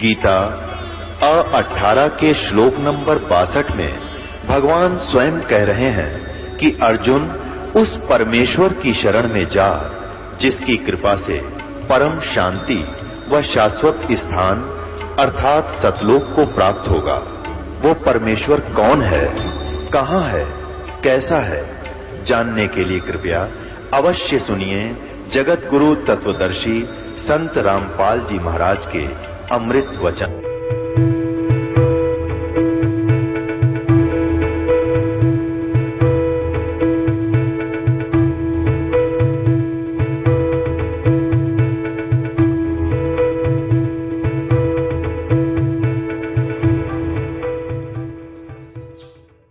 गीता 18 के श्लोक नंबर 62 में भगवान स्वयं कह रहे हैं कि अर्जुन उस परमेश्वर की शरण में जा जिसकी कृपा से परम शांति व शाश्वत स्थान अर्थात सतलोक को प्राप्त होगा। वो परमेश्वर कौन है, कहां है, कैसा है, जानने के लिए कृपया अवश्य सुनिए जगत गुरु तत्वदर्शी संत रामपाल जी महाराज के अमृत वचन।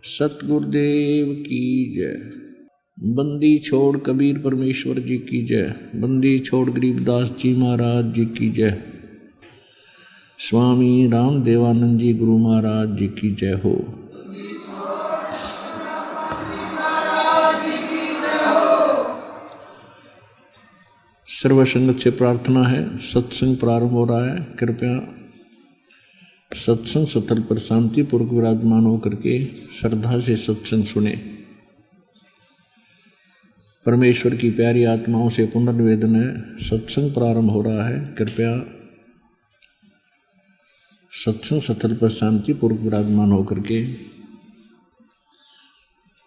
सतगुरुदेव की जय। बंदी छोड़ कबीर परमेश्वर जी की जय। बंदी छोड़ गरीबदास जी महाराज जी की जय। स्वामी राम देवानंद जी गुरु महाराज जी की जय हो। सर्व संगत से प्रार्थना है, सत्संग प्रारंभ हो रहा है। कृपया सत्संग स्थल पर शांति पूर्वक विराजमान होकर के श्रद्धा से सत्संग सुने। परमेश्वर की प्यारी आत्माओं से पुनर्निवेदन है, सत्संग प्रारंभ हो रहा है। कृपया सत्संग स्थल पर शांति पूर्वक विराजमान होकर के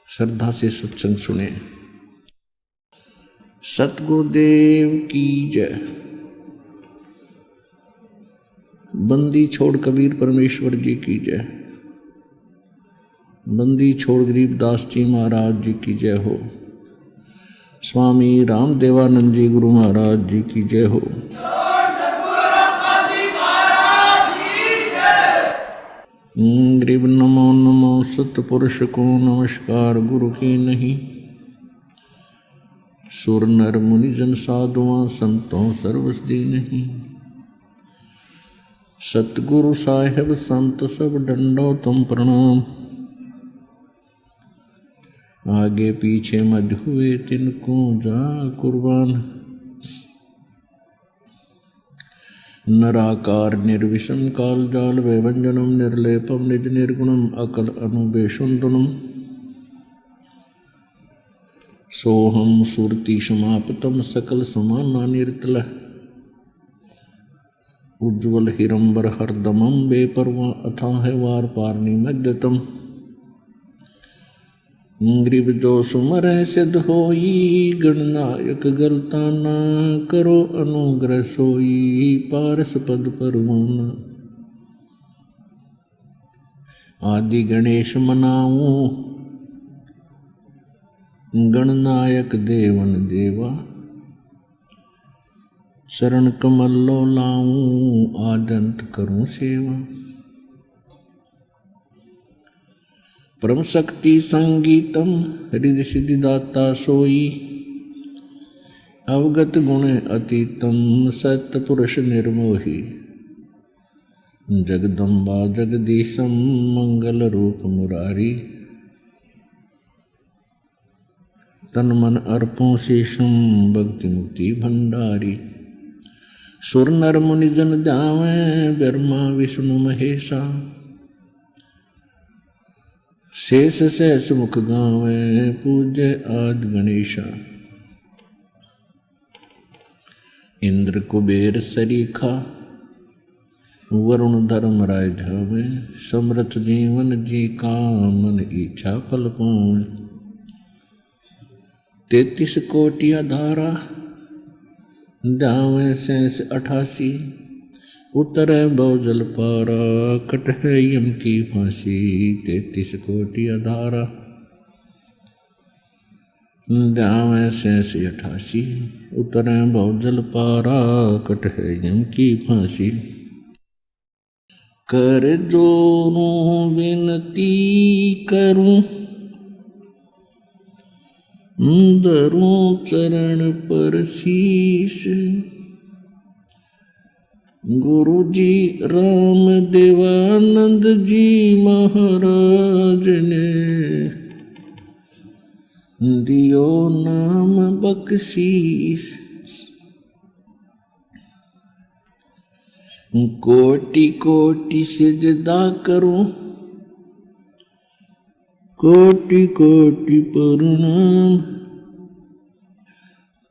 श्रद्धा से सत्संग सुने। सतगुरुदेव की जय। बंदी छोड़ कबीर परमेश्वर जी की जय। बंदी छोड़ गरीबदास जी महाराज जी की जय हो। स्वामी राम देवानंद जी गुरु महाराज जी की जय हो। गरीब नमो नमो सतपुरुष को नमस्कार गुरु की नहीं। सुर नर मुनि जन साधुआं संतों सर्वसदी नहीं। सतगुरु साहेब संत सब डंडो तुम प्रणाम। आगे पीछे मध हुए तिनको जा कुर्बान। नराकार निर्विषम काल जाल वैवंजनम निर्लेपम निज निर्गुणम अकल अनुबेशुंदनम। सोहम सुरति समापतम सकल समाना निर्तल। उज्ज्वल हिरंबर हरदमम बेपरवा अथाह वार पारनी मध्यतम। ग्रीब जो सुमर सिद्ध होई गणनायक गलता न करो अनुग्रह सोई पारस पद परवाना। आदि गणेश मनाऊं गणनायक देवन देवा। शरण कमल लो लाऊं आदंत करूं सेवा। परम शक्ति संगीतम हृदय सिद्धि दाता सोई। अवगत गुण अतीतम सत्य पुरुष निर्मोही। जगदम्बा जगदीशम मंगल रूप मुरारी। तन मन अर्पों शेषम भक्ति मुक्ति भंडारी। सुर नर मुनि जन जावें ब्रह्मा विष्णु महेशा। शेष सहस मुख गावें पूज्य आदि गणेशा। इंद्र कुबेर सरीखा वरुण धर्म राय धावे। समृत जीवन जी का मन इच्छा फल पावे। 33 कोटि धारा जावें शेष 88। उतरे बहुजल पारा कटहे यम की फांसी। 33 कोटि धारा जावें शेष 88। उतरे बहुजल पारा कटहे यम की फांसी। कर जोरूं विनती करूं धरूं चरण पर शीश। गुरु जी राम देवानंद जी महाराज ने दियो नाम बख्शीश। कोटि कोटि सिजदा करूं, कोटि कोटि प्रणाम,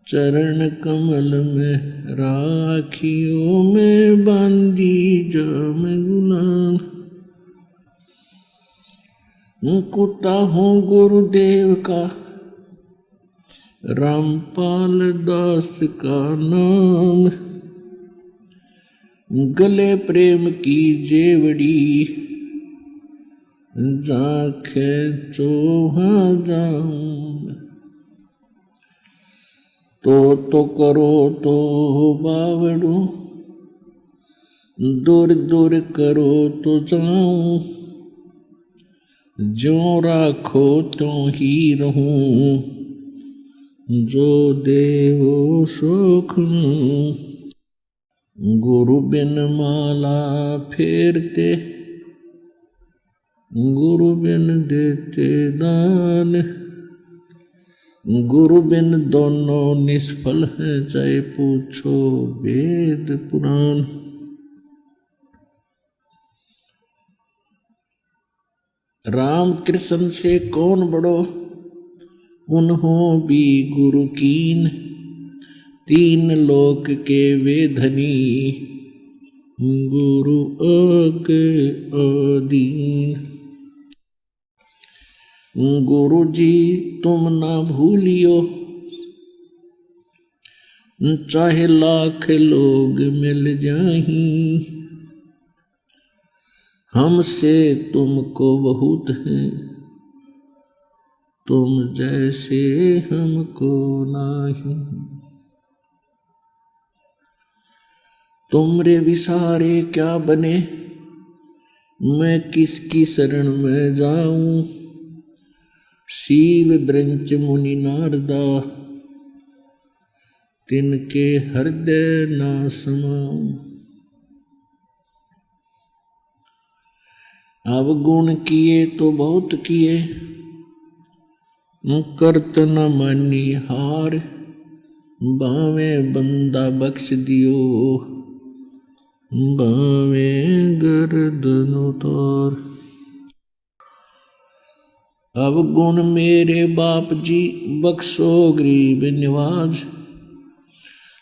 चरण कमल में राखियो में बांधी जाम गुलाम। कुत्ता हूँ गुरुदेव का, रामपाल दास का नाम, गले प्रेम की जेवड़ी, जाखे चोहा जाऊं। तो करो तो बावड़ू, दूर दूर करो तो जाऊं, ज्यों राखो त्यों ही रहूं, जो देवो सुख। गुरु बिन माला फेरते, गुरु बिन देते दान, गुरु बिन दोनों निष्फल हैं, चाहे पूछो वेद पुराण। राम कृष्ण से कौन बड़ो, उन्हों भी गुरु कीन, तीन लोक के वे धनी, गुरु आगे अधीन। गुरु जी तुम ना भूलियो, चाहे लाख लोग मिल जाहीं, हमसे तुमको बहुत है, तुम जैसे हमको नहीं। तुमरे विसारे क्या बने, मैं किसकी शरण में जाऊं, शिव ब्रंच मुनि नारदा, तिनके हृदय ना समाऊं। अवगुण किए तो बहुत किए, करत न मानी हार, बावे बंदा बख्श दियो, बावे गर्दन उतार। अवगुण मेरे बाप जी बख्शो गरीब निवाज,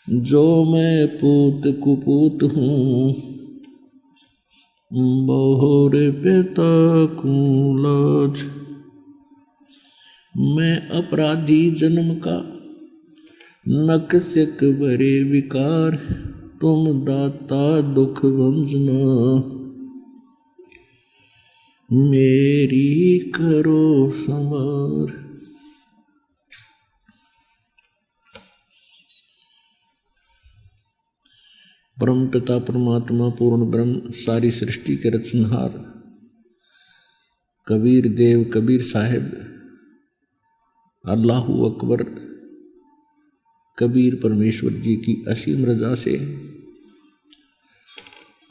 जो मैं पूत कुपूत हूँ, बहुर पिता को लाज। मैं अपराधी जन्म का, नक्सिक बरे विकार, तुम दाता दुख भंजना, मेरी करो संवार। परम पिता परमात्मा पूर्ण ब्रह्म, सारी सृष्टि के रचनहार कबीर देव कबीर साहिब, अल्लाहु अकबर कबीर परमेश्वर जी की असीम रजा से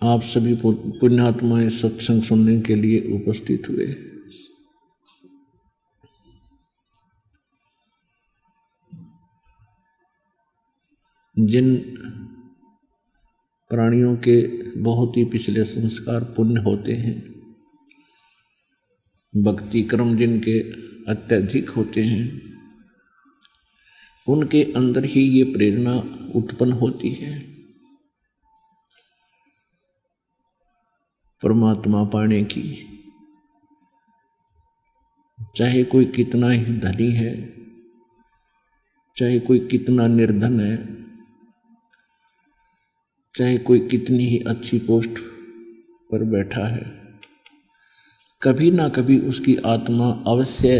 आप सभी पुण्यात्माएं सत्संग सुनने के लिए उपस्थित हुए। जिन प्राणियों के बहुत ही पिछले संस्कार पुण्य होते हैं, भक्ति क्रम जिनके अत्यधिक होते हैं, उनके अंदर ही ये प्रेरणा उत्पन्न होती है परमात्मा पाने की। चाहे कोई कितना ही धनी है, चाहे कोई कितना निर्धन है, चाहे कोई कितनी ही अच्छी पोस्ट पर बैठा है, कभी ना कभी उसकी आत्मा अवश्य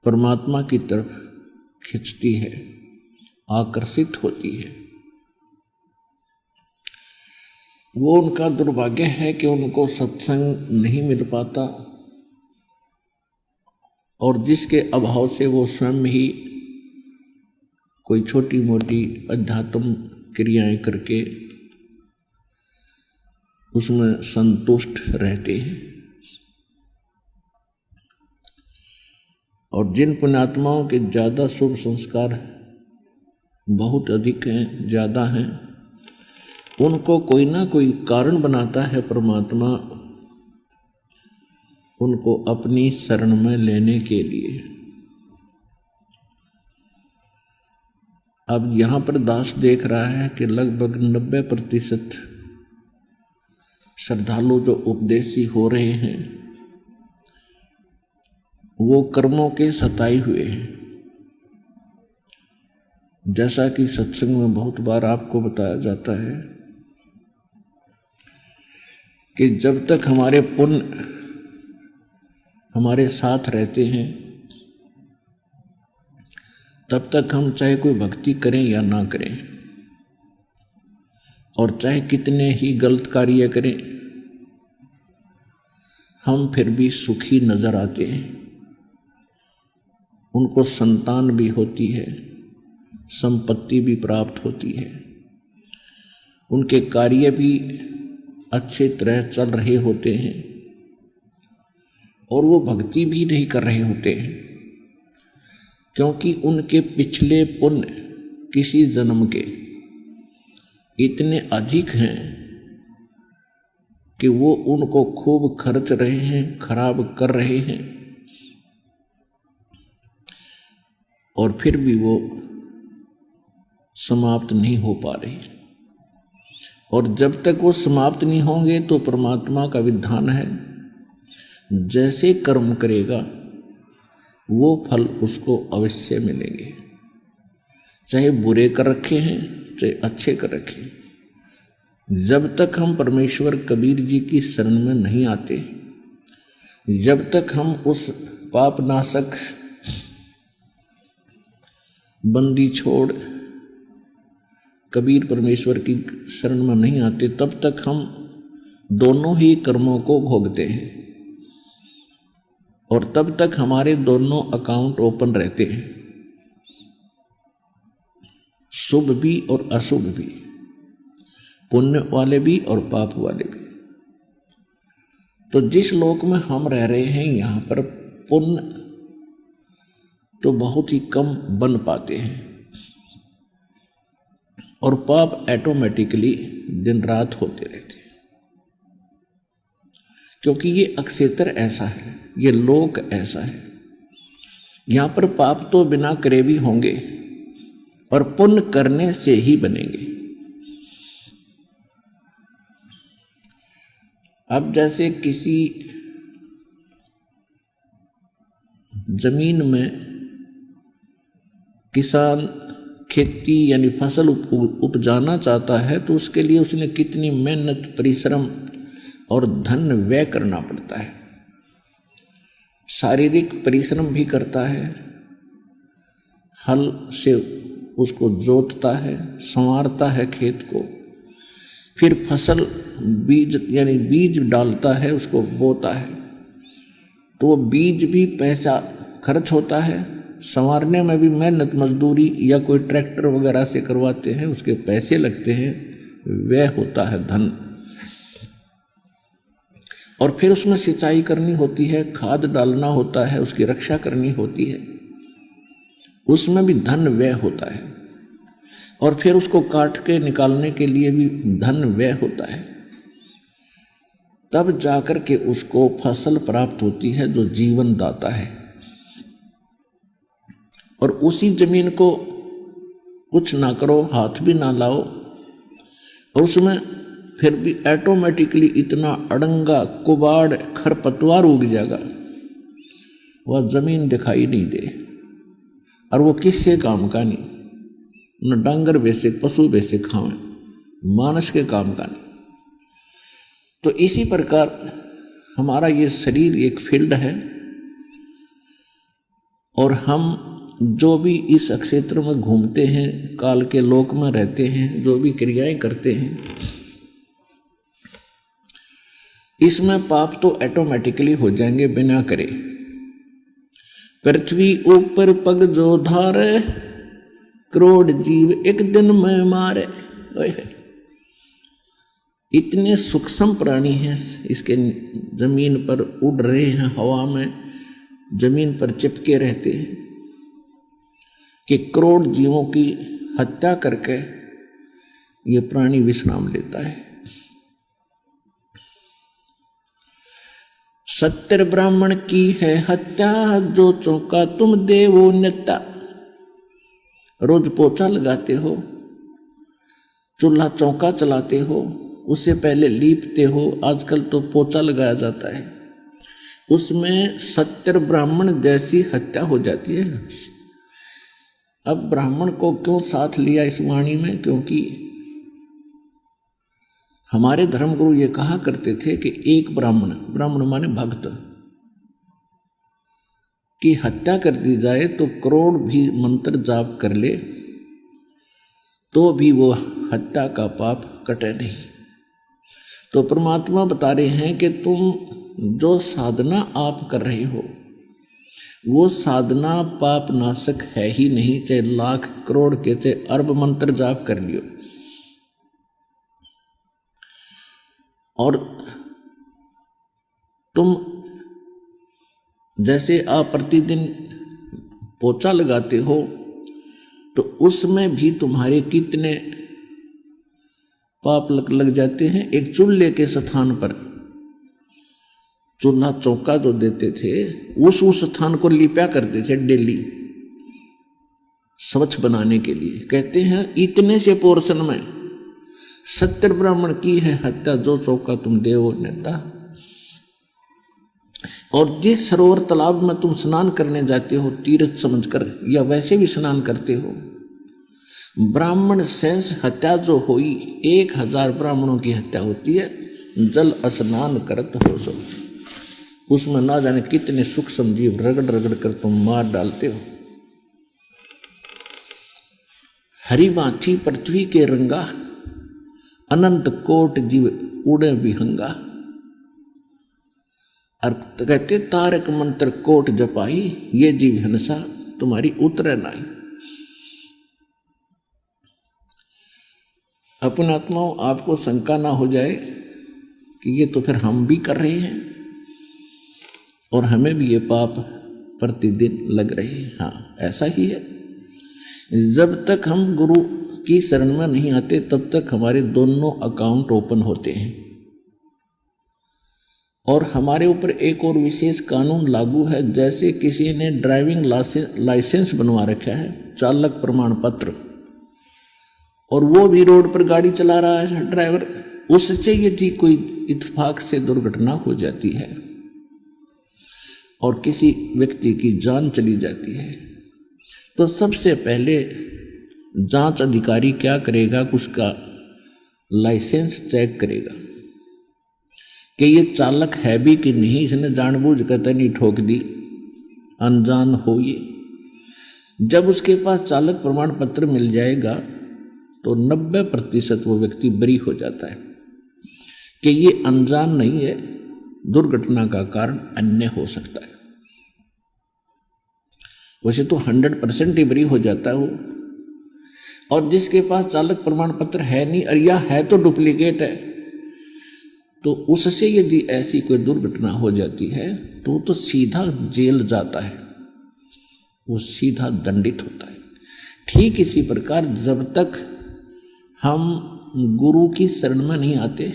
परमात्मा की तरफ खिंचती है, आकर्षित होती है। वो उनका दुर्भाग्य है कि उनको सत्संग नहीं मिल पाता, और जिसके अभाव से वो स्वयं ही कोई छोटी मोटी अध्यात्म क्रियाएं करके उसमें संतुष्ट रहते हैं। और जिन पुण्यात्माओं के ज़्यादा शुभ संस्कार बहुत अधिक हैं, ज़्यादा हैं, उनको कोई ना कोई कारण बनाता है परमात्मा उनको अपनी शरण में लेने के लिए। अब यहाँ पर दास देख रहा है कि लगभग 90% श्रद्धालु जो उपदेशी हो रहे हैं वो कर्मों के सताए हुए हैं। जैसा कि सत्संग में बहुत बार आपको बताया जाता है कि जब तक हमारे पुण्य हमारे साथ रहते हैं तब तक हम चाहे कोई भक्ति करें या ना करें, और चाहे कितने ही गलत कार्य करें, हम फिर भी सुखी नजर आते हैं। उनको संतान भी होती है, संपत्ति भी प्राप्त होती है, उनके कार्य भी अच्छे तरह चल रहे होते हैं और वो भक्ति भी नहीं कर रहे होते हैं, क्योंकि उनके पिछले पुण्य किसी जन्म के इतने अधिक हैं कि वो उनको खूब खर्च रहे हैं, खराब कर रहे हैं, और फिर भी वो समाप्त नहीं हो पा रहे। और जब तक वो समाप्त नहीं होंगे तो परमात्मा का विधान है जैसे कर्म करेगा वो फल उसको अवश्य मिलेंगे, चाहे बुरे कर रखे हैं चाहे अच्छे कर रखे हैं। जब तक हम परमेश्वर कबीर जी की शरण में नहीं आते, जब तक हम उस पाप नाशक बंदी छोड़ कबीर परमेश्वर की शरण में नहीं आते, तब तक हम दोनों ही कर्मों को भोगते हैं और तब तक हमारे दोनों अकाउंट ओपन रहते हैं, शुभ भी और अशुभ भी, पुण्य वाले भी और पाप वाले भी। तो जिस लोक में हम रह रहे हैं यहाँ पर पुण्य तो बहुत ही कम बन पाते हैं और पाप ऑटोमेटिकली दिन रात होते रहते हैं, क्योंकि ये अक्षेत्र ऐसा है, ये लोक ऐसा है। यहाँ पर पाप तो बिना करे भी होंगे और पुण्य करने से ही बनेंगे। अब जैसे किसी जमीन में किसान खेती यानी फसल उपजाना चाहता है तो उसके लिए उसने कितनी मेहनत, परिश्रम और धन व्यय करना पड़ता है। शारीरिक परिश्रम भी करता है, हल से उसको जोतता है, संवारता है खेत को, फिर फसल बीज यानी बीज डालता है, उसको बोता है, तो वो बीज भी पैसा खर्च होता है, संवारने में भी मेहनत मजदूरी या कोई ट्रैक्टर वगैरह से करवाते हैं उसके पैसे लगते हैं, व्यय होता है धन, और फिर उसमें सिंचाई करनी होती है, खाद डालना होता है, उसकी रक्षा करनी होती है, उसमें भी धन व्यय होता है, और फिर उसको काट के निकालने के लिए भी धन व्यय होता है। तब जाकर के उसको फसल प्राप्त होती है जो जीवन दाता है। और उसी जमीन को कुछ ना करो, हाथ भी ना लाओ, और उसमें फिर भी ऑटोमेटिकली इतना अड़ंगा कुबाड़ खरपतवार उग जाएगा, वह जमीन दिखाई नहीं दे, और वो किससे काम का नहीं, न डांगर वैसे पशु वैसे खावें, मानस के काम का नहीं। तो इसी प्रकार हमारा ये शरीर एक फील्ड है, और हम जो भी इस क्षेत्र में घूमते हैं, काल के लोक में रहते हैं, जो भी क्रियाएं करते हैं, इसमें पाप तो ऑटोमेटिकली हो जाएंगे बिना करे। पृथ्वी ऊपर पग जो धारे, करोड़ जीव एक दिन में मारे। इतने सूक्ष्म प्राणी हैं, इसके जमीन पर उड़ रहे हैं, हवा में जमीन पर चिपके रहते हैं, कि करोड़ जीवों की हत्या करके ये प्राणी विश्राम लेता है। सत्तर ब्राह्मण की है हत्या, जो चौका तुम देवो नेता। रोज पोछा लगाते हो, चूल्हा चौका चलाते हो, उससे पहले लीपते हो, आजकल तो पोछा लगाया जाता है, उसमें 70 ब्राह्मण जैसी हत्या हो जाती है। अब ब्राह्मण को क्यों साथ लिया इस वाणी में? क्योंकि हमारे धर्मगुरु ये कहा करते थे कि एक ब्राह्मण, ब्राह्मण माने भक्त, की हत्या कर दी जाए तो करोड़ भी मंत्र जाप कर ले तो भी वो हत्या का पाप कटे नहीं। तो परमात्मा बता रहे हैं कि तुम जो साधना आप कर रहे हो वो साधना पाप नाशक है ही नहीं, चाहे लाख करोड़ के चाहे अरब मंत्र जाप कर लियो। और तुम जैसे आप प्रतिदिन पोछा लगाते हो तो उसमें भी तुम्हारे कितने पाप लग जाते हैं। एक चूल्हे के स्थान पर चूल्हा चौका जो देते थे उस स्थान को लिपा करते थे डेली स्वच्छ बनाने के लिए। कहते हैं इतने से पोर्शन में 70 ब्राह्मण की है हत्या, जो चौका तुम देवो नेता। और जिस सरोवर तालाब में तुम स्नान करने जाते हो तीर्थ समझकर या वैसे भी स्नान करते हो, ब्राह्मण शेष हत्या जो हुई 1000 ब्राह्मणों की हत्या होती है, जल स्नान करत हो सो, उसमें ना जाने कितने सूक्ष्म जीव रगड़ रगड़ कर तुम मार डालते हो। हरि बाथी पृथ्वी के रंगा, अनंत कोट जीव उड़े विहंगा। और कहते तारक मंत्र कोट जपाई, ये जीव हंसा तुम्हारी उतरे नाई। अपने आत्माओं आपको शंका ना हो जाए कि ये तो फिर हम भी कर रहे हैं और हमें भी ये पाप प्रतिदिन लग रहे हैं। हाँ, ऐसा ही है। जब तक हम गुरु की शरण में नहीं आते तब तक हमारे दोनों अकाउंट ओपन होते हैं। और हमारे ऊपर एक और विशेष कानून लागू है, जैसे किसी ने ड्राइविंग लाइसेंस बनवा रखा है, चालक प्रमाण पत्र, और वो भी रोड पर गाड़ी चला रहा है ड्राइवर, उससे यदि कोई इत्तेफाक से दुर्घटना हो जाती है और किसी व्यक्ति की जान चली जाती है तो सबसे पहले जांच अधिकारी क्या करेगा, उसका लाइसेंस चेक करेगा कि ये चालक है भी कि नहीं, इसने जानबूझकर तो नहीं ठोक दी, अनजान हो ये। जब उसके पास चालक प्रमाण पत्र मिल जाएगा तो 90% वो व्यक्ति बरी हो जाता है कि ये अनजान नहीं है, दुर्घटना का कारण अन्य हो सकता है। वैसे तो 100% ही बरी हो जाता है वो। और जिसके पास चालक प्रमाण पत्र है नहीं और या है तो डुप्लीकेट है, तो उससे यदि ऐसी कोई दुर्घटना हो जाती है तो वो तो सीधा जेल जाता है, वो सीधा दंडित होता है। ठीक इसी प्रकार जब तक हम गुरु की शरण में नहीं आते,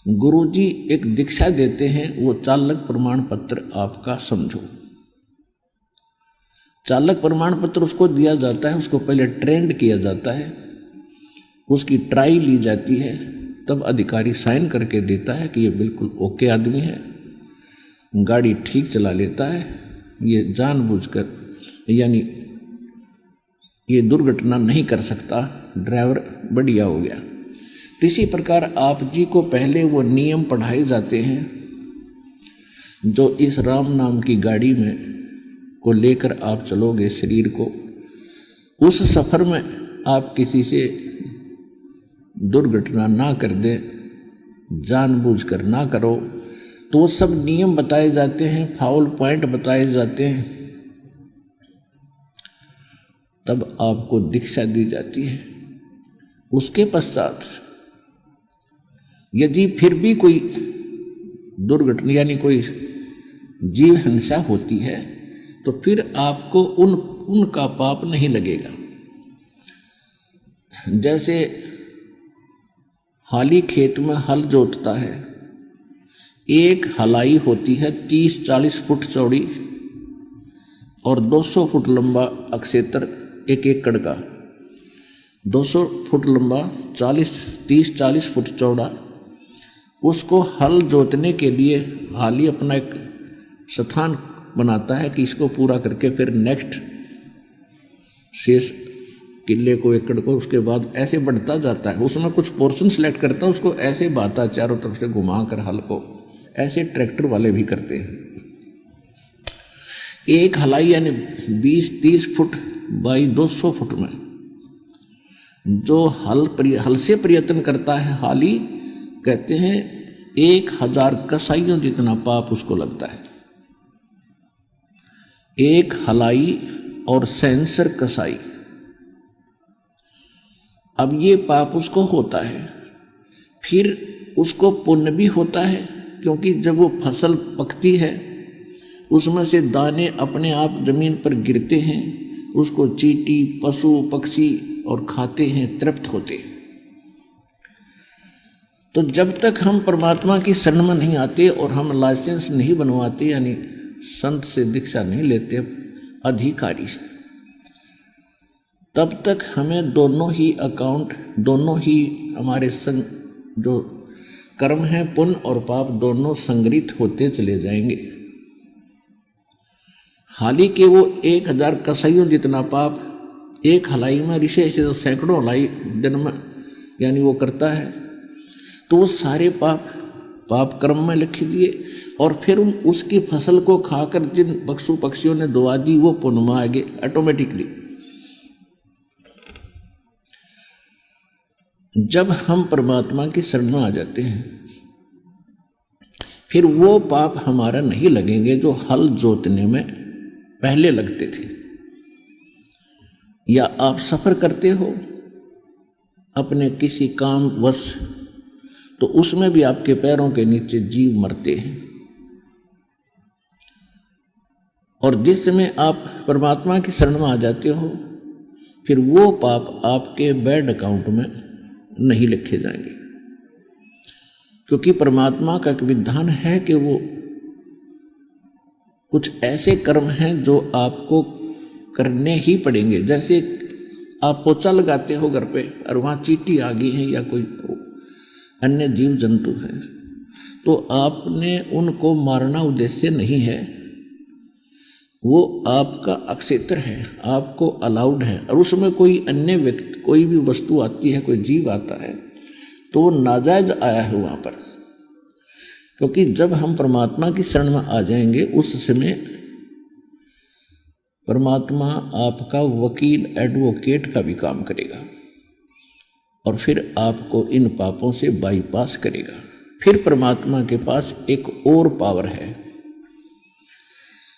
गुरु जी एक दीक्षा देते हैं, वो चालक प्रमाण पत्र आपका समझो। चालक प्रमाण पत्र उसको दिया जाता है, उसको पहले ट्रेंड किया जाता है, उसकी ट्राई ली जाती है, तब अधिकारी साइन करके देता है कि ये बिल्कुल ओके आदमी है, गाड़ी ठीक चला लेता है, ये जानबूझकर यानी ये दुर्घटना नहीं कर सकता, ड्राइवर बढ़िया हो गया। तो इसी प्रकार आप जी को पहले वो नियम पढ़ाए जाते हैं जो इस राम नाम की गाड़ी में को लेकर आप चलोगे शरीर को, उस सफर में आप किसी से दुर्घटना ना कर दे, जानबूझकर ना करो, तो वो सब नियम बताए जाते हैं, फाउल पॉइंट बताए जाते हैं, तब आपको दीक्षा दी जाती है। उसके पश्चात यदि फिर भी कोई दुर्घटना यानी कोई जीव हिंसा होती है तो फिर आपको उनका पाप नहीं लगेगा। जैसे हाली खेत में हल जोतता है, एक हलाई होती है 30-40 फुट चौड़ी और 200 फुट लंबा अक्षेत्र, एक एकड़ का 200 फुट लंबा, 30-40 फुट चौड़ा। उसको हल जोतने के लिए हाली अपना एक स्थान बनाता है कि इसको पूरा करके फिर नेक्स्ट शेष किले को, एकड़ को, उसके बाद ऐसे बढ़ता जाता है। उसमें कुछ पोर्शन सेलेक्ट करता है, उसको ऐसे बाता चारों तरफ से घुमा कर हल को, ऐसे ट्रैक्टर वाले भी करते हैं। एक हलाई यानी 20-30 फुट बाई 200 फुट में जो हल से प्रयत्न करता है हाली, कहते हैं 1000 कसाइयों जितना पाप उसको लगता है। एक हलाई और सेंसर कसाई, अब ये पाप उसको होता है। फिर उसको पुण्य भी होता है, क्योंकि जब वो फसल पकती है उसमें से दाने अपने आप जमीन पर गिरते हैं, उसको चींटी, पशु पक्षी और खाते हैं, तृप्त होते हैं। तो जब तक हम परमात्मा की शरण में नहीं आते और हम लाइसेंस नहीं बनवाते, यानी संत से दीक्षा नहीं लेते अधिकारी से, तब तक हमें दोनों ही अकाउंट, दोनों ही हमारे संग जो कर्म हैं, पुण्य और पाप, दोनों संग्रहित होते चले जाएंगे। हाली के वो 1000 कसाइयों जितना पाप एक हलाई में ऋषि से सैकड़ों हलाई दिन में यानी वो करता है, तो वो सारे पाप कर्म में लिख दिए और फिर उसकी फसल को खाकर जिन पशु पक्षियों ने दुआ दी वो पुण्य में आ गए ऑटोमेटिकली। जब हम परमात्मा की शरण में आ जाते हैं फिर वो पाप हमारा नहीं लगेंगे जो हल जोतने में पहले लगते थे। या आप सफर करते हो अपने किसी काम वश, तो उसमें भी आपके पैरों के नीचे जीव मरते हैं, और जिस समय आप परमात्मा की शरण में आ जाते हो फिर वो पाप आपके बैड अकाउंट में नहीं लिखे जाएंगे, क्योंकि परमात्मा का एक विधान है कि वो कुछ ऐसे कर्म हैं जो आपको करने ही पड़ेंगे। जैसे आप पोछा लगाते हो घर पे और वहाँ चींटी आ गई है या कोई अन्य जीव जंतु हैं, तो आपने उनको मारना उद्देश्य नहीं है, वो आपका अक्षेत्र है, आपको अलाउड है। और उसमें कोई अन्य व्यक्ति, कोई भी वस्तु आती है, कोई जीव आता है, तो वो नाजायज आया है वहाँ पर। क्योंकि जब हम परमात्मा की शरण में आ जाएंगे उस समय परमात्मा आपका वकील, एडवोकेट का भी काम करेगा और फिर आपको इन पापों से बाईपास करेगा। फिर परमात्मा के पास एक और पावर है,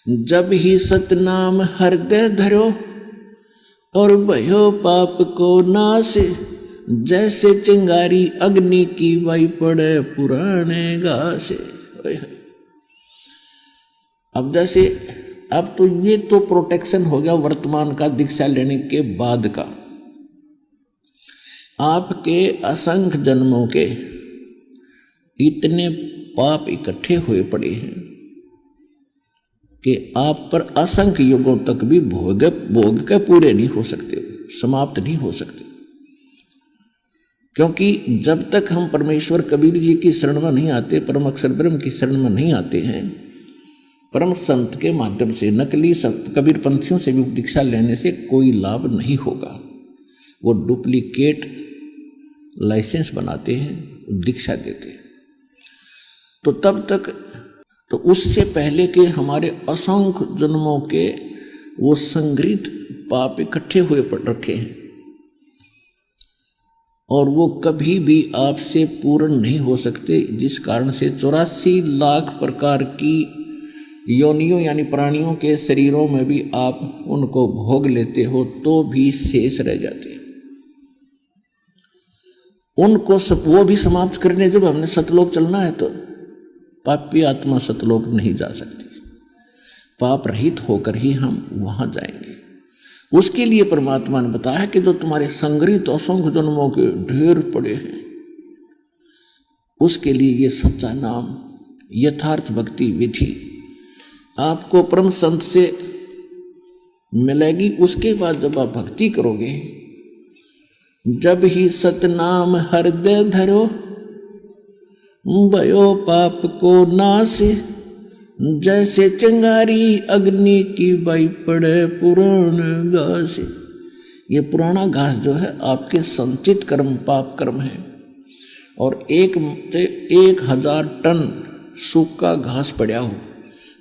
जब ही सतनाम हृदय धरो और भयो पाप को नाश, जैसे चिंगारी अग्नि की वाई पड़े पुराने घास। अब जैसे अब तो ये तो प्रोटेक्शन हो गया वर्तमान का, दीक्षा लेने के बाद का। आपके असंख्य जन्मों के इतने पाप इकट्ठे हुए पड़े हैं कि आप पर असंख्य युगों तक भी भोग के पूरे नहीं हो सकते, समाप्त नहीं हो सकते। क्योंकि जब तक हम परमेश्वर कबीर जी की शरण में नहीं आते, परम अक्षर ब्रह्म की शरण में नहीं आते हैं, परम संत के माध्यम से, नकली संत कबीर पंथियों से भी दीक्षा लेने से कोई लाभ नहीं होगा। वो डुप्लीकेट लाइसेंस बनाते हैं, दीक्षा देते हैं। तो तब तक, तो उससे पहले के हमारे असंख्य जन्मों के वो संग्रहित पाप इकट्ठे हुए पड़ रखे हैं और वो कभी भी आपसे पूर्ण नहीं हो सकते, जिस कारण से 84 लाख प्रकार की योनियों यानी प्राणियों के शरीरों में भी आप उनको भोग लेते हो तो भी शेष रह जाते हैं। उनको वो भी समाप्त करने जब हमने सतलोक चलना है तो पापी आत्मा सतलोक नहीं जा सकती, पाप रहित होकर ही हम वहां जाएंगे। उसके लिए परमात्मा ने बताया कि जो तुम्हारे संग्रहित असंख्य जन्मों के ढेर पड़े हैं, उसके लिए ये सच्चा नाम, यथार्थ भक्ति विधि आपको परम संत से मिलेगी। उसके बाद जब आप भक्ति करोगे, जब ही सतनाम हृदय धरो, भयो पाप को नाश, जैसे चिंगारी अग्नि की बई पड़े पुराण घास। ये पुराना घास जो है आपके संचित कर्म, पाप कर्म है। और 1000 टन सूखा घास पड़ा हो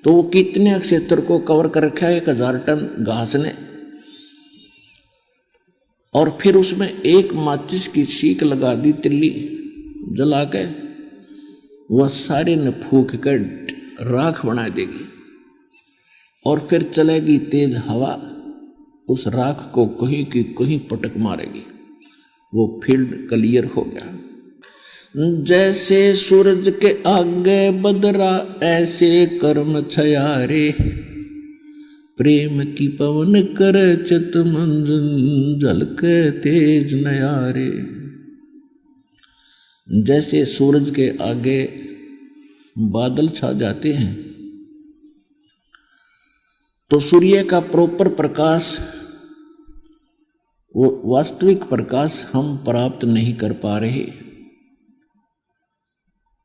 तो वो कितने क्षेत्र को कवर कर रखा है 1000 टन घास ने। और फिर उसमें एक माचिस की सीख लगा दी, तिल्ली जला के, वह सारे ने फूंक कर राख बना देगी। और फिर चलेगी तेज हवा, उस राख को कहीं की कहीं पटक मारेगी, वो फील्ड क्लियर हो गया। जैसे सूरज के आगे बदरा, ऐसे कर्म छयारे, प्रेम की पवन कर चित मंजन, झलके तेज नयारे। जैसे सूरज के आगे बादल छा जाते हैं तो सूर्य का प्रॉपर प्रकाश, वो वास्तविक प्रकाश हम प्राप्त नहीं कर पा रहे।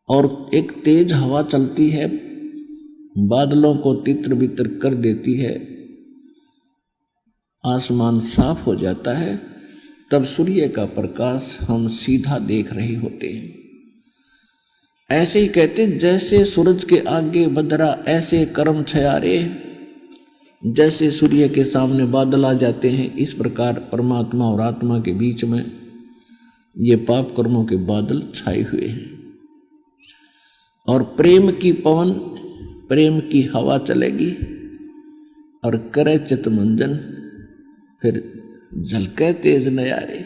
और एक तेज हवा चलती है, बादलों को तितर बितर कर देती है, आसमान साफ हो जाता है, तब सूर्य का प्रकाश हम सीधा देख रहे होते हैं। ऐसे ही कहते, जैसे सूरज के आगे बदरा, ऐसे कर्म छयारे। जैसे सूर्य के सामने बादल आ जाते हैं, इस प्रकार परमात्मा और आत्मा के बीच में ये पाप कर्मों के बादल छाए हुए हैं। और प्रेम की पवन, प्रेम की हवा चलेगी और करे चितमंजन, फिर झलके तेज नयारे।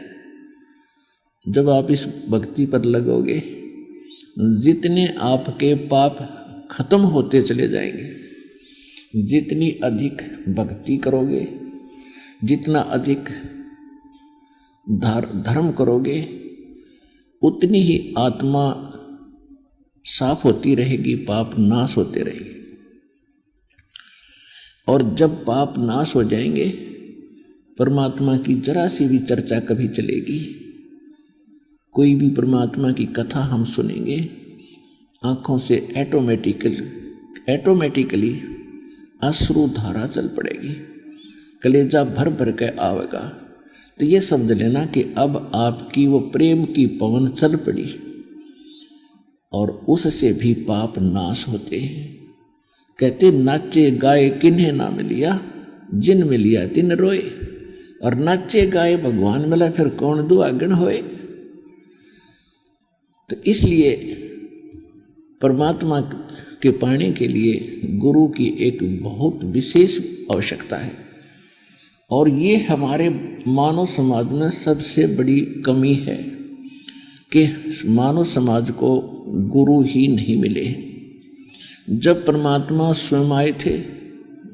जब आप इस भक्ति पर लगोगे, जितने आपके पाप खत्म होते चले जाएंगे। जितनी अधिक भक्ति करोगे, जितना अधिक धर्म करोगे, उतनी ही आत्मा साफ होती रहेगी, पाप नाश होते रहेंगे। और जब पाप नाश हो जाएंगे, परमात्मा की जरा सी भी चर्चा कभी चलेगी, कोई भी परमात्मा की कथा हम सुनेंगे, आंखों से ऑटोमेटिकली अश्रु धारा चल पड़ेगी, कलेजा भर भर के आवेगा। तो ये समझ लेना कि अब आपकी वो प्रेम की पवन चल पड़ी और उससे भी पाप नाश होते हैं। कहते, नाचे गाए किन्हें ना मिलिया, जिन मिलिया तिन रोए। और नाचे गाए भगवान मिला, फिर कौन दुआगन होए। तो इसलिए परमात्मा के पाने के लिए गुरु की एक बहुत विशेष आवश्यकता है। और ये हमारे मानव समाज में सबसे बड़ी कमी है कि मानव समाज को गुरु ही नहीं मिले हैं। जब परमात्मा स्वयं आए थे,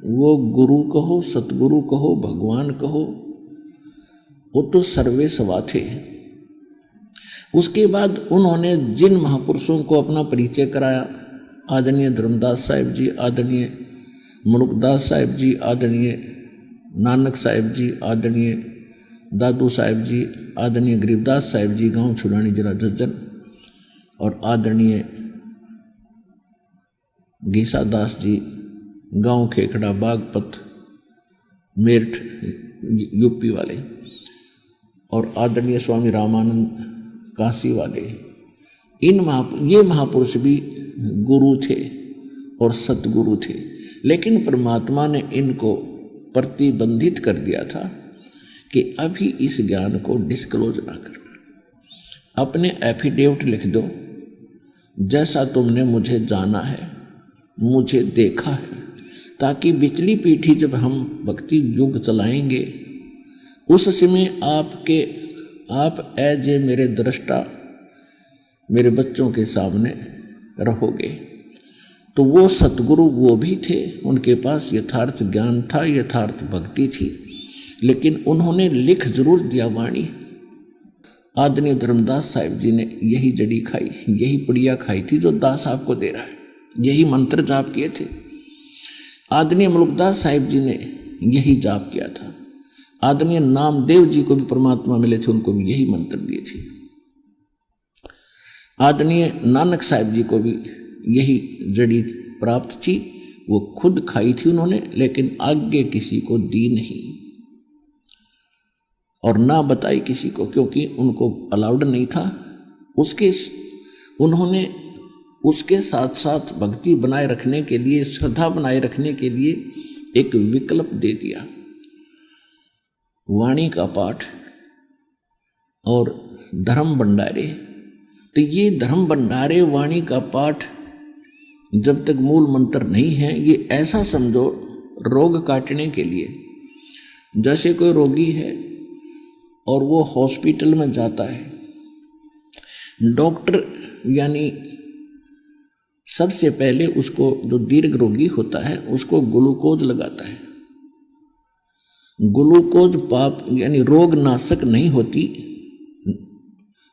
वो गुरु कहो, सतगुरु कहो, भगवान कहो, वो तो सर्वे सवा थे। उसके बाद उन्होंने जिन महापुरुषों को अपना परिचय कराया, आदरणीय धर्मदास साहिब जी, आदरणीय मुलुकदास साहिब जी, आदरणीय नानक साहिब जी, आदरणीय दादू साहिब जी, आदरणीय गरीबदास साहिब जी, गांव छुड़ानी जिला झज्जर, और आदरणीय गीसा दास जी, गांव खेखड़ा बागपत मेरठ यूपी वाले, और आदरणीय स्वामी रामानंद काशी वाले। ये महापुरुष भी गुरु थे और सतगुरु थे, लेकिन परमात्मा ने इनको प्रतिबंधित कर दिया था कि अभी इस ज्ञान को डिस्क्लोज ना करना। अपने एफिडेविट लिख दो, जैसा तुमने मुझे जाना है, मुझे देखा है, ताकि पिछली पीढ़ी जब हम भक्ति युग चलाएंगे, उस समय आप एज ए मेरे दृष्टा मेरे बच्चों के सामने रहोगे। तो वो सतगुरु वो भी थे, उनके पास यथार्थ ज्ञान था, यथार्थ भक्ति थी, लेकिन उन्होंने लिख जरूर दिया वाणी। आदरणीय धर्मदास साहिब जी ने यही जड़ी खाई, यही पुड़िया खाई थी जो दास आपको दे रहा है, यही मंत्र जाप किए थे। आदरणीय मुल्कदास साहिब जी ने यही जाप किया था। आदरणीय नामदेव जी को भी परमात्मा मिले थे, उनको भी यही मंत्र दिए थे। आदरणीय नानक साहिब जी को भी यही जड़ी प्राप्त थी, वो खुद खाई थी उन्होंने, लेकिन आगे किसी को दी नहीं और ना बताई किसी को, क्योंकि उनको अलाउड नहीं था। उन्होंने उसके साथ साथ भक्ति बनाए रखने के लिए, श्रद्धा बनाए रखने के लिए एक विकल्प दे दिया, वाणी का पाठ और धर्म भंडारे। तो ये धर्म भंडारे, वाणी का पाठ जब तक मूल मंत्र नहीं है, ये ऐसा समझो रोग काटने के लिए। जैसे कोई रोगी है और वो हॉस्पिटल में जाता है, डॉक्टर यानी सबसे पहले उसको, जो दीर्घ रोगी होता है, उसको ग्लूकोज लगाता है। ग्लूकोज पाप यानी रोग नाशक नहीं होती,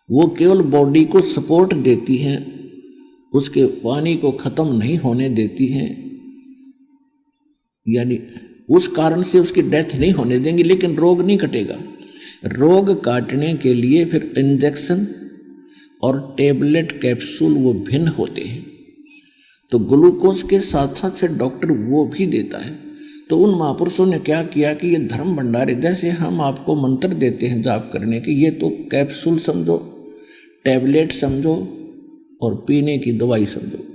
वो केवल बॉडी को सपोर्ट देती है, उसके पानी को खत्म नहीं होने देती है, यानी उस कारण से उसकी डेथ नहीं होने देंगी, लेकिन रोग नहीं कटेगा। रोग काटने के लिए फिर इंजेक्शन और टेबलेट कैप्सूल वो भिन्न होते हैं। तो ग्लूकोज के साथ साथ फिर डॉक्टर वो भी देता है। तो उन महापुरुषों ने क्या किया कि ये धर्म भंडारे, जैसे हम आपको मंत्र देते हैं जाप करने के, ये तो कैप्सूल समझो, टैबलेट समझो और पीने की दवाई समझो,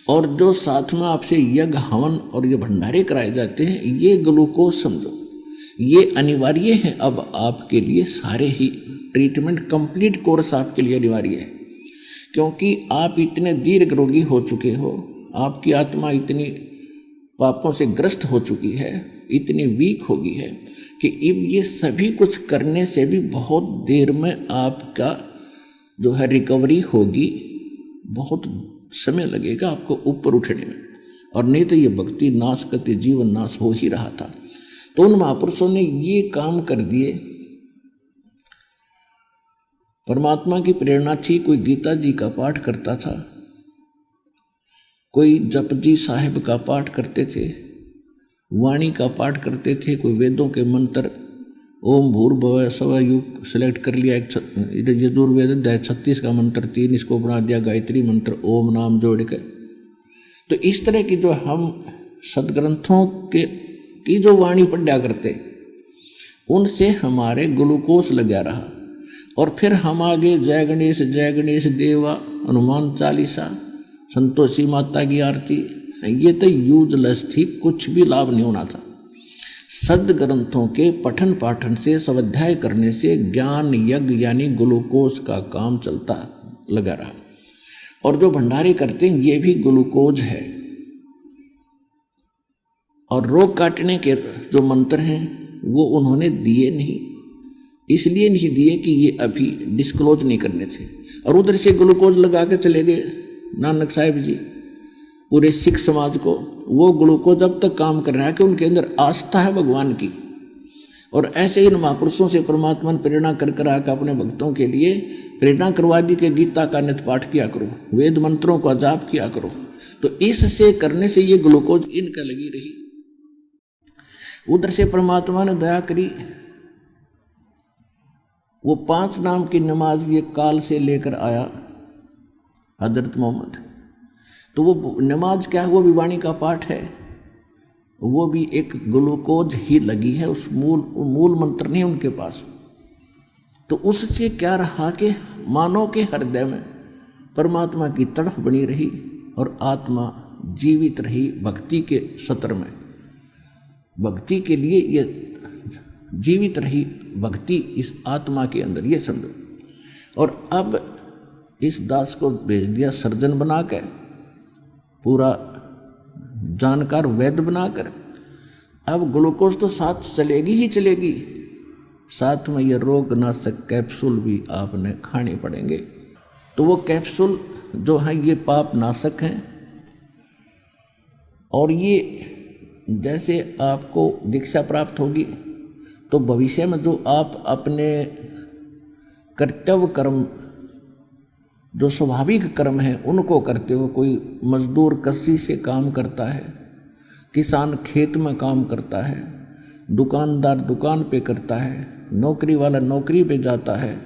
और जो साथ में आपसे यज्ञ हवन और ये भंडारे कराए जाते हैं, ये ग्लूकोज समझो, ये अनिवार्य है। अब आपके लिए सारे ही ट्रीटमेंट, कंप्लीट कोर्स आपके लिए अनिवार्य है, क्योंकि आप इतने दीर्घ रोगी हो चुके हो, आपकी आत्मा इतनी पापों से ग्रस्त हो चुकी है, इतनी वीक हो गई है कि अब ये सभी कुछ करने से भी बहुत देर में आपका जो है रिकवरी होगी, बहुत समय लगेगा आपको ऊपर उठने में, और नहीं तो ये भक्ति नाश करते जीवन नाश हो ही रहा था। तो उन महापुरुषों ने ये काम कर दिए। परमात्मा की प्रेरणा थी, कोई गीता जी का पाठ करता था, कोई जपजी साहिब का पाठ करते थे, वाणी का पाठ करते थे, कोई वेदों के मंत्र, ओम भूर्भुवः स्वः युग सेलेक्ट कर लिया, यजुर्वेद अध्याय 36 का मंत्र 3, इसको बना दिया गायत्री मंत्र, ओम नाम जोड़ के। तो इस तरह की जो हम सदग्रंथों की जो वाणी पढ़ा करते, उनसे हमारे ग्लूकोज लगा रहा, और फिर हम आगे जय गणेश देवा, हनुमान चालीसा, संतोषी माता की आरती, ये तो यूजलेस थी, कुछ भी लाभ नहीं होना था। सदग्रंथों के पठन पाठन से, स्वाध्याय करने से ज्ञान यज्ञ यानी ग्लूकोज का काम चलता लगा रहा। और जो भंडारे करते हैं ये भी ग्लूकोज है। और रोग काटने के जो मंत्र हैं वो उन्होंने दिए नहीं, इसलिए नहीं दिए कि ये अभी डिस्क्लोज नहीं करने थे। और उधर से ग्लूकोज लगा के चले गए नानक साहिब जी पूरे सिख समाज को। वो ग्लूकोज अब तक काम कर रहा है कि उनके अंदर आस्था है भगवान की। और ऐसे इन महापुरुषों से परमात्मा ने प्रेरणा कर कर आकर अपने भक्तों के लिए प्रेरणा करवा दी कि गीता का नित्य पाठ किया करो, वेद मंत्रों का जाप किया करो। तो इससे करने से ये ग्लूकोज इनका लगी रही। उधर से परमात्मा ने दया करी, वो 5 नाम की नमाज ये काल से लेकर आया हजरत मोहम्मद। तो वो नमाज क्या है, वो भी वाणी का पाठ है, वो भी एक ग्लूकोज ही लगी है, उस मूल मंत्र नहीं उनके पास। तो उससे क्या रहा कि मानव के हृदय में परमात्मा की तड़फ बनी रही और आत्मा जीवित रही भक्ति के सत्र में, भक्ति के लिए ये जीवित रही भक्ति इस आत्मा के अंदर, ये समझो। और अब इस दास को भेज दिया सर्जन बना के, पूरा जानकार वैद्य बनाकर। अब ग्लूकोज तो साथ चलेगी ही चलेगी, साथ में ये रोग नाशक कैप्सूल भी आपने खाने पड़ेंगे। तो वो कैप्सूल जो है ये पाप नाशक हैं। और ये जैसे आपको दीक्षा प्राप्त होगी तो भविष्य में जो आप अपने कर्तव्य कर्म जो स्वाभाविक कर्म है उनको करते हो, कोई मजदूर कस्सी से काम करता है, किसान खेत में काम करता है, दुकानदार दुकान पे करता है, नौकरी वाला नौकरी पे जाता है,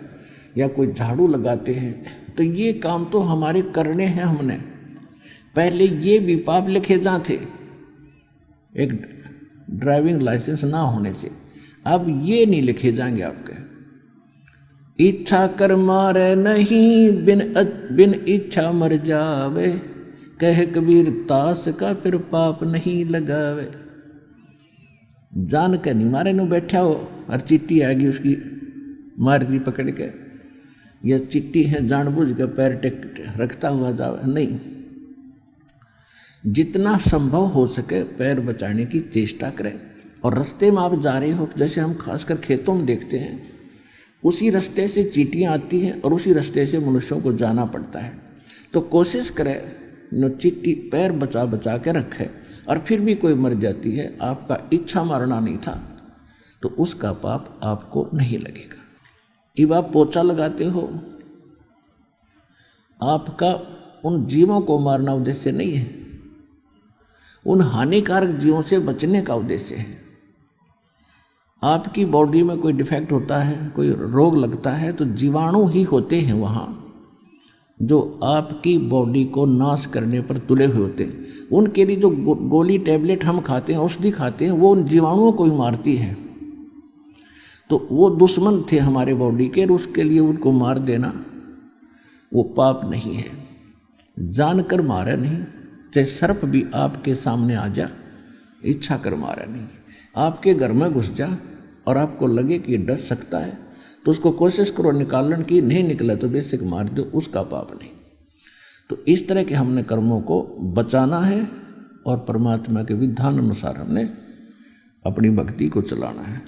या कोई झाड़ू लगाते हैं, तो ये काम तो हमारे करने हैं हमने। पहले ये भी पाप लिखे जाते एक ड्राइविंग लाइसेंस ना होने से, अब ये नहीं लिखे जाएंगे आपके। इच्छा कर मारे नहीं बिन इच्छा मर जावे, कह कबीर तास का फिर पाप नहीं लगावे। जान के नहीं मारे नो बैठा हो और चिट्ठी आएगी उसकी मार दी पकड़ के, यह चिट्ठी है जानबूझ के पैर टेक रखता हुआ जावे, नहीं। जितना संभव हो सके पैर बचाने की चेष्टा करें। और रास्ते में आप जा रहे हो, जैसे हम खासकर खेतों में देखते हैं, उसी रास्ते से चींटियाँ आती हैं और उसी रास्ते से मनुष्यों को जाना पड़ता है। तो कोशिश करें न चिट्ठी पैर बचा बचा के रखे, और फिर भी कोई मर जाती है, आपका इच्छा मारना नहीं था, तो उसका पाप आपको नहीं लगेगा। जब आप पोछा लगाते हो, आपका उन जीवों को मारना उद्देश्य नहीं है, उन हानिकारक जीवों से बचने का उद्देश्य है। आपकी बॉडी में कोई डिफेक्ट होता है, कोई रोग लगता है, तो जीवाणु ही होते हैं वहाँ जो आपकी बॉडी को नाश करने पर तुले हुए होते हैं। उनके लिए जो गोली टैबलेट हम खाते हैं, औषधि खाते हैं, वो उन जीवाणुओं को ही मारती है। तो वो दुश्मन थे हमारे बॉडी के, और उसके लिए उनको मार देना वो पाप नहीं है। जानकर मारा नहीं, चाहे सर्प भी आपके सामने आ जा, इच्छा कर मारा नहीं। आपके घर में घुस जा और आपको लगे कि ये डस सकता है, तो उसको कोशिश करो निकालने की, नहीं निकला तो बेसिक मार दो, उसका पाप नहीं। तो इस तरह के हमने कर्मों को बचाना है और परमात्मा के विधान अनुसार हमने अपनी भक्ति को चलाना है।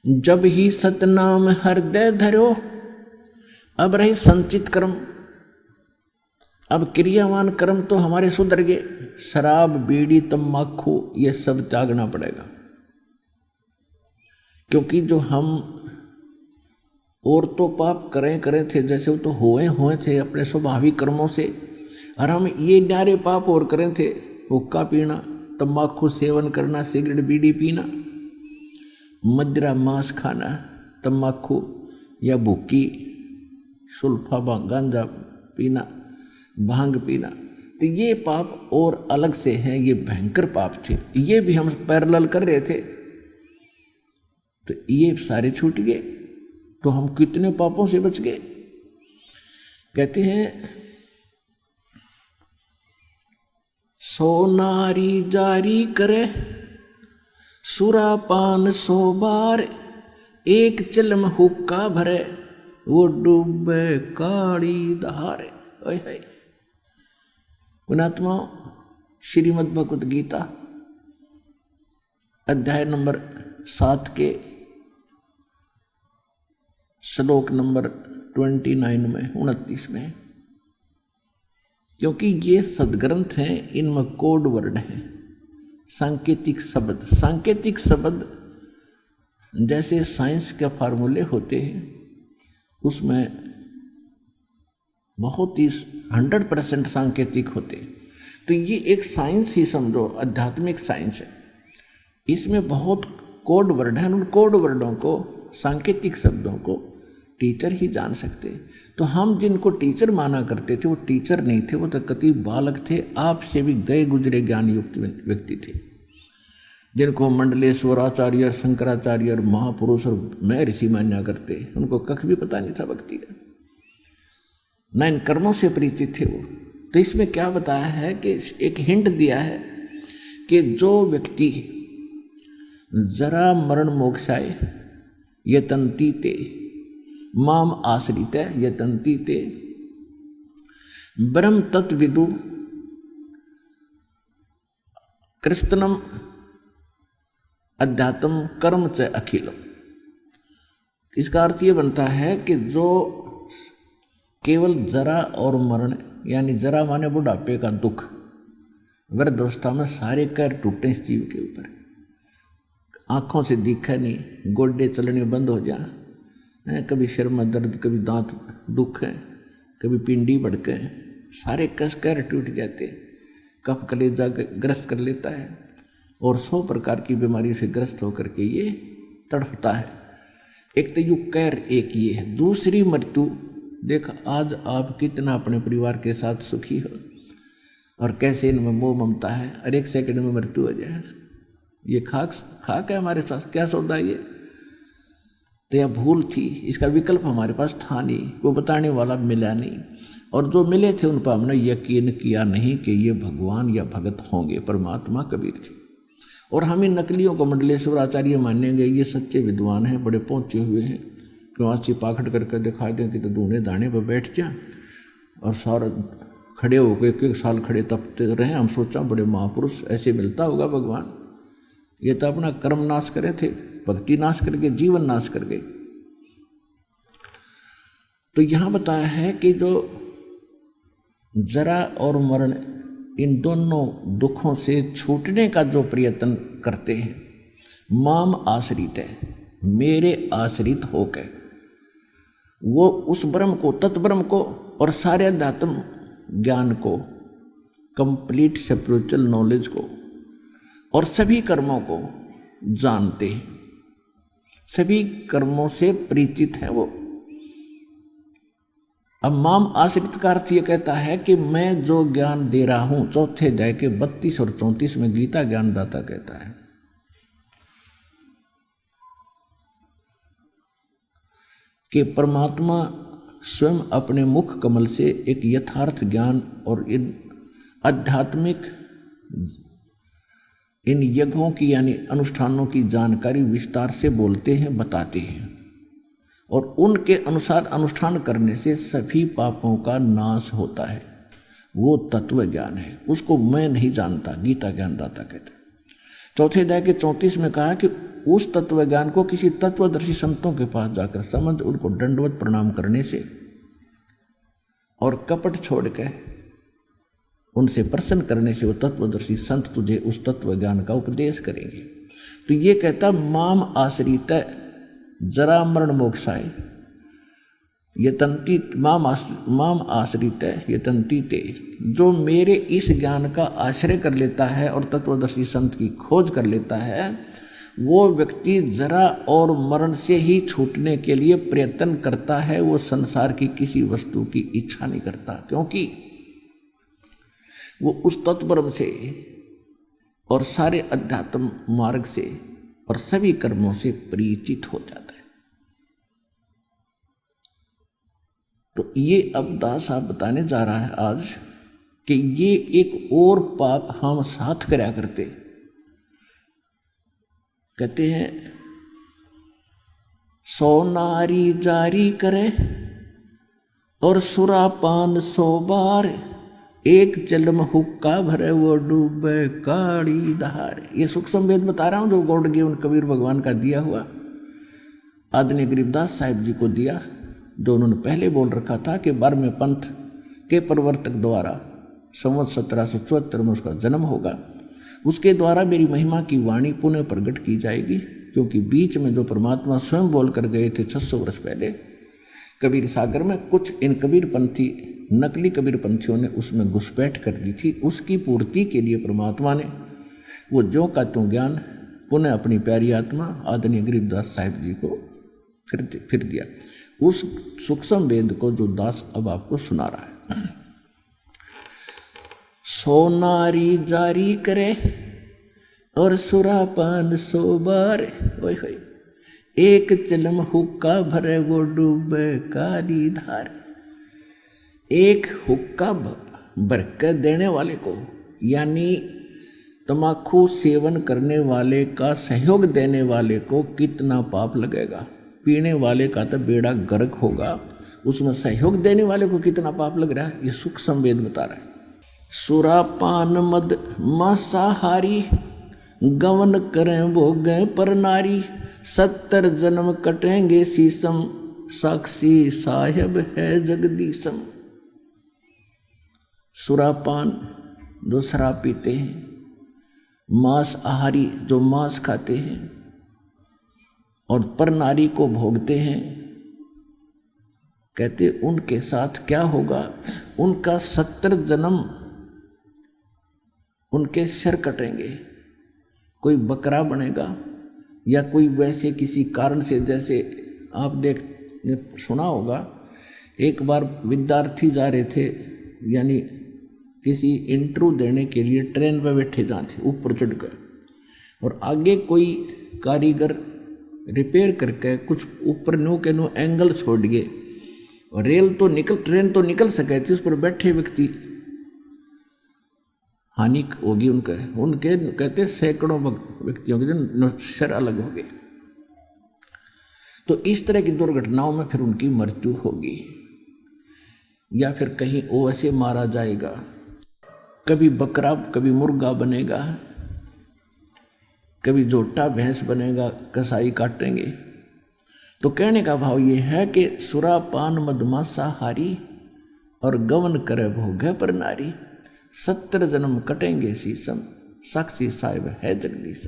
जब ही सतनाम हृदय धरो, अब रहे संचित कर्म। अब क्रियावान कर्म तो हमारे सुधर गए, शराब बीड़ी तम्बाकू ये सब त्यागना पड़ेगा, क्योंकि जो हम और तो पाप करे थे, जैसे वो तो हुए थे अपने स्वाभाविक कर्मों से, और हम ये न्यारे पाप और करें थे, हुक्का पीना, तम्बाकू सेवन करना, सिगरेट बीड़ी पीना, मदिरा मांस खाना, तम्बाकू या भुक्की सुल्फा गांजा पीना, भांग पीना, तो ये पाप और अलग से हैं, ये भयंकर पाप थे। ये भी हम पैरेलल कर रहे थे, तो ये सारे छूट गए, तो हम कितने पापों से बच गए। कहते हैं सो नारी जारी करे सुरापान 100 बार, एक चिलम हुक्का भरे वो डूबे काली दहारे। पुणात्मा श्रीमद् भगवत गीता अध्याय नंबर 7 के श्लोक नंबर 29 में 29 में, क्योंकि ये सदग्रंथ हैं, इनमें कोड वर्ड हैं, सांकेतिक शब्द। सांकेतिक शब्द जैसे साइंस के फार्मूले होते हैं, उसमें बहुत ही 100% सांकेतिक होते हैं। तो ये एक साइंस ही समझो, आध्यात्मिक साइंस है। इसमें बहुत कोड वर्ड हैं, उन कोड वर्डों को, सांकेतिक शब्दों को टीचर ही जान सकते। तो हम जिनको टीचर माना करते थे वो टीचर नहीं थे, वो तो कति बालक थे, आपसे भी गए गुजरे ज्ञान युक्त व्यक्ति थे, जिनको मंडलेश्वर आचार्य, शंकराचार्य और महापुरुष और महर्षि मान्या करते। उनको कख भी पता नहीं था भक्ति का, न इन कर्मों से परिचित थे वो। तो इसमें क्या बताया है कि एक हिंट दिया है कि जो व्यक्ति जरा मरण मोक्षाय यतन्ति ते माम आश्रित यतन्ति ते ब्रह्म तत्विदु कृष्णम अध्यात्म कर्म च अखिलम। इसका अर्थ ये बनता है कि जो केवल जरा और मरण, यानी जरा माने बुढ़ापे का दुख, वृद्धावस्था में सारे कैर टूटे इस जीव के ऊपर, आँखों से दिखे नहीं, गोडे चलने बंद हो जा, कभी सिर में दर्द, कभी दांत दुख है, कभी पिंडी भड़के, सारे कस कर टूट जाते, कफ कलेजा ग्रस्त कर लेता है और 100 प्रकार की बीमारी से ग्रस्त होकर के ये तड़फता है। एक तो यू कैर, एक ये है। दूसरी मृत्यु, देख आज आप कितना अपने परिवार के साथ सुखी हो और कैसे इनमें मोह ममता है, और 1 सेकंड में मृत्यु हो जाए। ये खाक है हमारे पास, क्या सौदा ये? तो यह भूल थी, इसका विकल्प हमारे पास था नहीं, कोई बताने वाला मिला नहीं, और जो मिले थे उन पर हमने यकीन किया नहीं कि ये भगवान या भगत होंगे, परमात्मा कबीर थे। और हम इन नकलियों को मंडलेश्वर आचार्य मानेंगे, ये सच्चे विद्वान हैं, बड़े पहुंचे हुए हैं, क्यों आची पाखड़ करके दिखा दें कि तो दूने दाने पर बैठ जा और सारा खड़े होकर 1 साल खड़े तपते रहे। हम सोचा बड़े महापुरुष, ऐसे मिलता होगा भगवान। ये तो अपना कर्म नाश करे थे, भक्ति नाश करके जीवन नाश कर गए। तो यहां बताया है कि जो जरा और मरण, इन दोनों दुखों से छूटने का जो प्रयत्न करते हैं, माम आश्रित है, मेरे आश्रित होकर वो उस ब्रह्म को, तत्ब्रह्म को और सारे अध्यात्म ज्ञान को, कंप्लीट स्पिरिचुअल नॉलेज को और सभी कर्मों को जानते हैं, सभी कर्मों से परिचित है वो। अब माम आश्रित का अर्थ ये कहता है कि मैं जो ज्ञान दे रहा हूं, 4थे अध्याय के 32 और 34 में गीता ज्ञानदाता कहता है कि परमात्मा स्वयं अपने मुख कमल से एक यथार्थ ज्ञान और इन आध्यात्मिक, इन यज्ञों की यानी अनुष्ठानों की जानकारी विस्तार से बोलते हैं, बताते हैं, और उनके अनुसार अनुष्ठान करने से सभी पापों का नाश होता है। वो तत्व ज्ञान है, उसको मैं नहीं जानता, गीता ज्ञानदाता कहते हैं। 4थे अध्याय के 34 में कहा कि उस तत्व ज्ञान को किसी तत्वदर्शी संतों के पास जाकर समझ, उनको दंडवत प्रणाम करने से और कपट छोड़ के उनसे प्रसन्न करने से वो तत्वदर्शी संत तुझे उस तत्व ज्ञान का उपदेश करेंगे। तो ये कहता माम आश्रित जरा मरण मोक्षाय यतंती, माम आश्रित यतंती ते, जो मेरे इस ज्ञान का आश्रय कर लेता है और तत्वदर्शी संत की खोज कर लेता है, वो व्यक्ति जरा और मरण से ही छूटने के लिए प्रयत्न करता है। वो संसार की किसी वस्तु की इच्छा नहीं करता, क्योंकि वो उस तत्ब्रह्म से और सारे अध्यात्म मार्ग से और सभी कर्मों से परिचित हो जाता है। तो ये अब दास साहब बताने जा रहा है आज कि ये एक और पाप हम साथ करा करते। कहते हैं 100 नारी जारी करे और सुरापान 100 बार, एक जन्म हुक्का भरे वो डूबे काड़ी धार। ये सुख संवेद बता रहा हूं जो गौड़ जीवन कबीर भगवान का दिया हुआ, आदरणीय गरीबदास साहिब जी को दिया, जो उन्होंने पहले बोल रखा था कि 12वें पंथ के प्रवर्तक द्वारा संवत 1774 में उसका जन्म होगा। उसके द्वारा मेरी महिमा की वाणी पुनः प्रकट की जाएगी, क्योंकि बीच में जो परमात्मा स्वयं बोल कर गए थे 600 वर्ष पहले कबीर सागर में, कुछ इन कबीर पंथी नकली कबीर पंथियों ने उसमें घुसपैठ कर दी थी। उसकी पूर्ति के लिए परमात्मा ने वो जो का त्यों ज्ञान पुनः अपनी प्यारी आत्मा आदरणीय गरीबदास साहिब जी को फिर दिया। उस सूक्ष्म वेद को जो दास अब आपको सुना रहा है। 100 नारी जारी करे और सुरापान 100 बार, ओए होए, एक चिलम हुक्का भरे वो डूबे काली धार। एक हुक्का भर कर देने वाले को, यानी तम्बाकू सेवन करने वाले का सहयोग देने वाले को कितना पाप लगेगा। पीने वाले का तो बेड़ा गर्क होगा, उसमें सहयोग देने वाले को कितना पाप लग रहा है, ये सुख संवेद बता रहा है। सुरापान मद मांसाहारी गवन करें भोगे पर नारी, 70 जन्म कटेंगे शीशम, साक्षी साहेब है जगदीशम। सुरापान जो शराब पीते हैं, मांस आहारी जो मांस खाते हैं, और पर नारी को भोगते हैं, कहते उनके साथ क्या होगा, उनका 70 जन्म उनके सिर कटेंगे। कोई बकरा बनेगा या कोई वैसे किसी कारण से, जैसे आप सुना होगा, एक बार विद्यार्थी जा रहे थे यानी किसी इंटरव्यू देने के लिए ट्रेन पर बैठे जाते ऊपर चढ़कर, और आगे कोई कारीगर रिपेयर करके कुछ ऊपर न्यू के न्यू एंगल छोड़ गए और ट्रेन तो निकल सके थी, उस पर बैठे व्यक्ति हानि होगी उनके कहते सैकड़ों व्यक्तियों के सिर अलग हो गए। तो इस तरह की दुर्घटनाओं में फिर उनकी मृत्यु होगी, या फिर कहीं वो ऐसे मारा जाएगा, कभी बकरा कभी मुर्गा बनेगा, कभी जोटा भैंस बनेगा, कसाई काटेंगे। तो कहने का भाव ये है कि सुरापान मदमांसाहारी और गवन करे भोगे पर नारी, 70 जन्म कटेंगे शीशम, साक्षी साहिब है जगदीश।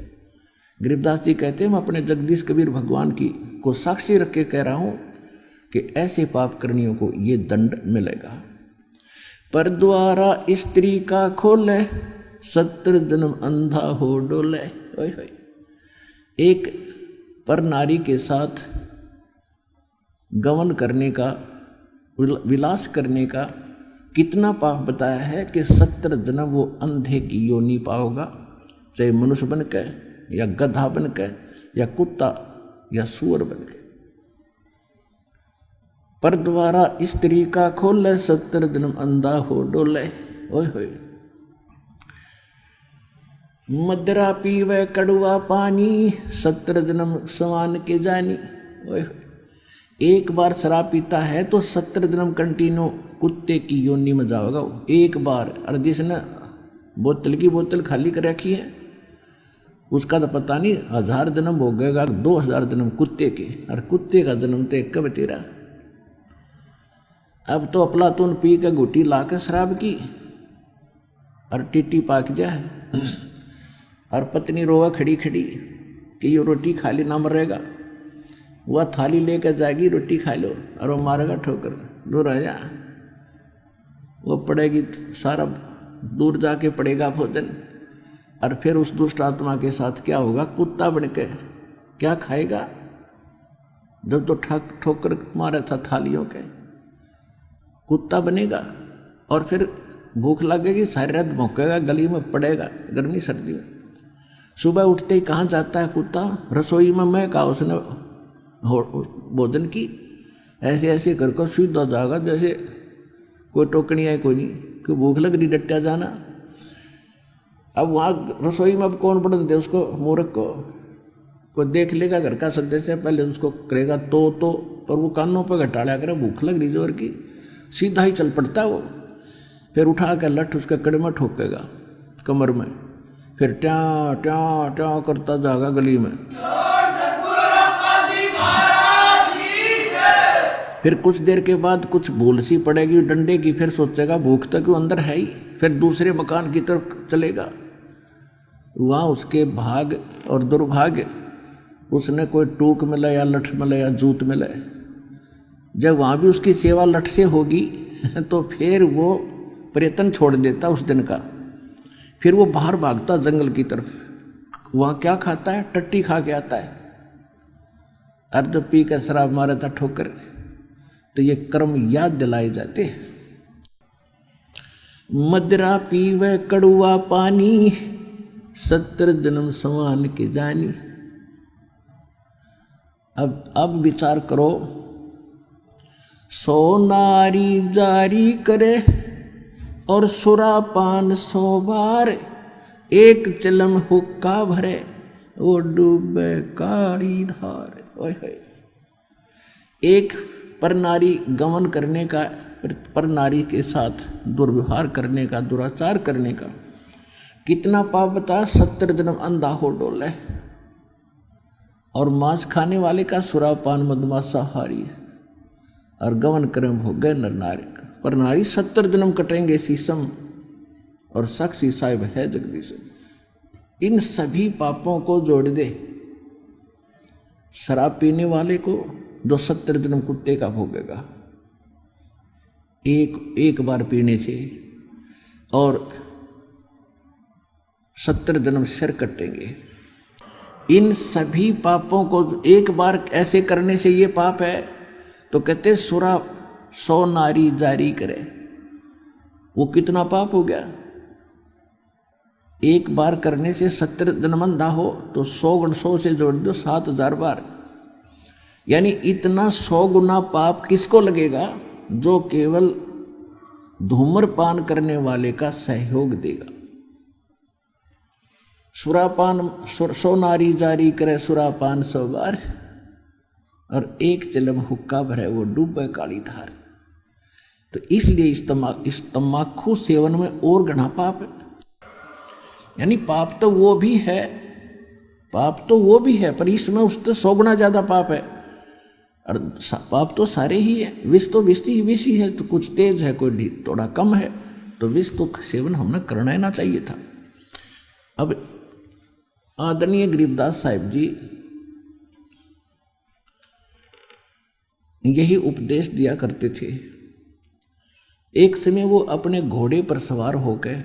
गरीबदास जी कहते हैं मैं अपने जगदीश कबीर भगवान की को साक्षी रख के कह रहा हूं कि ऐसे पाप करनियों को ये दंड मिलेगा। पर द्वारा स्त्री का खोले 70 जन्म अंधा हो डोले। एक पर नारी के साथ गमन करने का, विलास करने का कितना पाप बताया है कि 70 जन्म वो अंधे की योनि पाओगा, चाहे मनुष्य बन के या गधा बन के या कुत्ता या सुअर बन के। पर द्वारा स्त्री का खोले 70 जन्म अंधा हो डोले। ओए होए मदरा पीवे कड़ुआ पानी 70 जन्म समान के जानी। ओए एक बार शराब पीता है तो 70 जन्म कंटिन्यू कुत्ते की योनि में जाओगा एक बार। और जिसने बोतल की बोतल खाली कर रखी है उसका तो पता नहीं 1000 जन्म हो गएगा, 2000 जन्म कुत्ते के, और कुत्ते का जन्म तो एक कब तेरा। अब तो अफलातून पी के घुटी ला के शराब की और टीटी पाक जाए और पत्नी रोवा खड़ी खड़ी कि ये रोटी खाली ना मरेगा, वह थाली लेकर जाएगी रोटी खा लो और वो मारेगा ठोकर, दूर आ जा। वो पड़ेगी सारा दूर जाके पड़ेगा भोजन, और फिर उस दुष्ट आत्मा के साथ क्या होगा, कुत्ता बन के क्या खाएगा। जब तो ठोकर मारा था थालियों के, कुत्ता बनेगा और फिर भूख लगेगी, सारी रात भौंकेगा, गली में पड़ेगा गर्मी सर्दी में। सुबह उठते ही कहाँ जाता है कुत्ता, रसोई में मैं कहा उसने भोजन की, ऐसे ऐसे करके सीधा जाएगा जैसे कोई टोकनी है कोई नहीं, कोई भूख लग रही डट्टा जाना। अब वहाँ रसोई में अब कौन पढ़ने दे उसको, मूर्ख को। कोई देख लेगा घर का सदस्य पहले उसको करेगा तो पर वो कानों पर घटाड़ा करे, भूख लग रही जोर की, सीधा ही चल पड़ता वो। फिर उठा कर लठ उसके कड़े में ठोकेगा कमर में, फिर ट्या ट्या ट्या करता जाएगा गली में। फिर कुछ देर के बाद कुछ भूल सी पड़ेगी डंडे की, फिर सोचेगा भूख तो क्यों अंदर है ही, फिर दूसरे मकान की तरफ चलेगा। वहाँ उसके भाग और दुर्भाग्य, उसने कोई टूक मिले या लठ मिले या जूत मिले। जब वहाँ भी उसकी सेवा लठ से होगी तो फिर वो प्रयत्न छोड़ देता उस दिन का, फिर वो बाहर भागता जंगल की तरफ। वहाँ क्या खाता है, टट्टी खा के आता है। और जब पी कर शराब मारा था ठोकर, तो ये कर्म याद दिलाए जाते। मदरा पीवे कड़ुआ पानी 70 जन्म समान के जानी। अब विचार करो, सो नारी जारी करे और सुरापान 100 बार, एक चिलम हुक्का भरे वो डूबे काली धार। ओए होए एक पर नारी गमन करने का, पर नारी के साथ दुर्व्यवहार करने का, दुराचार करने का कितना पाप बता, 70 जन्म अंधा हो डोले। और मांस खाने वाले का सुरापान मदमांसाहारी और गमन कर्म हो गए नर नारी। पर नारी 70 जन्म कटेंगे शीशम, और साक्षी साहिब है जगदीश। इन सभी पापों को जोड़ दे शराब पीने वाले को जो 70 जन्म कुत्ते का भोगेगा एक बार पीने से, और 70 जन्म सिर कटेंगे। इन सभी पापों को एक बार ऐसे करने से ये पाप है, तो कहते सुरा 100 नारी जारी करे, वो कितना पाप हो गया। एक बार करने से 70 जन्म अंधा हो तो 100 गुण 100 से जोड़ दो 7000 बार, यानी इतना 100 गुना पाप किसको लगेगा, जो केवल धूम्रपान करने वाले का सहयोग देगा। सुरापान 100 नारी जारी करे सुरापान 100 बार, और एक चिलम हुक्का भरे वो डूबे काली धार। तो इसलिए इस तम्बाकू सेवन में और घना पाप है। यानी पाप तो वो भी है, पर इसमें उससे 100 गुना ज्यादा पाप है। और पाप तो सारे ही है, विष तो विष ही है, तो कुछ तेज है कोई थोड़ा कम है, तो विष तो सेवन हमने करना ही ना चाहिए था। अब आदरणीय गरीबदास साहिब जी यही उपदेश दिया करते थे। एक समय वो अपने घोड़े पर सवार होकर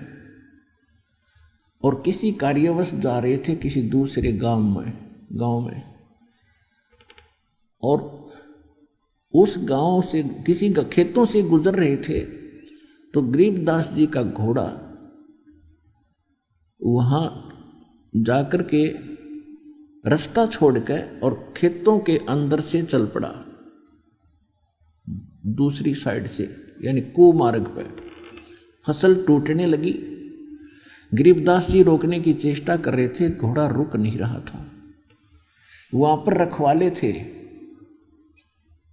और किसी कार्यवश जा रहे थे किसी दूसरे गांव में, और उस गांव से किसी खेतों से गुजर रहे थे, तो गरीबदास जी का घोड़ा वहां जाकर के रास्ता छोड़कर और खेतों के अंदर से चल पड़ा, दूसरी साइड से, यानी कुमार्ग पर। फसल टूटने लगी, गरीबदास जी रोकने की चेष्टा कर रहे थे, घोड़ा रुक नहीं रहा था। वहां पर रखवाले थे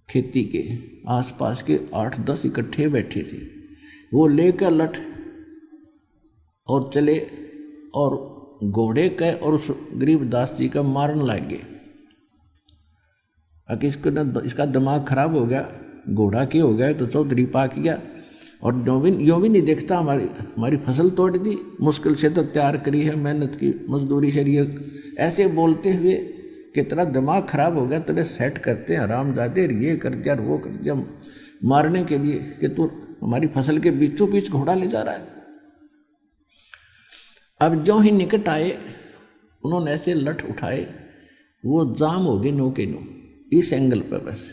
खेती के, आसपास के 8-10 इकट्ठे बैठे थे। वो लेकर लठ और चले और घोड़े का और उस गरीबदास जी का मारने लगे। अगर इसका दिमाग खराब हो गया, घोड़ा के हो गया तो चौधरी पाक गया, और यो भी नहीं देखता हमारी फसल तोड़ दी, मुश्किल से तो तैयार करी है, मेहनत की मजदूरी शरीय। ऐसे बोलते हुए कि तेरा दिमाग खराब हो गया, तेरे सेट करते हैं हरामजादे, ये कर दिया वो कर दिया, मारने के लिए कि तू हमारी फसल के बीचों बीच घोड़ा ले जा रहा है। अब जो ही निकट आए, उन्होंने ऐसे लठ उठाए, वो जाम हो गए नो के नो, इस एंगल पर बस,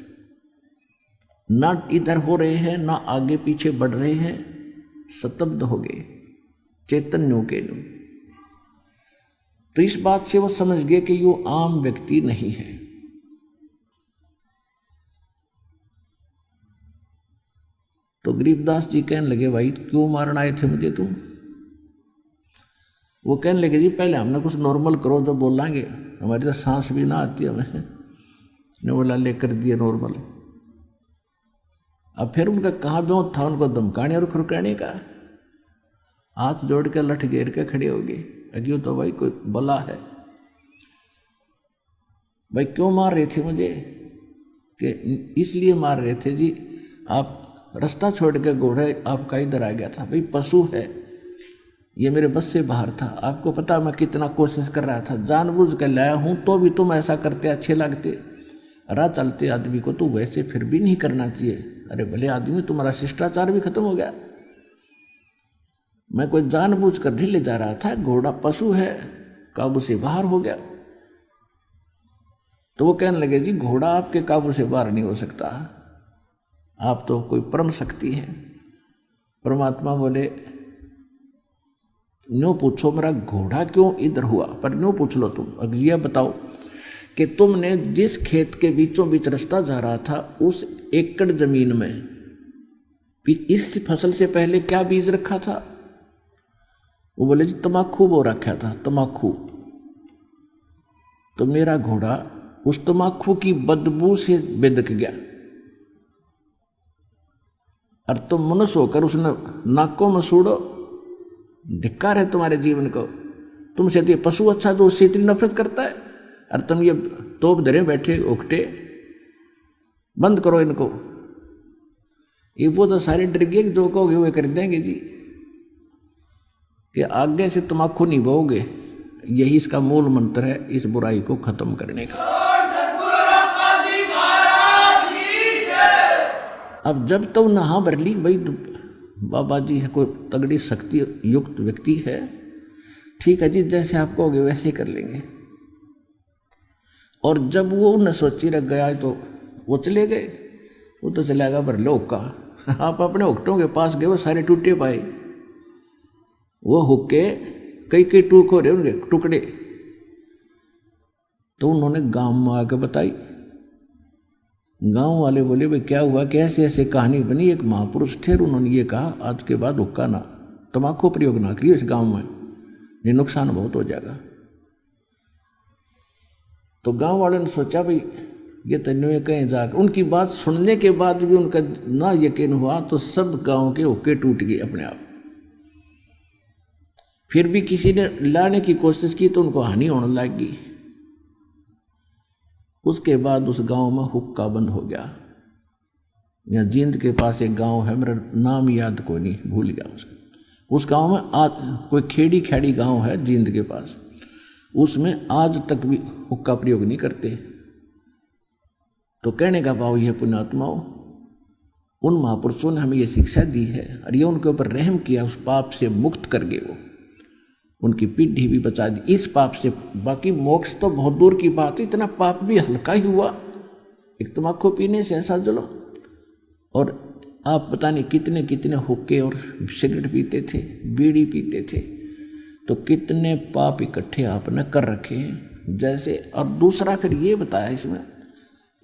ना इधर हो रहे हैं ना आगे पीछे बढ़ रहे हैं, स्तब्ध हो गए, चेतन नो के नो। तो इस बात से वो समझ गए कि यो आम व्यक्ति नहीं है। तो गरीबदास जी कहने लगे, भाई क्यों मारना आए थे मुझे तुम? वो कहने लगे, जी पहले हमने कुछ नॉर्मल करो तो बोलेंगे, हमारी तो सांस भी ना आती हमें। ने बोला ले कर दिया नॉर्मल। अब फिर उनका कहाँ जो था, उनको धमकाने और खुरकाने का, हाथ जोड़ के लठ घेर के खड़े हो गए। अज्ञो तो भाई कोई बला है, भाई क्यों मार रहे थे मुझे? कि इसलिए मार रहे थे जी, आप रास्ता छोड़ के घोड़े आपका इधर आ गया था, भाई पशु है, ये मेरे बस से बाहर था। आपको पता मैं कितना कोशिश कर रहा था, जानबूझ कर लाया हूं, तो भी तुम ऐसा करते अच्छे लगते। राह चलते आदमी को तो वैसे फिर भी नहीं करना चाहिए। अरे भले आदमी, तुम्हारा शिष्टाचार भी खत्म हो गया। मैं कोई जानबूझ कर नहीं ले जा रहा था, घोड़ा पशु है, काबू से बाहर हो गया। तो वो कहने लगे, जी घोड़ा आपके काबू से बाहर नहीं हो सकता, आप तो कोई परम शक्ति है। परमात्मा बोले, न्यों पूछो मेरा घोड़ा क्यों इधर हुआ, पर न्यों पूछ लो तुम। अब यह बताओ कि तुमने जिस खेत के बीचों बीच रास्ता जा रहा था, उस एकड़ जमीन में इस फसल से पहले क्या बीज रखा था? वो बोले, जी तम्बाकू बो रखा था, तम्बाकू। तो मेरा घोड़ा उस तम्बाकू की बदबू से बेदक गया, और तुम मनुष्य होकर उसने नाकों में सूड़ो। धिक्कार है तुम्हारे जीवन को, तुमसे तो ये पशु अच्छा, तो उससे इतनी नफरत करता है, और तुम ये तोप धरे बैठे उकटे, बंद करो इनको। ये वो तो सारे डर गए, जो कहोगे वे कर देंगे जी, कि आगे से तम्बाकू नहीं बोओगे। यही इसका मूल मंत्र है इस बुराई को खत्म करने का। अब जब तो नहा भर ली भाई बाबा जी है, कोई तगड़ी शक्ति युक्त व्यक्ति है, ठीक है जी जैसे आप कहोगे वैसे ही कर लेंगे। और जब वो न सोची रख गया तो वो चले गए, वो तो चलेगा भर लो हुक्का। आप अपने हुक्टों के पास गए, वो सारे टूटे पाए, वो हुक्के कई कई टूक हो रहे उनके टुकड़े। तो उन्होंने गांव में आके बताई, गांव वाले बोले भाई क्या हुआ, कैसे ऐसे कहानी बनी। एक महापुरुष थे, उन्होंने ये कहा आज के बाद हुक्का ना, तम्बाकू प्रयोग ना करिए इस गांव में, ये नुकसान बहुत हो जाएगा। तो गांव वालों ने सोचा भाई ये तन्वे कहीं जाकर, उनकी बात सुनने के बाद भी उनका ना यकीन हुआ, तो सब गांव के हुक्के टूट गए अपने आप। फिर भी किसी ने लाने की कोशिश की तो उनको हानि होने लगी। उसके बाद उस गांव में हुक्का बंद हो गया। यहाँ जींद के पास एक गांव है, मेरा नाम याद कोई नहीं, भूल गया उसका। उस गांव में आज कोई खेड़ी खेड़ी गांव है जींद के पास, उसमें आज तक भी हुक्का प्रयोग नहीं करते। तो कहने का भाव यह पुण्यात्माओं, उन महापुरुषों ने हमें यह शिक्षा दी है और ये उनके ऊपर रहम किया, उस पाप से मुक्त कर गए, वो उनकी पीढ़ी भी बचा दी इस पाप से। बाकी मोक्ष तो बहुत दूर की बात है, इतना पाप भी हल्का ही हुआ, एक तम्बाकू पीने से ऐसा जुल्म। और आप पता नहीं कितने कितने हुक्के और सिगरेट पीते थे, बीड़ी पीते थे, तो कितने पाप इकट्ठे आपने कर रखे हैं जैसे। और दूसरा फिर ये बताया इसमें,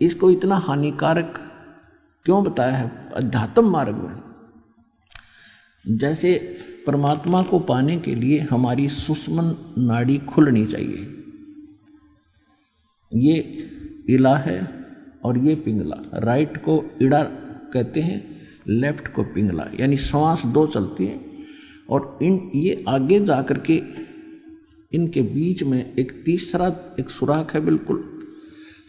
इसको इतना हानिकारक क्यों बताया है अध्यात्म मार्ग में। जैसे परमात्मा को पाने के लिए हमारी सुषुम्न नाड़ी खुलनी चाहिए, ये इला है और ये पिंगला, राइट को इड़ा कहते हैं, लेफ्ट को पिंगला, यानी श्वास दो चलती है। और ये आगे जाकर के इनके बीच में एक तीसरा एक सुराख है, बिल्कुल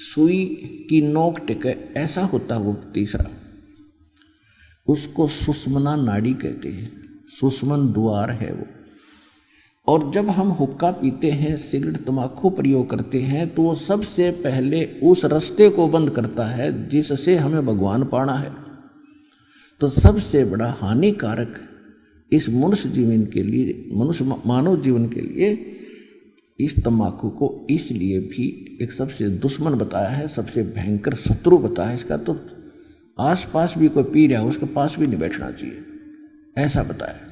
सुई की नोक टिके ऐसा होता है वो तीसरा, उसको सुषुम्ना नाड़ी कहते हैं, सुषुम्न द्वार है वो। और जब हम हुक्का पीते हैं, सिगरेट तम्बाकू प्रयोग करते हैं, तो वो सबसे पहले उस रास्ते को बंद करता है जिससे हमें भगवान पाना है। तो सबसे बड़ा हानिकारक इस मनुष्य जीवन के लिए, मनुष्य मानव जीवन के लिए इस तम्बाकू को इसलिए भी एक सबसे दुश्मन बताया है, सबसे भयंकर शत्रु बताया है। इसका तो आसपास भी कोई पी रहा है उसके पास भी नहीं बैठना चाहिए, ऐसा बताया।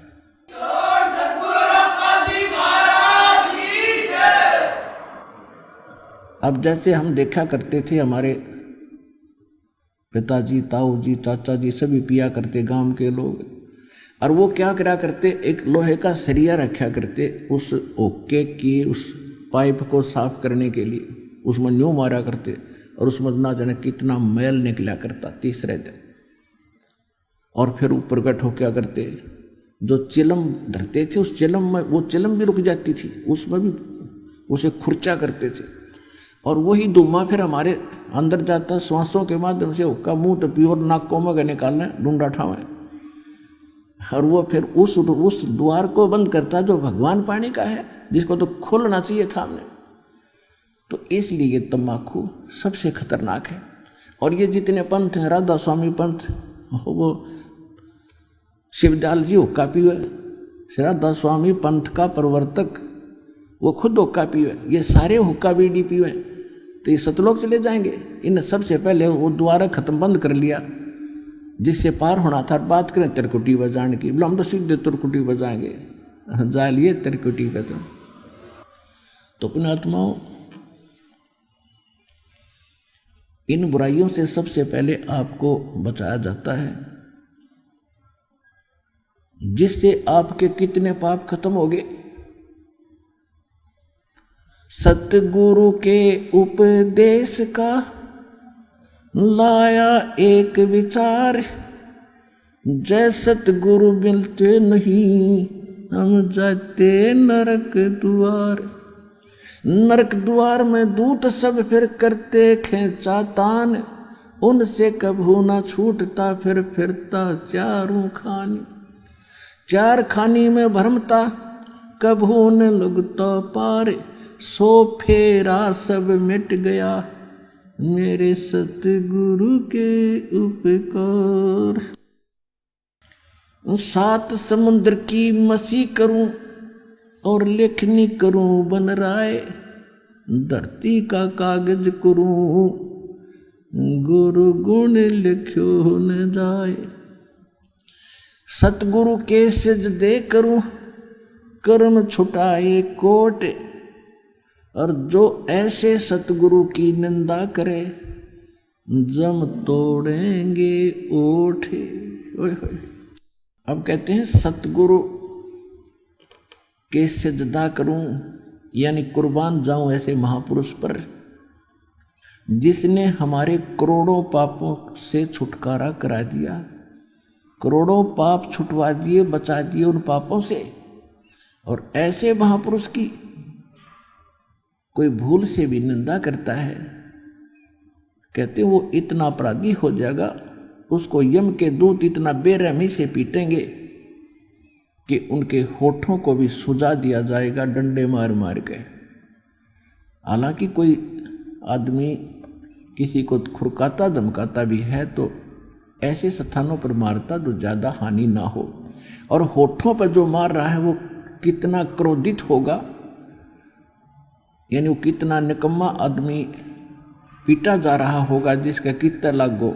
अब जैसे हम देखा करते थे, हमारे पिताजी, ताऊ जी, चाचा जी सभी पिया करते गांव के लोग, और वो क्या करा करते, एक लोहे का सरिया रखा करते उस ओके की उस पाइप को साफ करने के लिए, उसमें न्यू मारा करते और उसमें ना जाने कितना मैल निकला करता तीसरे दिन। और फिर ऊपर गठ क्या करते, जो चिलम धरते थे उस चिलम में, वो चिलम भी रुक जाती थी, उसमें भी उसे खुर्चा करते थे। और वही धुआं फिर हमारे अंदर जाता, श्वासों के माध्यम से हुक्का मुंह तो प्योर नाकों में निकालना, ढूंढा ठावे, और वो फिर उस द्वार को बंद करता जो भगवान पानी का है, जिसको तो खोलना चाहिए था हमने। तो इसलिए तम्बाकू सबसे खतरनाक है। और ये जितने पंथ हैं, राधा स्वामी पंथ, वो शिवदयाल जी हुक्का पीवे, राधा स्वामी पंथ का प्रवर्तक वो खुद हुक्का पीवे, ये सारे हुक्का बीड़ी पीवे, तो ये सतलोक चले जाएंगे। इन सबसे पहले वो द्वारा खत्म बंद कर लिया जिससे पार होना था। बात करें तिरकुटी बजाने की, बोला हम तो सीधे तिरकुटी बजाएंगे, जा लिए तिरकुटी बजा। तो पुण्यात्माओं, इन बुराइयों से सबसे पहले आपको बचाया जाता है, जिससे आपके कितने पाप खत्म हो गए। सतगुरु के उपदेश का लाया एक विचार, जय सतगुरु मिलते नहीं हम जाते नरक द्वार। नरक द्वार में दूत सब फिर करते खेचा तान, उनसे कभू ना छूटता फिर फिरता चारों खानी। चार खानी में भरमता कभू न लगता पार, सो फेरा सब मिट गया मेरे सतगुरु के उपकार। सात समुद्र की मसी करूं और लेखनी करूं बन राय, धरती का कागज करूं गुरु गुण लिख्यो न जाए। सतगुरु के सिजदे करूं कर्म छुटाए कोट, और जो ऐसे सतगुरु की निंदा करे जम तोड़ेंगे ओठ। अब कहते हैं सतगुरु के सिजदा करूं यानी कुर्बान जाऊं ऐसे महापुरुष पर जिसने हमारे करोड़ों पापों से छुटकारा करा दिया, करोड़ों पाप छुटवा दिए, बचा दिए उन पापों से। और ऐसे महापुरुष की कोई भूल से भी निंदा करता है, कहते वो इतना अपराधी हो जाएगा, उसको यम के दूत इतना बेरहमी से पीटेंगे कि उनके होठों को भी सुजा दिया जाएगा डंडे मार मार के। हालांकि कोई आदमी किसी को खुरकाता धमकाता भी है तो ऐसे स्थानों पर मारता जो ज़्यादा हानि ना हो। और होठों पर जो मार रहा है वो कितना क्रोधित होगा, यानी वो कितना निकम्मा आदमी पीटा जा रहा होगा, जिसका कितना लागो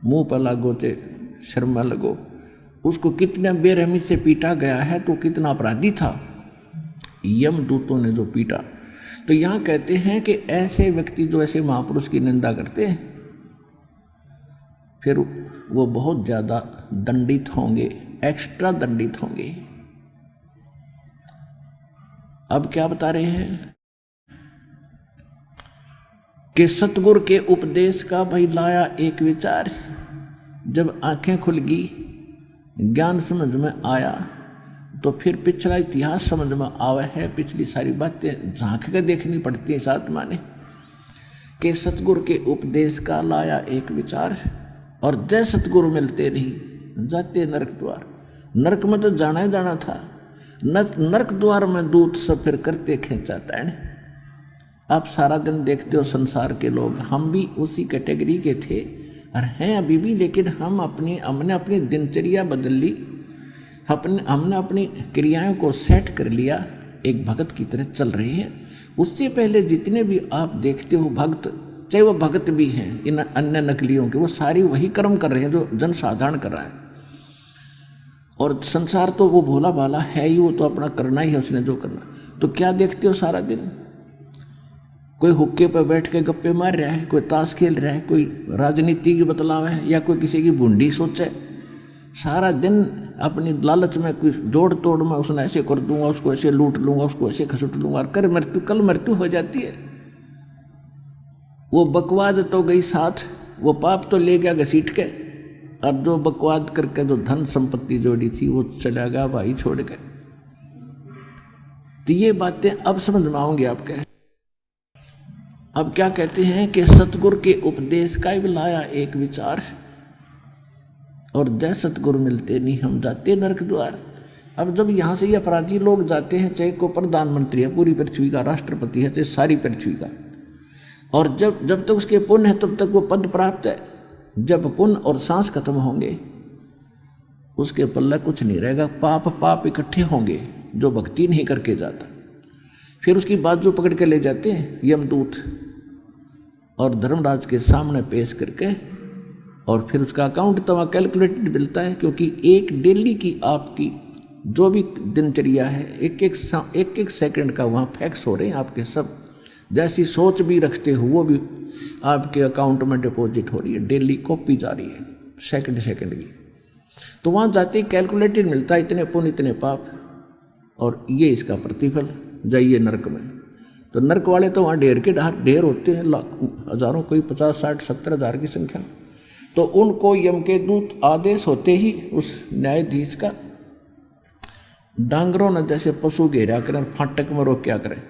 मुंह पर लागो चे शर्मा लगो, उसको कितने बेरहमी से पीटा गया है, तो कितना अपराधी था यम दूतों ने जो पीटा। तो यहाँ कहते हैं कि ऐसे व्यक्ति जो ऐसे महापुरुष की निंदा करते हैं फिर वो बहुत ज़्यादा दंडित होंगे, एक्स्ट्रा दंडित होंगे। अब क्या बता रहे हैं कि सतगुरु के उपदेश का भाई लाया एक विचार। जब आंखें खुल गई, ज्ञान समझ में आया, तो फिर पिछला इतिहास समझ में आवा है, पिछली सारी बातें झांक कर देखनी पड़ती है साथ माने कि सतगुरु के उपदेश का लाया एक विचार। और जय सतगुरु मिलते नहीं जाते नरक द्वार। नरक में तो जाना ही जाना था, नरक द्वार में दूत सब फिर करते खींचाता है। आप सारा दिन देखते हो संसार के लोग, हम भी उसी कैटेगरी के थे और हैं अभी भी, लेकिन हमने अपनी दिनचर्या बदल ली, हमने अपनी क्रियाओं को सेट कर लिया, एक भगत की तरह चल रहे हैं। उससे पहले जितने भी आप देखते हो भक्त, चाहे वो भगत भी हैं इन अन्य नकलियों के, वो सारी वही कर्म कर रहे हैं जो जनसाधारण कर रहा है। और संसार तो वो भोला भाला है ही, वो तो अपना करना ही है उसने जो करना। तो क्या देखते हो सारा दिन, कोई हुक्के पर बैठ के गप्पे मार रहा है, कोई ताश खेल रहा है, कोई राजनीति की बतलाव है, या कोई किसी की बूंदी सोचे। सारा दिन अपनी लालच में कुछ जोड़ तोड़ में उसने ऐसे कर दूंगा, उसको ऐसे लूट लूंगा, उसको ऐसे खसुट लूंगा, और कल मृत्यु हो जाती है। वो बकवाद तो गई साथ, वो पाप तो ले गया घसीट के, और जो बकवाद करके जो धन संपत्ति जोड़ी थी वो चला गया भाई छोड़ के। तो ये बातें अब समझ में आऊंगी आपके। अब क्या कहते हैं कि सतगुरु के उपदेश का भी लाया एक विचार, और जय सतगुरु मिलते नहीं हम जाते नरक द्वार। अब जब यहाँ से ये अपराधी लोग जाते हैं, चाहे को प्रधानमंत्री है पूरी पृथ्वी का, राष्ट्रपति है चाहे सारी पृथ्वी का, और जब तक उसके पुण्य है तब तक वो पद प्राप्त है। जब पुण्य और सांस खत्म होंगे उसके पल्ला कुछ नहीं रहेगा, पाप इकट्ठे होंगे जो भक्ति नहीं करके जाता। फिर उसकी बाजू पकड़ के ले जाते हैं यमदूत और धर्मराज के सामने पेश करके, और फिर उसका अकाउंट तो वहाँ कैलकुलेटेड मिलता है, क्योंकि एक डेली की आपकी जो भी दिनचर्या है एक एक सेकंड का वहाँ फैक्स हो रहे हैं आपके सब। जैसी सोच भी रखते हो वो भी आपके अकाउंट में डिपॉजिट हो रही है, डेली कॉपी जा रही है सेकंड की। तो वहाँ जाते ही कैलकुलेटेड मिलता है इतने पुण्य इतने पाप, और ये इसका प्रतिफल, जाइए नरक में। तो नरक वाले तो वहाँ ढेर होते हैं, हजारों, कोई 50, 60, 70 हज़ार की संख्या। तो उनको यम के दूत आदेश होते ही उस न्यायाधीश का, डांगरों ने जैसे पशु घेरा करें, फाटक में रोक क्या करें,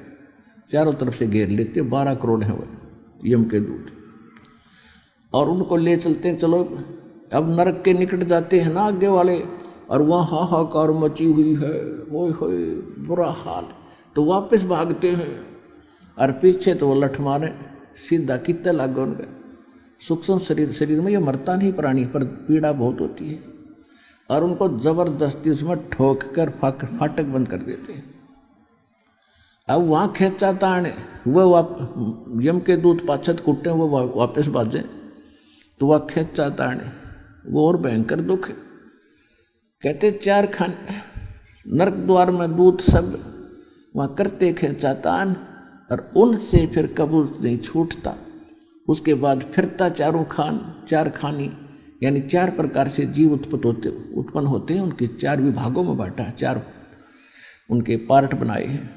चारों तरफ से घेर लेते। 12 करोड़ हैं वो यम के दूत, और उनको ले चलते हैं। चलो अब नरक के निकट जाते हैं ना आगे वाले, और वहाँ हाहाकार मची हुई है, होय होय बुरा हाल। तो वापस भागते हैं, और पीछे तो वो लठ मारे सीधा कितना लागो उनका सूक्ष्म शरीर में ये मरता नहीं प्राणी, पर पीड़ा बहुत होती है और उनको जबरदस्ती उसमें ठोक कर फाटक बंद कर देते हैं। अब वहाँ खेचा ताने वो यम के दूत पाछत कुटे वो वापस बाजे तो वह खेचा ताने वो और भयंकर दुख है। कहते 4 खाने नरक द्वार में दूत सब वहाँ करते खेचातान और उनसे फिर कबू नहीं छूटता। उसके बाद फिरता 4 खानी यानी 4 प्रकार से जीव उत्पन्न होते हैं। उनके 4 विभागों में बांटा, 4 उनके पार्ट बनाए हैं।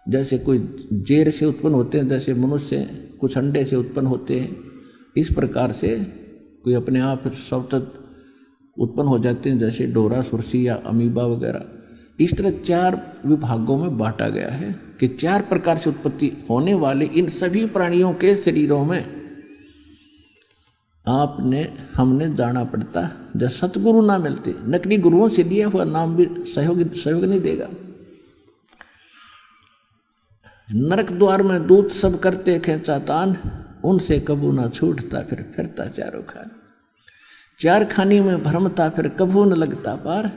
जैसे कोई जेर से उत्पन्न होते हैं, जैसे मनुष्य कुछ अंडे से उत्पन्न होते हैं, इस प्रकार से कोई अपने आप सवतत उत्पन्न हो जाते हैं, जैसे डोरा सुरसी या अमीबा वगैरह। इस तरह 4 विभागों में बांटा गया है कि 4 प्रकार से उत्पत्ति होने वाले इन सभी प्राणियों के शरीरों में हमने जाना पड़ता। जब सतगुरु ना मिलते, नकली गुरुओं से लिया हुआ नाम भी सहयोग नहीं देगा। नरक द्वार में दूत सब करते खेचातान, उनसे कबू ना छूटता फिर फिरता 4 खानी। 4 खानी में भ्रमता फिर कबू न लगता पार,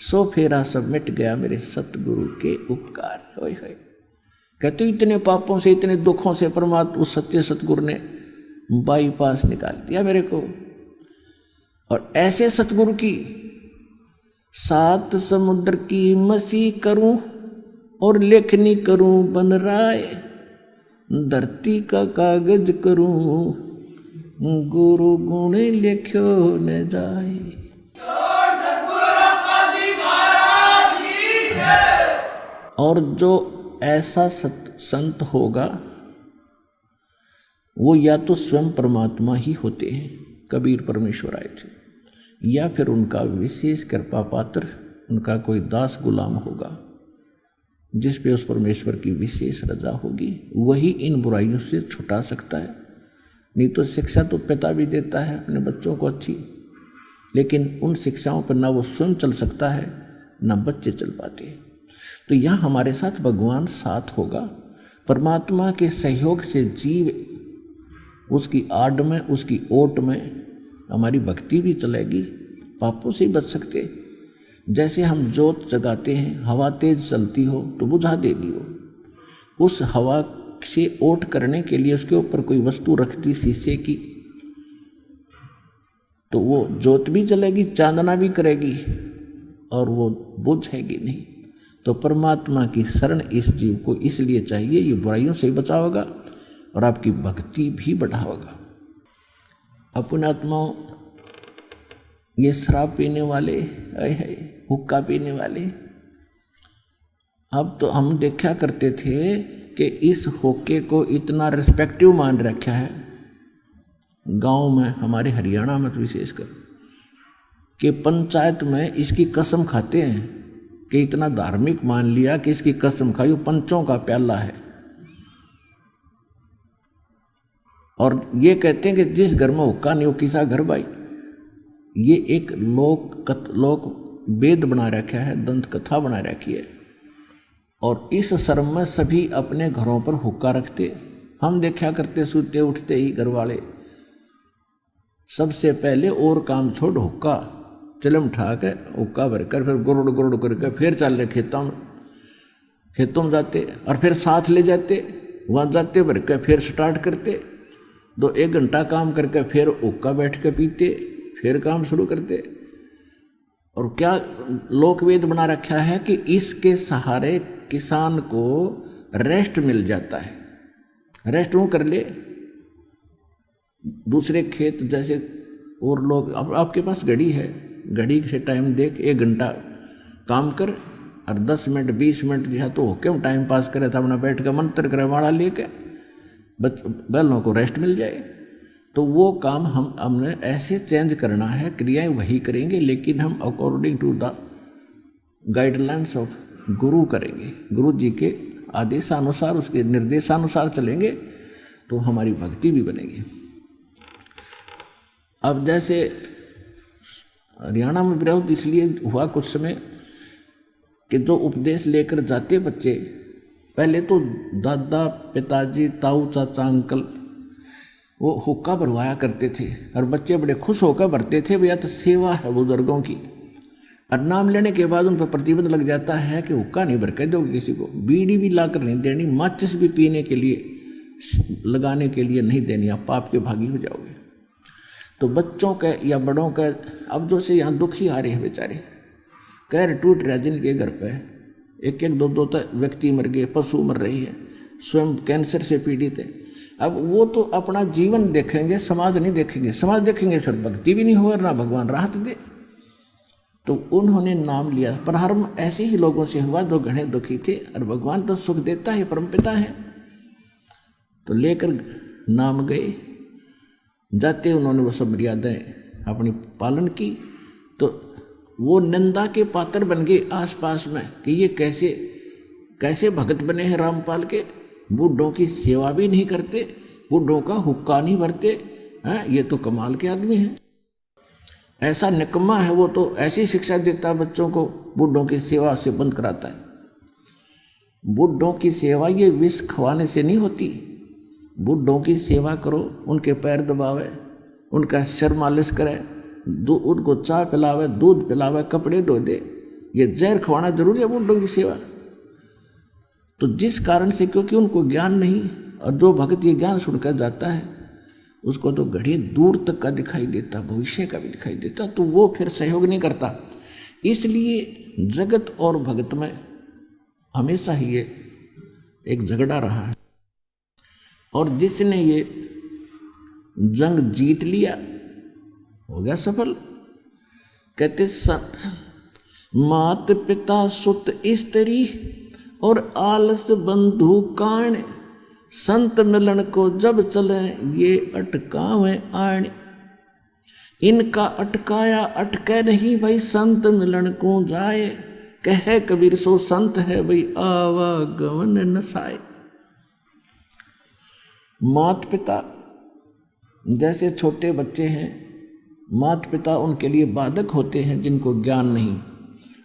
सो फेरा सब मिट गया मेरे सतगुरु के उपकार। होय होय। कहते इतने पापों से इतने दुखों से परमात्मा उस सच्चे सतगुरु ने बाईपास निकाल दिया मेरे को। और ऐसे सतगुरु की 7 समुद्र की मसी करूं और लेखनी करूं बन राय, धरती का कागज करूं गुरु गुण लिख्यो न जाए। और जो ऐसा संत होगा वो या तो स्वयं परमात्मा ही होते हैं, कबीर परमेश्वर आए थे, या फिर उनका विशेष कृपा पात्र उनका कोई दास गुलाम होगा जिस पे उस परमेश्वर की विशेष रजा होगी, वही इन बुराइयों से छुटा सकता है। नहीं तो शिक्षा तो पिता भी देता है अपने बच्चों को अच्छी, लेकिन उन शिक्षाओं पर ना वो स्वयं चल सकता है ना बच्चे चल पाते। तो यहाँ हमारे साथ भगवान साथ होगा। परमात्मा के सहयोग से जीव उसकी आड़ में, उसकी ओट में हमारी भक्ति भी चलेगी, पापों से बच सकते। जैसे हम जोत जगाते हैं, हवा तेज चलती हो तो बुझा देगी वो। उस हवा से ओट करने के लिए उसके ऊपर कोई वस्तु रख दी शीशे की तो वो जोत भी जलेगी, चांदना भी करेगी और वो बुझेगी नहीं। तो परमात्मा की शरण इस जीव को इसलिए चाहिए, ये बुराइयों से बचाओगा और आपकी भक्ति भी बढ़ाओगा। अपने आत्माओं, ये शराब पीने वाले, हुक्का पीने वाले, अब तो हम देखा करते थे कि इस हुक्के को इतना रिस्पेक्टिव मान रखा है गांव में, हमारे हरियाणा में तो विशेषकर, कि पंचायत में इसकी कसम खाते हैं कि इतना धार्मिक मान लिया कि इसकी कसम खाई, वो पंचों का प्याला है। और ये कहते हैं कि जिस घर में हुक्का नहीं वो किसा घर भाई। ये एक लोक वेद बना रखा है, दंत कथा बना रखी है। और इस शर्म में सभी अपने घरों पर हुक्का रखते। हम देखा करते सोते उठते ही घर वाले सबसे पहले और काम छोड़ हुक्का चिलम उठा के हुक्का भरकर फिर गुरुड़ गुरुड़ करके फिर चल रहे खेतों में जाते और फिर साथ ले जाते, वहाँ जाते भर के फिर स्टार्ट करते, 1 घंटा काम करके फिर हुक्का बैठ के पीते, फिर काम शुरू करते। और क्या लोकवेद बना रखा है कि इसके सहारे किसान को रेस्ट मिल जाता है। रेस्ट वो कर ले, दूसरे खेत जैसे और लोग, अब आपके पास घड़ी है, घड़ी से टाइम देख 1 घंटा काम कर और 10 मिनट 20 मिनट जैसा तो क्यों टाइम पास करे था, अपना बैठ कर मंत्र करे माड़ा लेके बैलों को रेस्ट मिल जाए। तो वो काम हमने ऐसे चेंज करना है, क्रियाएं वही करेंगे लेकिन हम according to the guidelines of guru करेंगे, गुरु जी के आदेशानुसार, उसके निर्देशानुसार चलेंगे तो हमारी भक्ति भी बनेगी। अब जैसे हरियाणा में विरोध इसलिए हुआ कुछ समय कि जो उपदेश लेकर जाते बच्चे पहले तो दादा, पिताजी, ताऊ, चाचा, अंकल वो हुक्का भरवाया करते थे और बच्चे बड़े खुश होकर भरते थे, भैया तो सेवा है बुजुर्गों की। और नाम लेने के बाद उन पर प्रतिबंध लग जाता है कि हुक्का नहीं भर के दोगे किसी को, बीड़ी भी लाकर नहीं देनी, माचिस भी पीने के लिए लगाने के लिए नहीं देनी, आप पाप के भागी हो जाओगे। तो बच्चों के या बड़ों का अब जो से यहाँ दुखी आ रहे हैं बेचारे, कैर टूट रहा जिनके घर पे, एक एक दो दो व्यक्ति मर गए, पशु मर रही है, स्वयं कैंसर से पीड़ित है। अब वो तो अपना जीवन देखेंगे, समाज नहीं देखेंगे, समाज देखेंगे फिर भक्ति भी नहीं हो ना भगवान राहत दे। तो उन्होंने नाम लिया। प्रारंभ ऐसे ही लोगों से हुआ जो घने दुखी थे, और भगवान तो सुख देता है, परमपिता है। तो लेकर नाम गए, जाते उन्होंने वो सब मर्यादाएं अपनी पालन की। तो वो निंदा के पात्र बन गए आसपास में कि ये कैसे कैसे भगत बने हैं रामपाल के, बूढ़ों की सेवा भी नहीं करते, बूढ़ों का हुक्का नहीं भरते हैं, ये तो कमाल के आदमी हैं। ऐसा निकम्मा है वो, तो ऐसी शिक्षा देता है बच्चों को, बूढ़ों की सेवा से बंद कराता है। बूढ़ों की सेवा ये विष खवाने से नहीं होती। बूढ़ों की सेवा करो, उनके पैर दबावे, उनका सिर मालिश करे, उनको चाय पिलावे, दूध पिलावे, कपड़े धो दे, ये जहर खवाना जरूरी है बूढ़ों की सेवा। तो जिस कारण से, क्योंकि उनको ज्ञान नहीं, और जो भक्त ये ज्ञान सुनकर जाता है उसको तो घड़ी दूर तक का दिखाई देता, भविष्य का भी दिखाई देता, तो वो फिर सहयोग नहीं करता। इसलिए जगत और भगत में हमेशा ही ये एक झगड़ा रहा है, और जिसने ये जंग जीत लिया हो गया सफल। कहते मात पिता सुत स्त्री और आलस बंधु काण, संत मिलन को जब चले ये अटकावे आण। इनका अटकाया अटके नहीं भाई, संत मिलन को जाए, कहे कबीर सो संत है भाई आवागमन नसाए। मात पिता जैसे छोटे बच्चे हैं, मात पिता उनके लिए बाधक होते हैं जिनको ज्ञान नहीं,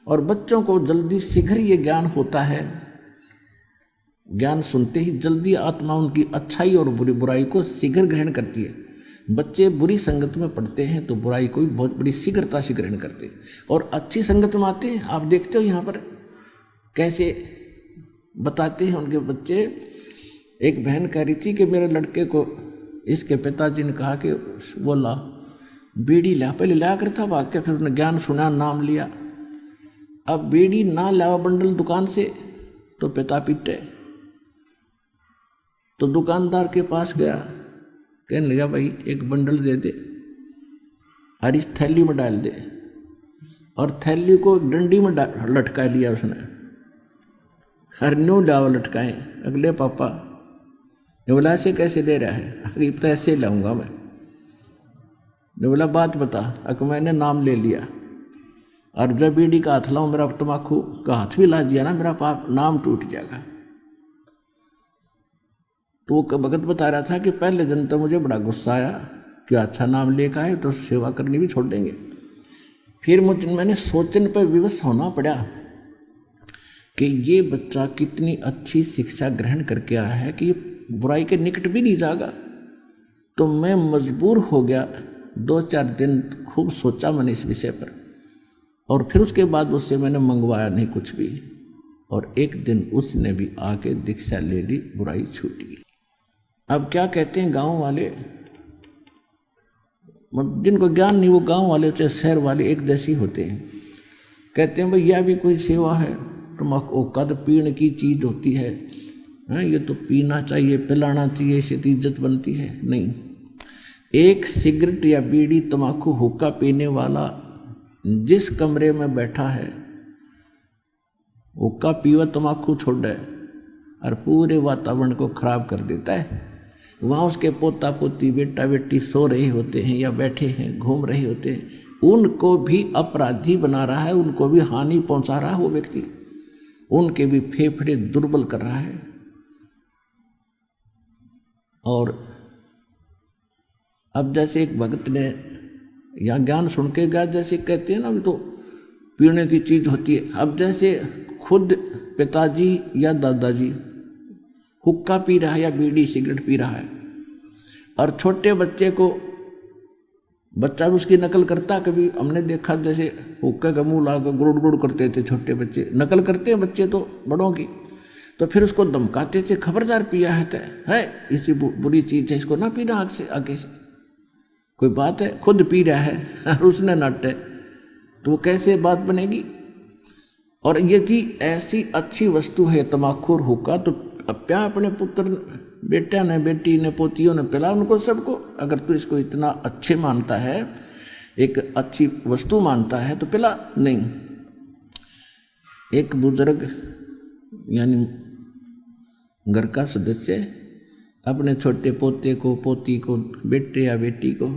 और बच्चों को जल्दी शीघ्र ये ज्ञान होता है। ज्ञान सुनते ही जल्दी आत्मा उनकी अच्छाई और बुराई को शीघ्र ग्रहण करती है। बच्चे बुरी संगत में पढ़ते हैं तो बुराई को भी बहुत बड़ी शीघ्रता से ग्रहण करते हैं, और अच्छी संगत में आते हैं। आप देखते हो यहाँ पर कैसे बताते हैं उनके बच्चे। एक बहन कह रही थी कि मेरे लड़के को इसके पिताजी ने कहा कि वो ला बीड़ी ला, पहले लाया करता भाग के, फिर उन्हें ज्ञान सुना, नाम लिया। अब बीड़ी ना लावा बंडल दुकान से तो पिता पीटे, तो दुकानदार के पास गया, कहने लगा भाई एक बंडल दे दे और इस थैली में डाल दे, और थैली को डंडी में लटका लिया उसने। हर न्यू डाव लटकाए। अगले पापा ने बोला ऐसे कैसे दे रहा है? अगर पैसे लाऊंगा मैं। ने बोला बात बता। अगर मैंने नाम ले लिया और जब बीड़ी का हाथ लाऊं, मेरा तम्बाकू का हाथ भी ला दिया ना, मेरा पाप नाम टूट जाएगा। तो वो भगत बता रहा था कि पहले दिन तो मुझे बड़ा गुस्सा आया कि अच्छा नाम लेकर आए तो सेवा करनी भी छोड़ देंगे। फिर मैंने सोचने पर विवश होना पड़ा कि ये बच्चा कितनी अच्छी शिक्षा ग्रहण करके आया है कि ये बुराई के निकट भी नहीं जाएगा। तो मैं मजबूर हो गया, 2-4 दिन खूब सोचा मैंने इस विषय पर, और फिर उसके बाद उससे मैंने मंगवाया नहीं कुछ भी, और एक दिन उसने भी आके दीक्षा ले ली, बुराई छूट गई। अब क्या कहते हैं गांव वाले, जिनको ज्ञान नहीं वो गांव वाले चाहे शहर वाले एक जैसे होते हैं। कहते हैं भाई यह भी कोई सेवा है, तम्बाकू कद पीने की चीज होती है, ये तो पीना चाहिए, पिलाना चाहिए, इससे इज्जत बनती है। नहीं, एक सिगरेट या बीड़ी तम्बाकू हुक्का पीने वाला जिस कमरे में बैठा है, हुक्का पीवा तम्बाकू छोड़े और पूरे वातावरण को खराब कर देता है। वहाँ उसके पोता पोती बेटा बेटी सो रहे होते हैं या बैठे हैं, घूम रहे होते हैं, उनको भी अपराधी बना रहा है, उनको भी हानि पहुंचा रहा है वो व्यक्ति, उनके भी फेफड़े दुर्बल कर रहा है। और अब जैसे एक भक्त ने या ज्ञान सुन के गया, जैसे कहते हैं ना तो पीने की चीज होती है। अब जैसे खुद पिताजी या दादाजी हुक्का पी रहा है या बीड़ी सिगरेट पी रहा है, और छोटे बच्चे को बच्चा भी उसकी नकल करता। कभी हमने देखा जैसे हुक्के का मुंह लाकर गुड़ गुड़ करते थे छोटे बच्चे, नकल करते हैं बच्चे तो बड़ों की, तो फिर उसको धमकाते थे, खबरदार पिया है इसी बुरी चीज है, इसको ना पीना आगे से। कोई बात है, खुद पी रहा है और उसने नाटे, तो वो कैसे बात बनेगी। और यदि ऐसी अच्छी वस्तु है तमाकू और हुक्का, तो क्या अपने पुत्र बेटा ने, बेटी ने, पोतियों ने पिला उनको सबको। अगर तू इसको इतना अच्छे मानता है, एक अच्छी वस्तु मानता है, तो पिला। नहीं, एक बुजुर्ग यानी घर का सदस्य अपने छोटे पोते को, पोती को, बेटे या बेटी को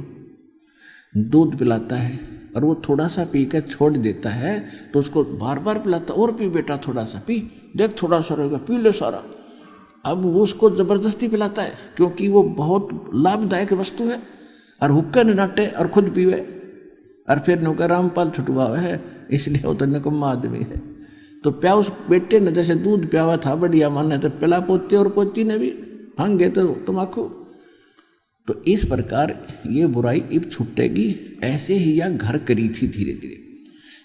दूध पिलाता है और वो थोड़ा सा पी कर छोड़ देता है, तो उसको बार बार पिलाता, और पी बेटा थोड़ा सा पी, देख थोड़ा सा रहेगा, पी ले सारा। अब वो उसको जबरदस्ती पिलाता है क्योंकि वो बहुत लाभदायक वस्तु है, और हुक्का ने नाटे और खुद पीवे, और फिर नौकर रामपाल छुटवा है, इसलिए वो तो निकम्मा आदमी है। तो प्या उस बेटे ने जैसे दूध प्यावा था बढ़िया माने, तो पिला पोते और पोती ने भी भांगे तो तमाकू। तो इस प्रकार ये बुराई अब छूटेगी, ऐसे ही यह घर करी थी धीरे धीरे।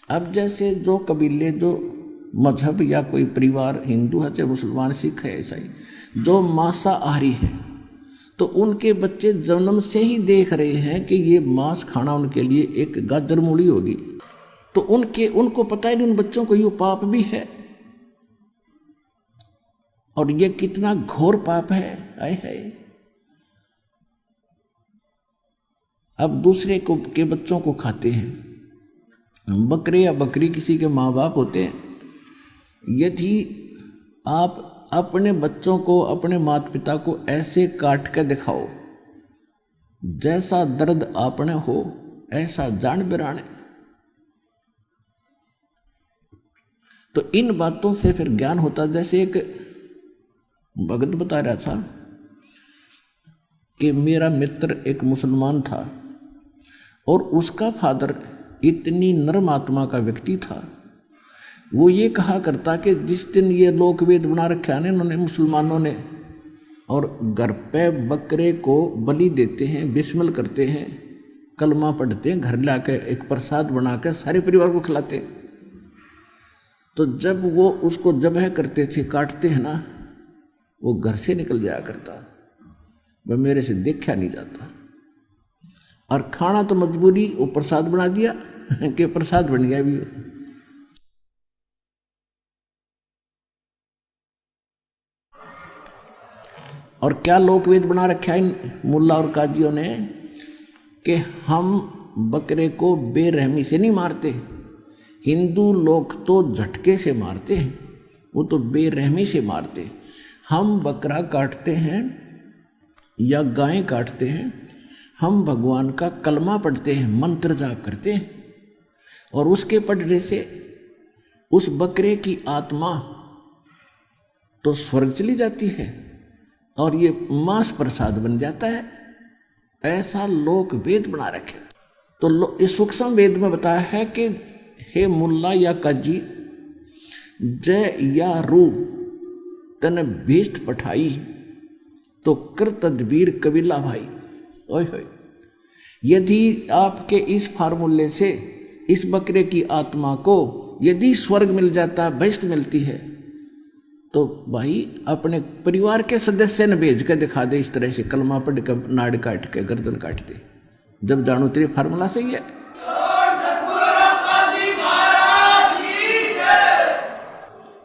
अब जैसे जो कबीले, जो मजहब या कोई परिवार, हिंदू है चाहे मुसलमान, सिख है, ईसाई, जो मांसाहारी है, तो उनके बच्चे जन्म से ही देख रहे हैं कि ये मांस खाना उनके लिए एक गाजर मूली होगी, तो उनको पता ही नहीं उन बच्चों को ये पाप भी है, और ये कितना घोर पाप है। आए है अब दूसरे को के बच्चों को खाते हैं। बकरे या बकरी किसी के माँ बाप होते हैं, यदि आप अपने बच्चों को, अपने माता पिता को ऐसे काट कर दिखाओ जैसा दर्द आपने हो, ऐसा जान बिराने, तो इन बातों से फिर ज्ञान होता। जैसे एक भगत बता रहा था कि मेरा मित्र एक मुसलमान था और उसका फादर इतनी नर्म आत्मा का व्यक्ति था, वो ये कहा करता कि जिस दिन ये लोकवेद बना रखा है इन्होंने, मुसलमानों ने, और घर पे बकरे को बलि देते हैं, बिस्मिल करते हैं, कलमा पढ़ते हैं, घर लाके एक प्रसाद बना के सारे परिवार को खिलाते हैं, तो जब वो उसको जबह करते थे, काटते हैं ना, वो घर से निकल जाया करता, वह मेरे से देखा नहीं जाता। और खाना तो मजबूरी, वो प्रसाद बना दिया कि प्रसाद बन गया भी। और क्या लोकवेद बना रखा है मुल्ला और काजियों ने कि हम बकरे को बेरहमी से नहीं मारते। हिंदू लोग तो झटके से मारते हैं, वो तो बेरहमी से मारते। हम बकरा काटते हैं या गाय काटते हैं, हम भगवान का कलमा पढ़ते हैं, मंत्र जाप करते हैं, और उसके पढ़ने से उस बकरे की आत्मा तो स्वर्ग चली जाती है और ये मांस प्रसाद बन जाता है। ऐसा लोक वेद बना रखे। तो इस सूक्ष्म वेद में बताया है कि हे मुल्ला या काजी, जय या रू तन भीष्ट पठाई, तो कर तदबीर कबीला भाई। ओए होए, यदि आपके इस फार्मूले से इस बकरे की आत्मा को यदि स्वर्ग मिल जाता, भीष्ट मिलती है, तो भाई अपने परिवार के सदस्य ने भेज कर दिखा दे, इस तरह से कलमा पढ़ कर नाड़ काट के गर्दन काट दे, जब जानो तेरे फार्मूला सही है।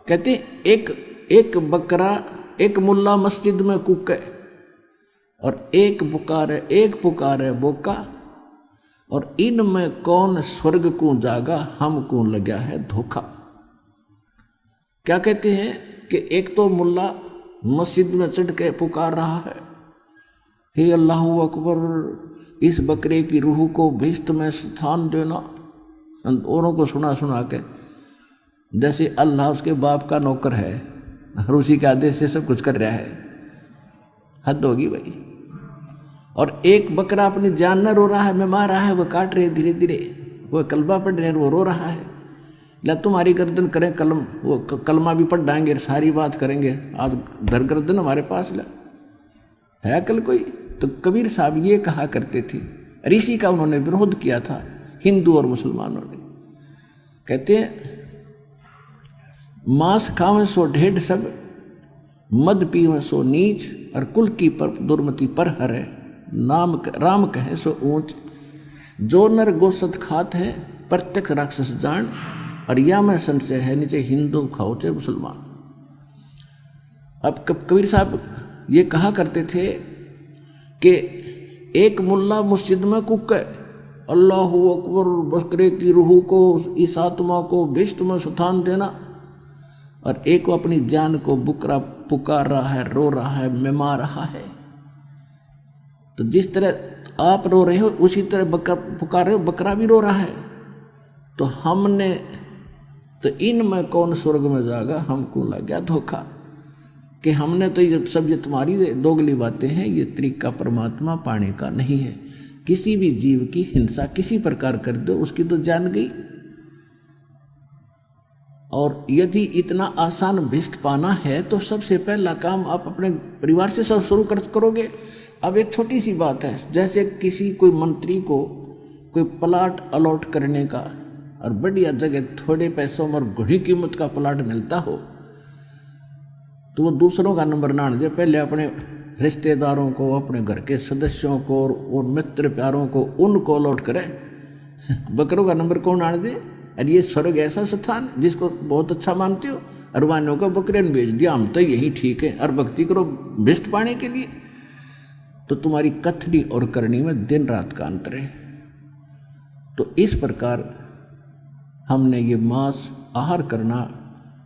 कहते एक बकरा, एक मुल्ला मस्जिद में कूके और एक पुकारे बोका, और इनमें कौन स्वर्ग को जागा, हमको लगा है धोखा। क्या कहते हैं कि एक तो मुल्ला मस्जिद में चढ़ के पुकार रहा है, हे अल्लाह अकबर, इस बकरे की रूह को भीष्ट में स्थान देना, औरों को सुना सुना के, जैसे अल्लाह उसके बाप का नौकर है और उसी के आदेश से सब कुछ कर रहा है। हद होगी भाई। और एक बकरा अपनी जान न रो रहा है, मैं मार रहा है, वो काट रहे धीरे धीरे, वो कलबा पढ़ रहे हैं, वो रो रहा है, ला तुम्हारी गर्दन करें कलम, वो कलमा भी पढ़ डाएंगे, सारी बात करेंगे, आज धर गर्दन हमारे पास ला है कल कोई। तो कबीर साहब ये कहा करते थे, ऋषि का उन्होंने विरोध किया था हिंदू और मुसलमानों ने। कहते हैं मांस खावे सो ढेढ़ सब, मद पीवे सो नीच, और कुल की पर दुर्मति पर हरे, नाम राम कहे सो ऊंच। जो नर गोसत खात है प्रत्यक्ष राक्षस जान, और या में संशय है नीचे हिंदू खाओ चाहे मुसलमान। अब कबीर साहब ये कहा करते थे कि एक मुल्ला मस्जिद में कुक है, अल्लाहु अकबर बकरे की रूह को, इस आत्मा को भिष्ट में सुथान देना, और एक वो अपनी जान को बुकरा पुकार रहा है, रो रहा है, मिमा रहा है। तो जिस तरह आप रो रहे हो उसी तरह पुकार रहे हो, बकरा भी रो रहा है। तो हमने तो इनमें कौन स्वर्ग में जाएगा, हमको लग गया धोखा कि हमने तो ये सब ये तुम्हारी दोगली बातें हैं, ये तरीका परमात्मा पाने का नहीं है। किसी भी जीव की हिंसा किसी प्रकार कर दो उसकी तो जान गई। और यदि इतना आसान भिष्ट पाना है तो सबसे पहला काम आप अपने परिवार से सब शुरू करोगे। अब एक छोटी सी बात है, जैसे किसी कोई मंत्री को कोई प्लाट अलॉट करने का और बढ़िया जगह थोड़े पैसों में और घड़ी कीमत का प्लाट मिलता हो तो वो दूसरों का नंबर ना दे, पहले अपने रिश्तेदारों को, अपने घर के सदस्यों को और मित्र प्यारों को उनको अलॉट करे। बकरों का नंबर कौन आने दे? अरे ये स्वर्ग ऐसा स्थान जिसको बहुत अच्छा मानते हो, अरवानों को बकरे ने भेज दिया, हम तो यही ठीक है, और भक्ति करो भिष्ट पाने के लिए। तो तुम्हारी कथनी और करनी में दिन रात का अंतर है। तो इस प्रकार हमने ये मांस आहार करना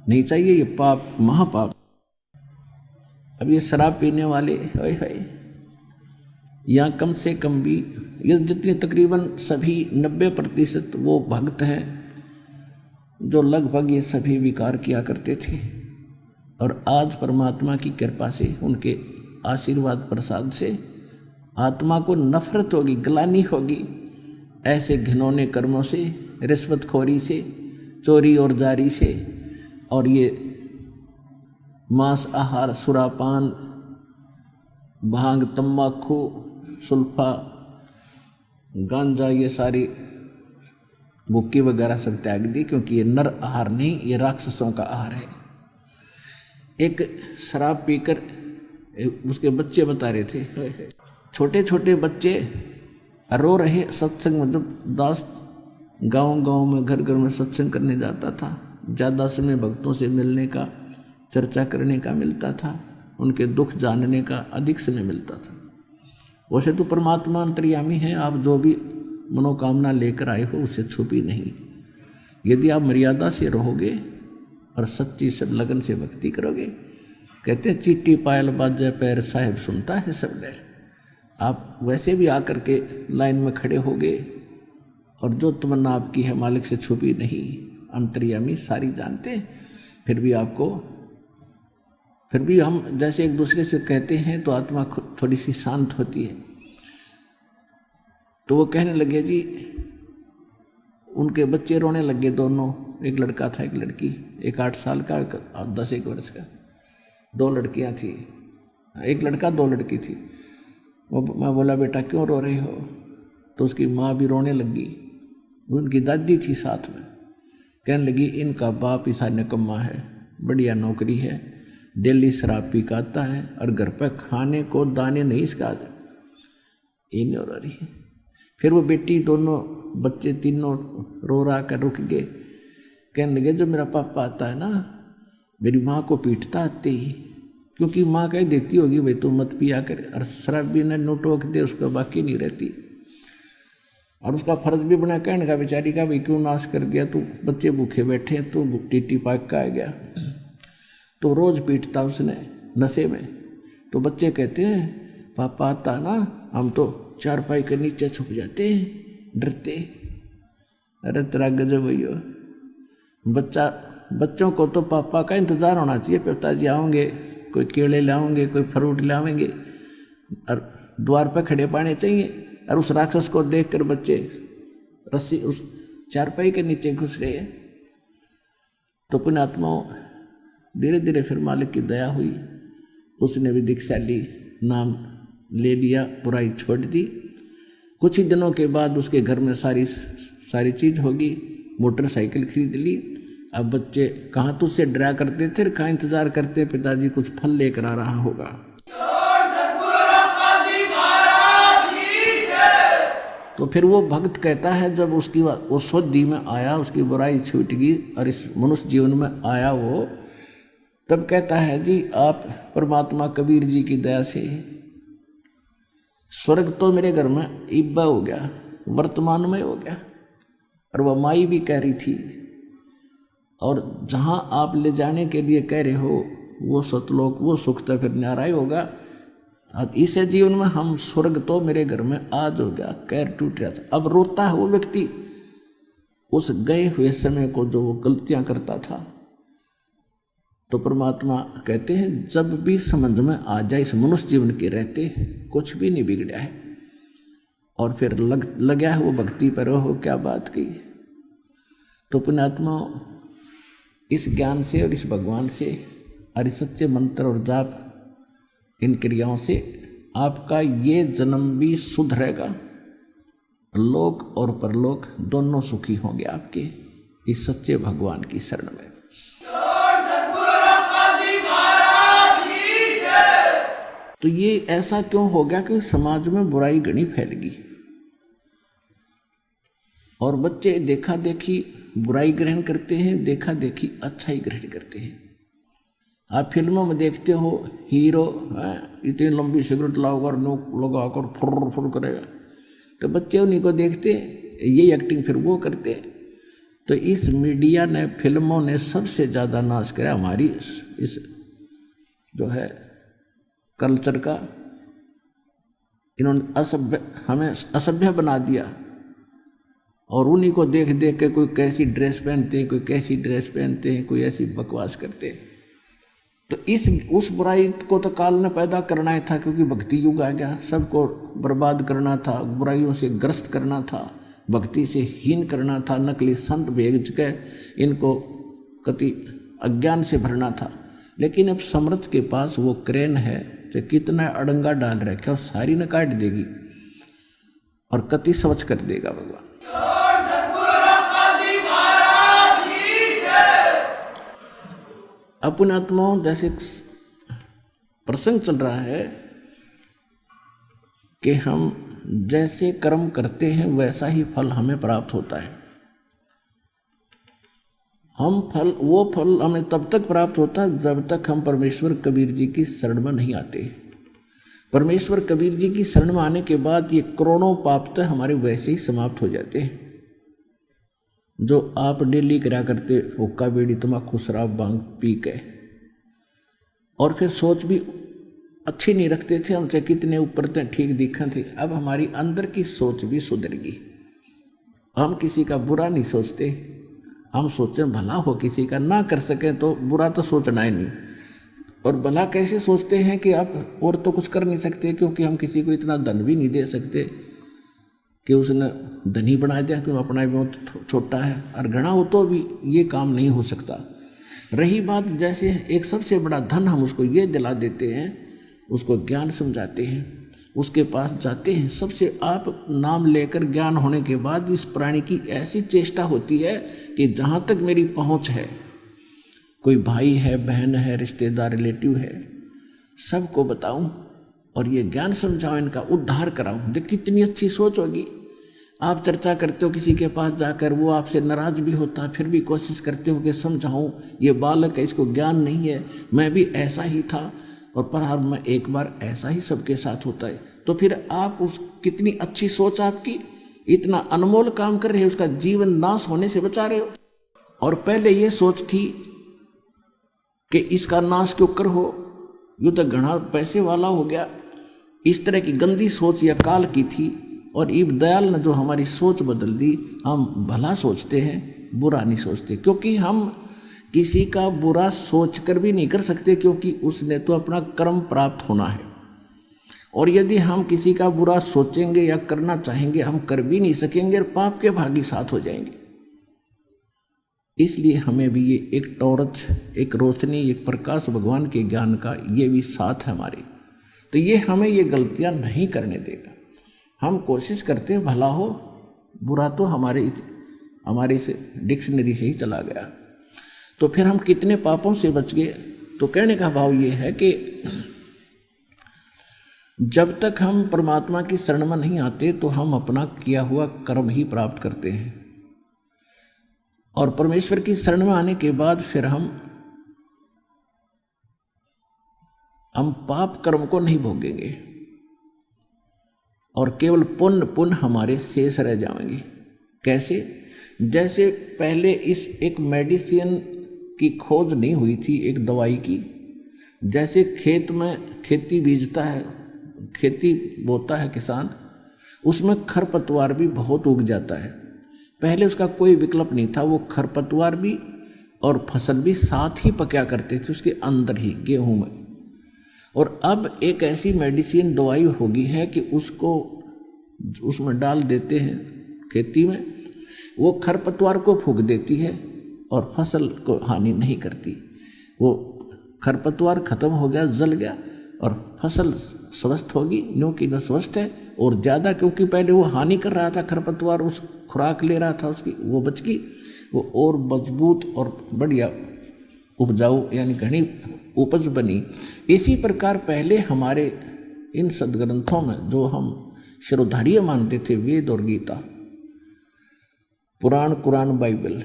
नहीं चाहिए, ये पाप महापाप। अब ये शराब पीने वाले हाय यहाँ कम से कम भी ये जितने तकरीबन सभी 90% वो भक्त हैं जो लगभग ये सभी विकार किया करते थे, और आज परमात्मा की कृपा से, उनके आशीर्वाद प्रसाद से आत्मा को नफरत होगी, ग्लानि होगी ऐसे घिनौने कर्मों से, रिश्वतखोरी से, चोरी और जारी से, और ये मांस आहार, सुरापान, भांग, तम्बाकू, सुल्फा, गांजा, ये सारी बुक्की वगैरह सब त्याग दी, क्योंकि ये नर आहार नहीं, ये राक्षसों का आहार है। एक शराब पीकर उसके बच्चे बता रहे थे, छोटे छोटे बच्चे रो रहे सत्संग में, जब दास गांव में घर घर में सत्संग करने जाता था, ज़्यादा समय भक्तों से मिलने का, चर्चा करने का मिलता था, उनके दुख जानने का अधिक समय मिलता था। वैसे तो परमात्मा अंतर्यामी है, आप जो भी मनोकामना लेकर आए हो उससे छुपी नहीं। यदि आप मर्यादा से रहोगे और सच्ची सब लगन से भक्ति करोगे, कहते हैं चीटी पायल बाजे पैर साहिब सुनता है सब डर। आप वैसे भी आकर के लाइन में खड़े होगे और जो तमन्ना आपकी है मालिक से छुपी नहीं, अंतर्यामी सारी जानते हैं। फिर भी हम जैसे एक दूसरे से कहते हैं तो आत्मा थोड़ी सी शांत होती है। तो वो कहने लगे जी, उनके बच्चे रोने लगे दोनों, एक लड़का था एक लड़की, एक 8 साल का और 10 वर्ष का, 2 लड़कियां थी, एक लड़का 2 लड़की थी। मैं बोला बेटा क्यों रो रही हो? तो उसकी माँ भी रोने लगी, उनकी दादी थी साथ में, कहने लगी इनका बाप ईसा निकम्मा है, बढ़िया नौकरी है, डेली शराब पी का आता है और घर पर खाने को दाने नहीं इसका, इन रो रही है। फिर वो बेटी, दोनों बच्चे तीनों रो रहा कर रुक गए, कहने लगे जो मेरा पापा आता है ना मेरी माँ को पीटता आते ही, क्योंकि माँ कह देती होगी भाई तू मत पिया कर, और शराब भी न नोटोक दे उसका बाकी नहीं रहती, और उसका फर्ज भी बना कहने का बेचारी का भाई क्यों नाश कर दिया, तू बच्चे भूखे बैठे हैं, तू टीटी पाक का आ गया। तो रोज पीटता उसने नशे में। तो बच्चे कहते हैं पापा आता ना हम तो चारपाई के नीचे छुप जाते हैं डरते। अरे तेरा गजब भैया, बच्चों को तो पापा का इंतजार होना चाहिए, पिताजी आएंगे, कोई केले लाएंगे, कोई फ्रूट लाएंगे और द्वार पर खड़े पाने चाहिए। और उस राक्षस को देखकर बच्चे रस्सी उस चारपाई के नीचे घुस रहे हैं। तो पुण्यात्माओं धीरे धीरे फिर मालिक की दया हुई, उसने भी दीक्षा ली, नाम ले लिया, बुराई छोड़ दी। कुछ ही दिनों के बाद उसके घर में सारी चीज़ होगी, मोटरसाइकिल खरीद ली। अब बच्चे कहाँ तो उससे डरा करते थे, कहाँ इंतजार करते पिताजी कुछ फल लेकर आ रहा होगा। तो फिर वो भक्त कहता है, जब उसकी वो शुद्धि में आया, उसकी बुराई छूट गई और इस मनुष्य जीवन में आया वो, तब कहता है जी आप परमात्मा कबीर जी की दया से स्वर्ग तो मेरे घर में इब्बा हो गया, वर्तमान में हो गया। और वह माई भी कह रही थी, और जहाँ आप ले जाने के लिए कह रहे हो वो सतलोक, वो सुख तो फिर न्यारा ही होगा। अब इस जीवन में हम स्वर्ग तो मेरे घर में आज हो गया, कैर टूट रहा था। अब रोता है वो व्यक्ति उस गए हुए समय को जो वो गलतियां करता था। तो परमात्मा कहते हैं जब भी समझ में आ जाए इस मनुष्य जीवन के रहते कुछ भी नहीं बिगड़ा है, और फिर लगा है वो भक्ति पर, हो क्या बात की। तो पुण्यात्मा इस ज्ञान से और इस भगवान से और इस सच्चे मंत्र और जाप, इन क्रियाओं से आपका ये जन्म भी सुधरेगा, लोक और परलोक दोनों सुखी होंगे आपके इस सच्चे भगवान की शरण में। तो ये ऐसा क्यों हो गया कि समाज में बुराई घनी फैल गई और बच्चे देखा देखी बुराई ग्रहण करते हैं, देखा देखी अच्छाई ग्रहण करते हैं। आप फिल्मों में देखते हो हीरो इतनी लंबी सिगरेट लाकर नोक लगाकर फुर फुर करेगा, तो बच्चे उन्हीं को देखते, ये एक्टिंग फिर वो करते। तो इस मीडिया ने, फिल्मों ने सबसे ज़्यादा नाश किया हमारी इस जो है कल्चर का। इन्होंने हमें असभ्य बना दिया, और उन्हीं को देख देख के कोई कैसी ड्रेस पहनते हैं, कोई कैसी ड्रेस पहनते हैं, कोई ऐसी बकवास करते हैं। तो उस बुराई को तो काल ने पैदा करना ही था, क्योंकि भक्ति युग आ गया, सबको बर्बाद करना था, बुराइयों से ग्रस्त करना था, भक्ति से हीन करना था, नकली संत भेज के इनको कति अज्ञान से भरना था। लेकिन अब समर्थ के पास वो क्रेन है जो कितना अड़ंगा डाल रखे और सारी न काट देगी और कति स्वच्छ कर देगा भगवान। अपन आत्माओं जैसे प्रसंग चल रहा है कि हम जैसे कर्म करते हैं वैसा ही फल हमें प्राप्त होता है। वो फल हमें तब तक प्राप्त होता है जब तक हम परमेश्वर कबीर जी की शरण में नहीं आते। परमेश्वर कबीर जी की शरण में आने के बाद ये करोड़ों पाप तो हमारे वैसे ही समाप्त हो जाते हैं। जो आप डेली करा करते हुक्का बीड़ी तम्बाकू शराब भांग पी के, और फिर सोच भी अच्छी नहीं रखते थे, हम चाहे कितने ऊपर थे ठीक दिखा थे। अब हमारी अंदर की सोच भी सुधर गई, हम किसी का बुरा नहीं सोचते, हम सोचें भला हो किसी का, ना कर सकें तो बुरा तो सोचना ही नहीं। और भला कैसे सोचते हैं कि आप और तो कुछ कर नहीं सकते, क्योंकि हम किसी को इतना धन भी नहीं दे सकते कि उसने धनी बना दिया, क्योंकि अपना भी बहुत छोटा है, और घना हो तो भी ये काम नहीं हो सकता। रही बात जैसे एक सबसे बड़ा धन हम उसको ये दिला देते हैं, उसको ज्ञान समझाते हैं, उसके पास जाते हैं, सबसे आप नाम लेकर ज्ञान होने के बाद इस प्राणी की ऐसी चेष्टा होती है कि जहाँ तक मेरी पहुँच है, कोई भाई है, बहन है, रिश्तेदार, रिलेटिव है, सबको बताऊं और ये ज्ञान समझाऊं, इनका उद्धार कराऊं। देख कितनी अच्छी सोच होगी। आप चर्चा करते हो किसी के पास जाकर, वो आपसे नाराज भी होता, फिर भी कोशिश करते हो कि समझाऊं, ये बालक है, इसको ज्ञान नहीं है, मैं भी ऐसा ही था, और पर हर मैं एक बार ऐसा ही सबके साथ होता है। तो फिर आप कितनी अच्छी सोच आपकी, इतना अनमोल काम कर रहे हो, उसका जीवन नाश होने से बचा रहे हो। और पहले ये सोच थी कि इसका नाश क्यों कर हो, यूँ तो घना पैसे वाला हो गया, इस तरह की गंदी सोच या काल की थी। और इब दयाल ने जो हमारी सोच बदल दी, हम भला सोचते हैं, बुरा नहीं सोचते, क्योंकि हम किसी का बुरा सोचकर भी नहीं कर सकते, क्योंकि उसने तो अपना कर्म प्राप्त होना है। और यदि हम किसी का बुरा सोचेंगे या करना चाहेंगे, हम कर भी नहीं सकेंगे और पाप के भागी साथ हो जाएंगे। इसलिए हमें भी ये एक टॉर्च, एक रोशनी, एक प्रकाश भगवान के ज्ञान का ये भी साथ है हमारे। तो ये हमें ये गलतियां नहीं करने देगा। हम कोशिश करते हैं भला हो, बुरा तो हमारे से डिक्शनरी से ही चला गया। तो फिर हम कितने पापों से बच गए। तो कहने का भाव ये है कि जब तक हम परमात्मा की शरण में नहीं आते तो हम अपना किया हुआ कर्म ही प्राप्त करते हैं, और परमेश्वर की शरण में आने के बाद फिर हम पाप कर्म को नहीं भोगेंगे और केवल पुण्य हमारे शेष रह जाएंगे। कैसे? जैसे पहले इस एक मेडिसिन की खोज नहीं हुई थी, एक दवाई की। जैसे खेत में खेती बीजता है, खेती बोता है किसान, उसमें खरपतवार भी बहुत उग जाता है। पहले उसका कोई विकल्प नहीं था, वो खरपतवार भी और फसल भी साथ ही पका करते थे उसके अंदर ही, गेहूं में। और अब एक ऐसी मेडिसिन दवाई होगी है कि उसको उसमें डाल देते हैं खेती में, वो खरपतवार को फूंक देती है और फसल को हानि नहीं करती। वो खरपतवार खत्म हो गया, जल गया, और फसल स्वस्थ होगी, क्योंकि वह स्वस्थ है और ज़्यादा, क्योंकि पहले वो हानि कर रहा था खरपतवार, उस खुराक ले रहा था उसकी, वो बच गई, वो और मजबूत और बढ़िया उपजाऊ यानी घनी उपज बनी। इसी प्रकार पहले हमारे इन सदग्रंथों में जो हम शिरोधार्य मानते थे, वेद और गीता, पुराण, कुरान, बाइबल,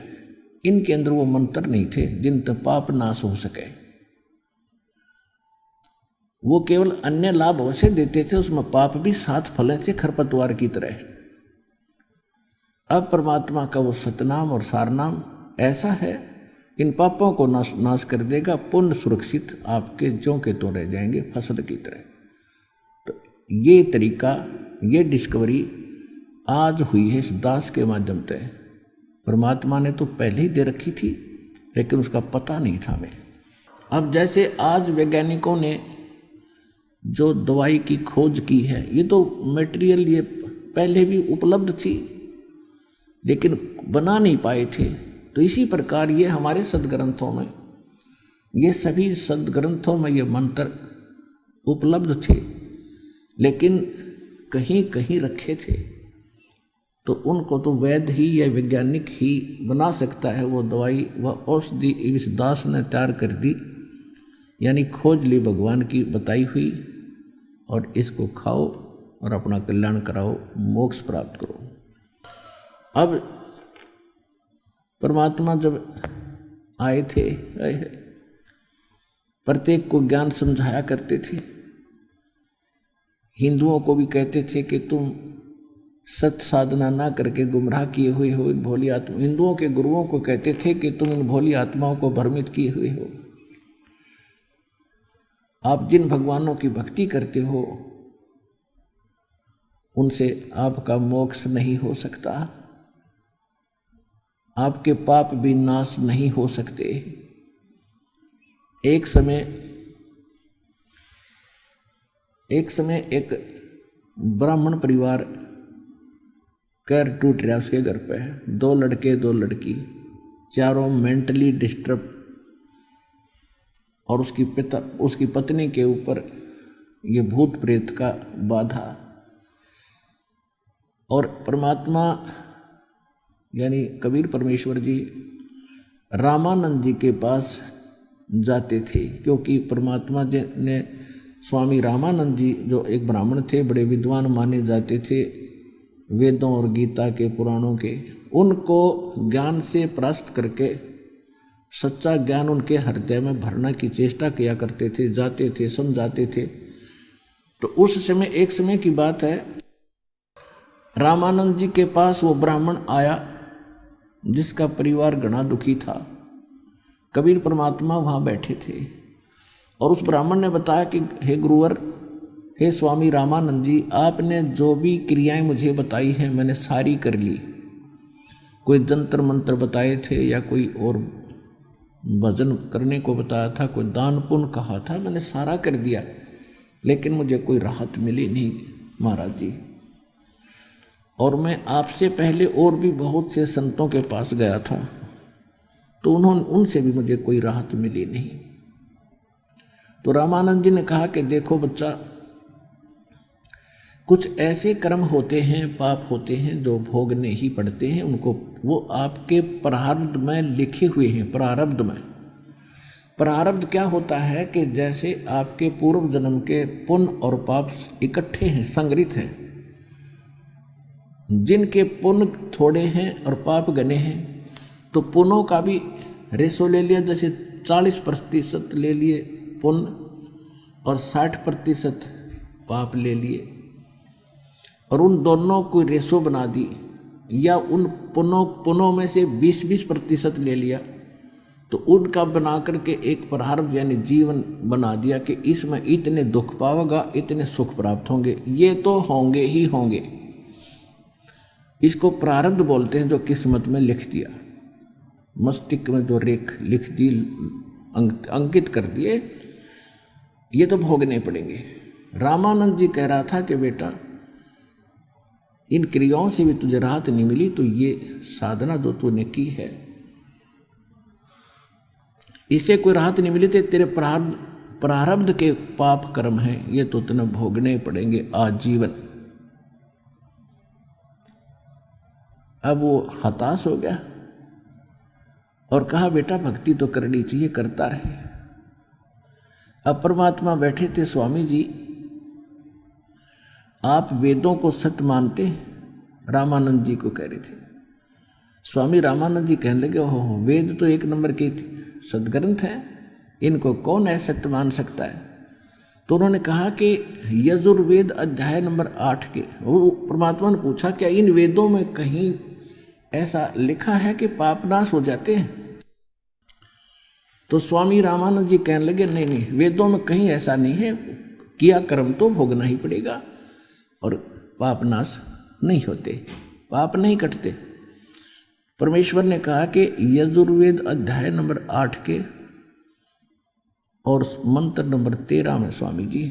इनके अंदर वो मंत्र नहीं थे जिनसे पाप नाश हो सके। वो केवल अन्य लाभ अवश्य देते थे, उसमें पाप भी साथ फले थे खरपतवार की तरह। अब परमात्मा का वो सतनाम और सारनाम ऐसा है, इन पापों को नाश कर देगा, पुण्य सुरक्षित आपके ज्यों के तो रह जाएंगे फसल की तरह। तो ये तरीका, ये डिस्कवरी आज हुई है इस दास के माध्यम से। परमात्मा ने तो पहले ही दे रखी थी, लेकिन उसका पता नहीं था हमें। अब जैसे आज वैज्ञानिकों ने जो दवाई की खोज की है, ये तो मटेरियल ये पहले भी उपलब्ध थी, लेकिन बना नहीं पाए थे। तो इसी प्रकार ये हमारे सदग्रंथों में, ये सभी सदग्रंथों में ये मंत्र उपलब्ध थे, लेकिन कहीं कहीं रखे थे। तो उनको तो वैद्य ही या वैज्ञानिक ही बना सकता है वो दवाई, वह औषधि इस दास ने तैयार कर दी, यानी खोज ली भगवान की बताई हुई, और इसको खाओ और अपना कल्याण कराओ, मोक्ष प्राप्त करो। अब परमात्मा जब आए थे, प्रत्येक को ज्ञान समझाया करते थे। हिंदुओं को भी कहते थे कि तुम सत साधना ना करके गुमराह किए हुए हो इन भोली आत्मा। हिंदुओं के गुरुओं को कहते थे कि तुम इन भोली आत्माओं को भ्रमित किए हुए हो। आप जिन भगवानों की भक्ति करते हो उनसे आपका मोक्ष नहीं हो सकता, आपके पाप भी नाश नहीं हो सकते। एक समय एक ब्राह्मण परिवार कर टूट रहा, उसके घर पे 2 लड़के 2 लड़की, चारों मेंटली डिस्टर्ब, और उसकी पत्नी के ऊपर ये भूत प्रेत का बाधा। और परमात्मा यानी कबीर परमेश्वर जी रामानंद जी के पास जाते थे, क्योंकि परमात्मा जी ने स्वामी रामानंद जी जो एक ब्राह्मण थे, बड़े विद्वान माने जाते थे वेदों और गीता के पुराणों के, उनको ज्ञान से परास्त करके सच्चा ज्ञान उनके हृदय में भरने की चेष्टा किया करते थे, जाते थे, समझाते थे। तो उस समय एक समय की बात है, रामानंद जी के पास वो ब्राह्मण आया जिसका परिवार घना दुखी था। कबीर परमात्मा वहाँ बैठे थे और उस ब्राह्मण ने बताया कि हे गुरुवर, हे स्वामी रामानंद जी, आपने जो भी क्रियाएं मुझे बताई हैं मैंने सारी कर ली। कोई जंतर मंत्र बताए थे या कोई और भजन करने को बताया था, कोई दान पुण्य कहा था, मैंने सारा कर दिया, लेकिन मुझे कोई राहत मिली नहीं महाराज जी। और मैं आपसे पहले और भी बहुत से संतों के पास गया था, तो उनसे भी मुझे कोई राहत मिली नहीं। तो रामानंद जी ने कहा कि देखो बच्चा, कुछ ऐसे कर्म होते हैं, पाप होते हैं जो भोगने ही पड़ते हैं उनको, वो आपके प्रारब्ध में लिखे हुए हैं। प्रारब्ध में, प्रारब्ध क्या होता है कि जैसे आपके पूर्व जन्म के पुण्य और पाप इकट्ठे हैं, संग्रहित हैं। जिनके पुण्य थोड़े हैं और पाप घने हैं, तो पुण्यों का भी रेशो ले लिया, जैसे 40% ले लिए पुण्य और 60% पाप ले लिए, और उन दोनों को रेशो बना दी, या उन पुण्यों में से 20% ले लिया, तो उनका बना करके एक प्रारब्ध यानी जीवन बना दिया कि इसमें इतने दुख पाओगा, इतने सुख प्राप्त होंगे, ये तो होंगे ही होंगे। इसको प्रारब्ध बोलते हैं, जो किस्मत में लिख दिया, मस्तिष्क में जो रेख लिख दी, अंकित कर दिए, ये तो भोगने पड़ेंगे। रामानंद जी कह रहा था कि बेटा, इन क्रियाओं से भी तुझे राहत नहीं मिली, तो ये साधना जो तूने की है, इससे कोई राहत नहीं मिली, तो तेरे प्रारब्ध के पाप कर्म हैं, ये तो तुम्हें भोगने पड़ेंगे आजीवन। अब वो हताश हो गया और कहा बेटा भक्ति तो करनी चाहिए, करता रहे। अब परमात्मा बैठे थे, स्वामी जी आप वेदों को सत्य मानते हैं? रामानंद जी को कह रहे थे। स्वामी रामानंद जी कहने लगे, हो वेद तो 1 नंबर के सदग्रंथ हैं, इनको कौन असत्य मान सकता है? तो उन्होंने कहा कि यजुर्वेद अध्याय नंबर 8 के, वो परमात्मा ने पूछा क्या इन वेदों में कहीं ऐसा लिखा है कि पाप नाश हो जाते हैं? तो स्वामी रामानंद जी कहने लगे, नहीं नहीं, वेदों में कहीं ऐसा नहीं है, किया कर्म तो भोगना ही पड़ेगा और पाप नाश नहीं होते, पाप नहीं कटते। परमेश्वर ने कहा कि यजुर्वेद अध्याय नंबर 8 के और मंत्र नंबर 13 में, स्वामी जी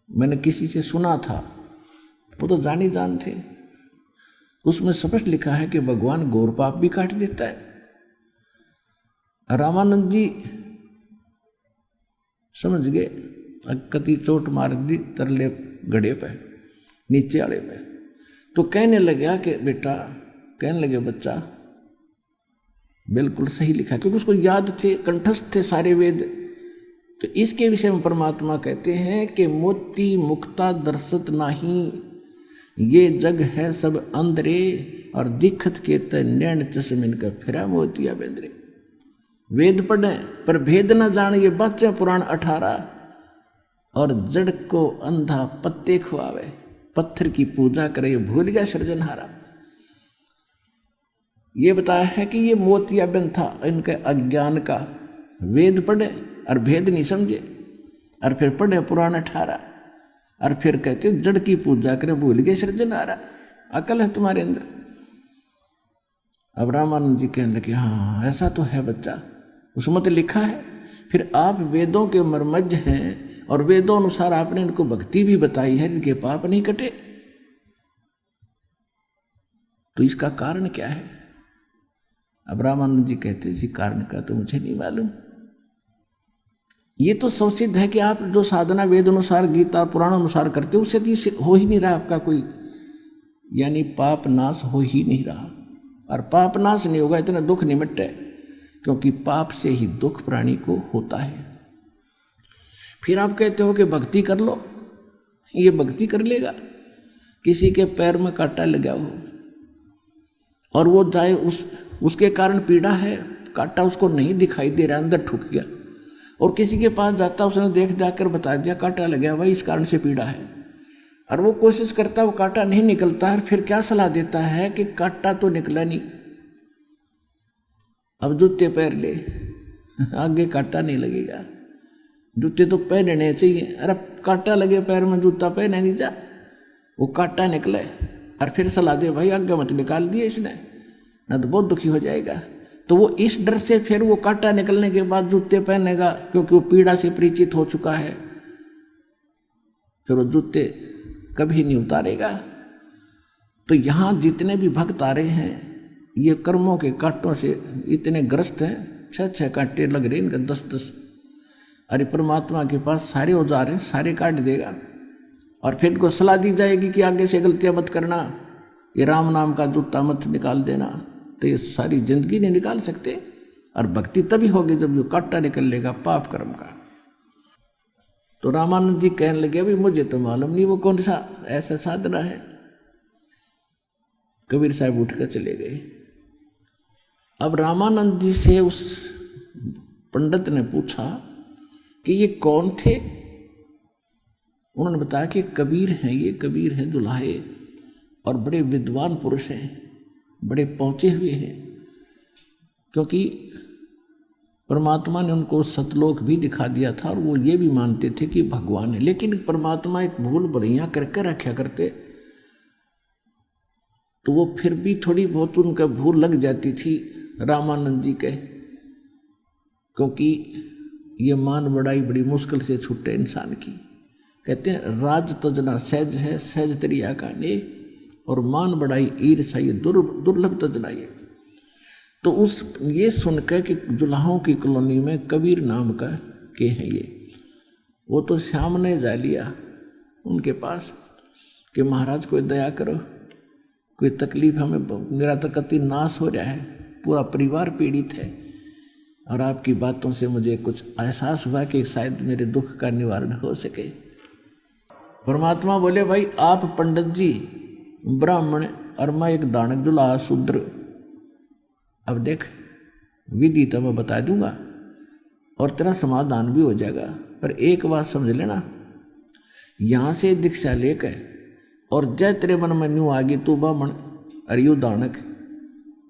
मैंने किसी से सुना था, वो तो जानी जान थे, उसमें स्पष्ट लिखा है कि भगवान घोर पाप भी काट देता है। रामानंद जी समझ गए, कति चोट मार दी तरले गड़े पे, नीचे वाले पे। तो कहने लगा कि बेटा, कहने लगे बच्चा बिल्कुल सही लिखा, क्योंकि उसको याद थे, कंठस्थ थे सारे वेद। तो इसके विषय में परमात्मा कहते हैं कि मोती मुक्ता दर्शत नाही, ये जग है सब अंदरे, और दिखत के नैन चश्मिन का फिरा मोतिया बेंद्रे। वेद पढ़े पर भेद न जान, ये बच्चा पुराण 18, और जड़ को अंधा पत्ते खुआवे, पत्थर की पूजा करे, भूल गया सृजनहारा। ये बताया है कि ये मोतियाबिंद था इनके अज्ञान का। वेद पढ़े और भेद नहीं समझे, और फिर पढ़े पुराण 18, और फिर कहते जड़ की पूजा करे, भूल गए सृजनहारा। अकल है तुम्हारे अंदर। अब रामानंद जी कहने लगे, हाँ ऐसा तो है बच्चा, उसमें तो लिखा है। फिर आप वेदों के मर्मज्ञ हैं और वेदों अनुसार आपने इनको भक्ति भी बताई है, इनके पाप नहीं कटे, तो इसका कारण क्या है? अब रामानंद जी कहते जी कारण का तो मुझे नहीं मालूम। ये तो स्वसिद्ध है कि आप जो साधना वेद अनुसार, गीता पुराण अनुसार करते हो, उससे हो ही नहीं रहा आपका कोई, यानी पाप नाश हो ही नहीं रहा। और पाप नाश नहीं होगा, इतना दुख नहीं मिटे, क्योंकि पाप से ही दुख प्राणी को होता है। फिर आप कहते हो कि भक्ति कर लो, ये भक्ति कर लेगा। किसी के पैर में कांटा लगा हो और वो जाए, उसके कारण पीड़ा है, कांटा उसको नहीं दिखाई दे रहा, अंदर ठुक गया, और किसी के पास जाता, उसने देख जाकर बता दिया कांटा लगा भाई, इस कारण से पीड़ा है, और वो कोशिश करता, वो कांटा नहीं निकलता है। फिर क्या सलाह देता है कि कांटा तो निकला नहीं, अब जूते पैर ले, आगे कांटा नहीं लगेगा। जूते तो पहनने चाहिए, अरे कांटा लगे पैर में, जूता पहने नहीं जा, वो कांटा निकले, और फिर सलाह दे भाई आगे मत निकाल दिए इसने, ना तो बहुत दुखी हो जाएगा। तो वो इस डर से फिर वो कांटा निकलने के बाद जूते पहनेगा, क्योंकि वो पीड़ा से परिचित हो चुका है, फिर वो जूते कभी नहीं उतारेगा। तो यहाँ जितने भी भक्त आ रहे हैं, ये कर्मों के कांटों से इतने ग्रस्त हैं, 6 कांटे लग रहे इनका, 10। अरे परमात्मा के पास सारे औजार हैं, सारे काट देगा। और फिर को सलाह दी जाएगी कि आगे से गलतियां मत करना, ये राम नाम का जूता मत निकाल देना, तो ये सारी जिंदगी नहीं निकाल सकते। और भक्ति तभी होगी जब जो कांटा निकल लेगा पाप कर्म का। तो रामानंद जी कहने लगे अभी मुझे तो मालूम नहीं वो कौन सा ऐसा साधना है। कबीर साहब उठकर चले गए। अब रामानंद जी से उस पंडित ने पूछा कि ये कौन थे। उन्होंने बताया कि कबीर हैं, ये कबीर हैं दुल्हाए, और बड़े विद्वान पुरुष हैं, बड़े पहुंचे हुए हैं, क्योंकि परमात्मा ने उनको सतलोक भी दिखा दिया था और वो ये भी मानते थे कि भगवान है। लेकिन परमात्मा एक भूल भुलैया करके रखा करते, तो वो फिर भी थोड़ी बहुत उनका भूल लग जाती थी रामानंद जी के, क्योंकि ये मान बढ़ाई बड़ी मुश्किल से छूटे इंसान की। कहते हैं राज तजना सहज है, सहज तरिया का ने, और मान बढ़ाई ईर्षा ये दुर्लभ तजना ये। तो उस ये सुनकर कि दुल्हाओं की कॉलोनी में कबीर नाम का के हैं ये, वो तो श्याम ने जा लिया उनके पास कि महाराज कोई दया करो, कोई तकलीफ हमें, मेरा तो कति नाश हो रहा है, पूरा परिवार पीड़ित है, और आपकी बातों से मुझे कुछ एहसास हुआ कि शायद मेरे दुख का निवारण हो सके। परमात्मा बोले भाई आप पंडित जी ब्राह्मण और मैं एक दानक दुल्हा शूद्र, अब देख विधि तो मैं बता दूंगा और तेरा समाधान भी हो जाएगा, पर एक बात समझ लेना, यहाँ से दीक्षा लेकर और जय तेरे मन में न्यू आगे तू ब्राह्मण और यू दानक,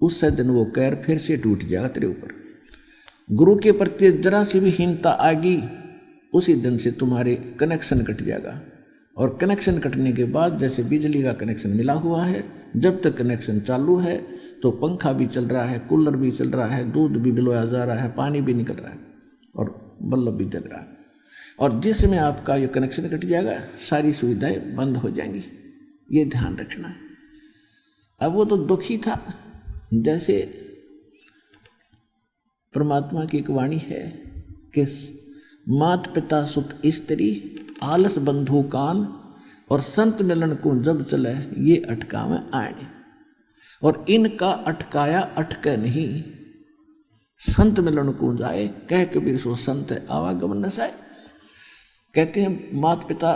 उस दिन वो कैर फिर से टूट जाएगा तेरे ऊपर। गुरु के प्रति जरा सी भी हीनता आएगी, उसी दिन से तुम्हारे कनेक्शन कट जाएगा। और कनेक्शन कटने के बाद जैसे बिजली का कनेक्शन मिला हुआ है, जब तक कनेक्शन चालू है तो पंखा भी चल रहा है, कूलर भी चल रहा है, दूध भी बिलोया जा रहा है, पानी भी निकल रहा है और बल्ब भी जल रहा है। और जिसमें आपका ये कनेक्शन कट जाएगा सारी सुविधाएं बंद हो जाएंगी, ये ध्यान रखना है। अब वो तो दुखी था, जैसे परमात्मा की एक वाणी है कि मात पिता सुत स्त्री आलस बंधु कान और संत मिलन को जब चले ये अटका में आए, और इनका अटकाया अटके नहीं, संत मिलन को जाए कह कबीर सो संत आवागमन नसाए। कहते हैं माता पिता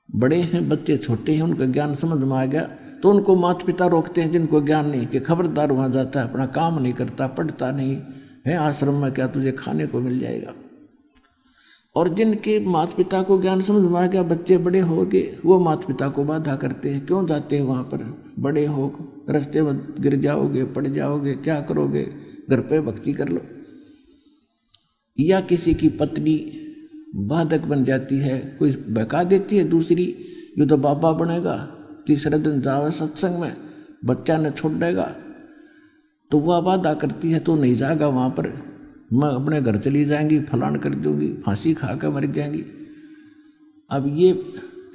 बड़े हैं, बच्चे छोटे हैं, उनका ज्ञान समझ में आ गया तो उनको माता पिता रोकते हैं जिनको ज्ञान नहीं, कि खबरदार वहाँ जाता है, अपना काम नहीं करता, पढ़ता नहीं है, आश्रम में क्या तुझे खाने को मिल जाएगा। और जिनके माता पिता को ज्ञान समझ में आ गया, बच्चे बड़े हो गए, वो माता पिता को बाधा करते हैं, क्यों जाते हैं वहाँ पर, बड़े हो रास्ते में गिर जाओगे, पड़ जाओगे, क्या करोगे, घर पे भक्ति कर लो। या किसी की पत्नी बाधक बन जाती है, कोई बहका देती है दूसरी, ये तो बाबा बनेगा, तीसरे दिन जाओ सत्संग में, बच्चा ने छोड़ देगा, तो वह वादा करती है तो नहीं जाएगा वहाँ पर, मैं अपने घर चली जाएंगी, फलान कर दूंगी, फांसी खा कर मर जाएंगी। अब ये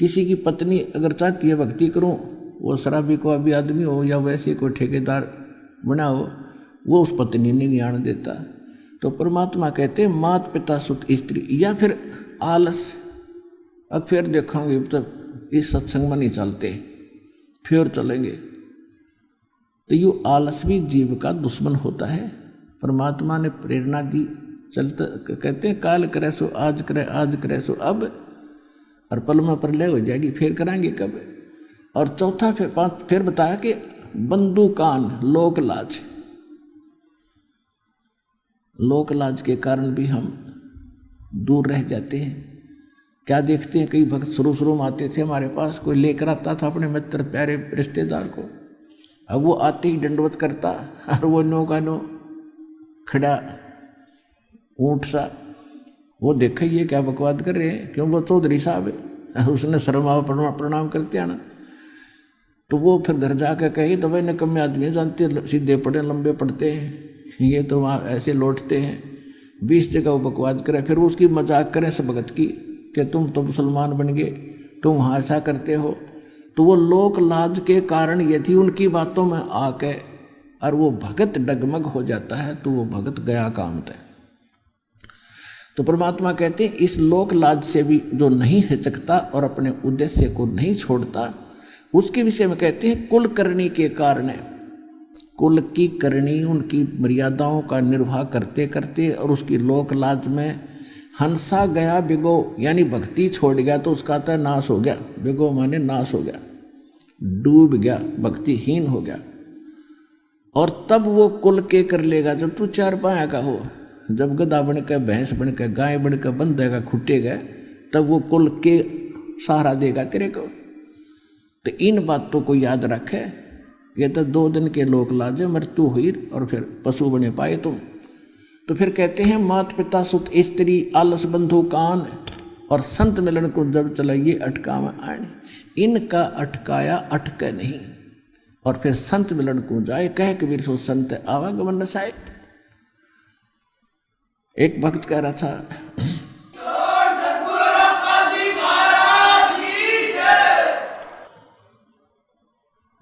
किसी की पत्नी अगर चाहती है भक्ति करूं, वो शराबी को अभी आदमी हो या वैसे कोई ठेकेदार बना हो, वो उस पत्नी ने नहीं आने देता। तो परमात्मा कहते हैं माता पिता सुत स्त्री, या फिर आलस, अब फिर देखोगे तब इस सत्संग में नहीं चलते, फिर चलेंगे, तो ये आलस भी जीव का दुश्मन होता है। परमात्मा ने प्रेरणा दी, चलते कहते हैं काल करे सो आज करे, आज करे सो अब, और पल में प्रलय हो जाएगी, फिर कराएंगे कब। और चौथा फिर बताया कि बंधु कान लोक लाज, लोक लाज के कारण भी हम दूर रह जाते हैं। क्या देखते हैं, कई भक्त शुरू में आते थे हमारे पास, कोई लेकर आता था अपने मित्र प्यारे रिश्तेदार को, अब वो आते ही दंडवत करता, और वो नो का नो खड़ा ऊंट सा, वो देखा ये क्या बकवाद कर रहे हैं, क्यों वो चौधरी साहब है, उसने शर्मा प्रणाम करते आना। तो वो फिर घर जाकर कहे तो भाई निकम्मे आदमी जानते, सीधे पड़े लंबे पड़ते हैं, ये तो वहाँ ऐसे लौटते हैं, 20 जगह वो बकवाद करे, फिर उसकी मजाक करें सब भगत की कि तुम तो मुसलमान बन गए, तुम वहाँ ऐसा करते हो। तो वो लोक लाज के कारण ये थी, उनकी बातों में आके और वो भगत डगमग हो जाता है तो वो भगत गया कामत है। तो परमात्मा कहते हैं इस लोक लाज से भी जो नहीं हिचकता और अपने उद्देश्य को नहीं छोड़ता, उसके विषय में कहते हैं कुल करनी के कारण, कुल की करनी उनकी मर्यादाओं का निर्वाह करते करते और उसकी लोक लाज में हंसा गया बिगो, यानी भक्ति छोड़ गया तो उसका तो नाश हो गया। बिगो माने नाश हो गया, डूब गया, भक्तिहीन हो गया। और तब वो कुल के कर लेगा जब तू चार पाया का हो, जब गधा बन के भैंस बन के गाय बन के बंधेगा खुटेगा, तब वो कुल के सहारा देगा तेरे को। तो इन बातों को याद रखे। ये तो 2 दिन के लोक लाजे, मृत्यु हुई और फिर पशु बने पाए तुम। तो फिर कहते हैं मात पिता सुत स्त्री आलस बंधु कान और संत मिलन को जब चलाइए अटका में आने, इनका अटकाया अटके नहीं। और फिर संत मिलन को जाए कह कबीर सो संत आवागमन नसाए। एक भक्त कह रहा था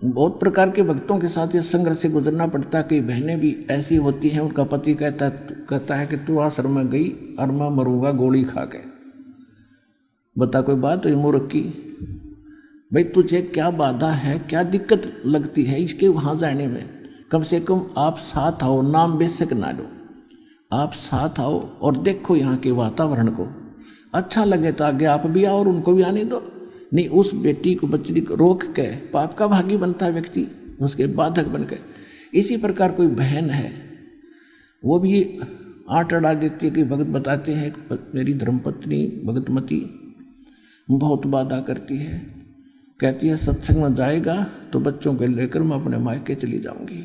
बहुत प्रकार के भक्तों के साथ ये संघर्ष से गुजरना पड़ता है। कई बहनें भी ऐसी होती हैं, उनका पति कहता है कि तू आश्रम में गई और मैं मरूंगा गोली खा के। बता कोई बात हुई मूर्ख की, भाई तुझे क्या बाधा है, क्या दिक्कत लगती है इसके वहाँ जाने में? कम से कम आप साथ आओ, नाम बेशक ना लो, आप साथ आओ और देखो यहाँ के वातावरण को। अच्छा लगे तो आगे आप भी आओ और उनको भी आने दो। नहीं, उस बेटी को बच्ची को रोक के पाप का भागी बनता है व्यक्ति, उसके बाधक बन के। इसी प्रकार कोई बहन है, वो भी आट अड़ा देती है कि भगत बताते हैं मेरी धर्मपत्नी भगतमती बहुत बाधा करती है, कहती है सत्संग में जाएगा तो बच्चों को लेकर मैं अपने मायके चली जाऊंगी,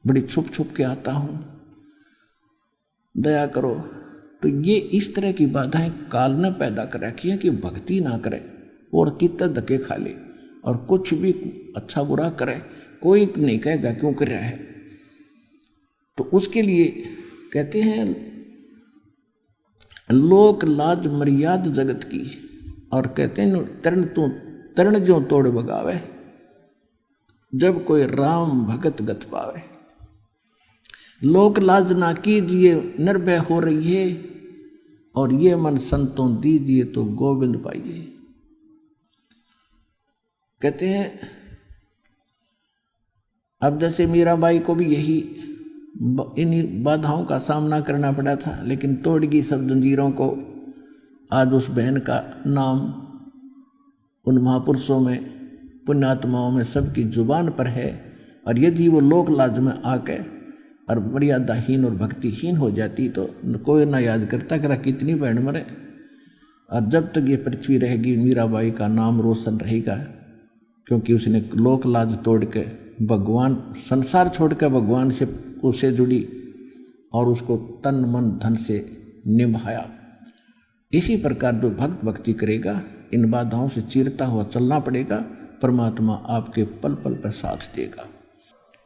बड़ी छुप छुप के आता हूँ, दया करो। तो ये इस तरह की बाधाएं काल ने पैदा कर रखी है कि भक्ति ना करे और कितने धक्के खा ले और कुछ भी अच्छा बुरा करे, कोई नहीं कहेगा क्यों कर रहा है। तो उसके लिए कहते हैं लोक लाज मर्याद जगत की, और कहते हैं तरण जो तोड़ बगावे जब कोई राम भगत गत पावे। लोक लाज ना कीजिए निर्भय हो रही है, और ये मन संतों दीजिए तो गोविंद पाइए। कहते हैं अब जैसे मीराबाई को भी यही इन्हीं बाधाओं का सामना करना पड़ा था, लेकिन तोड़गी सब जंजीरों को। आज उस बहन का नाम उन महापुरुषों में पुण्यात्माओं में सबकी जुबान पर है। और यदि वो लोक लाज में आके और मर्यादाहीन और भक्तिहीन हो जाती तो कोई ना याद करता कि कितनी बहन मरे। और जब तक ये पृथ्वी रहेगी मीराबाई का नाम रोशन रहेगा, क्योंकि उसने लोक लाज तोड़ के भगवान संसार छोड़ के भगवान से जुड़ी और उसको तन मन धन से निभाया। इसी प्रकार जो भक्त भक्ति करेगा इन बाधाओं से चीरता हुआ चलना पड़ेगा, परमात्मा आपके पल पल पर साथ देगा।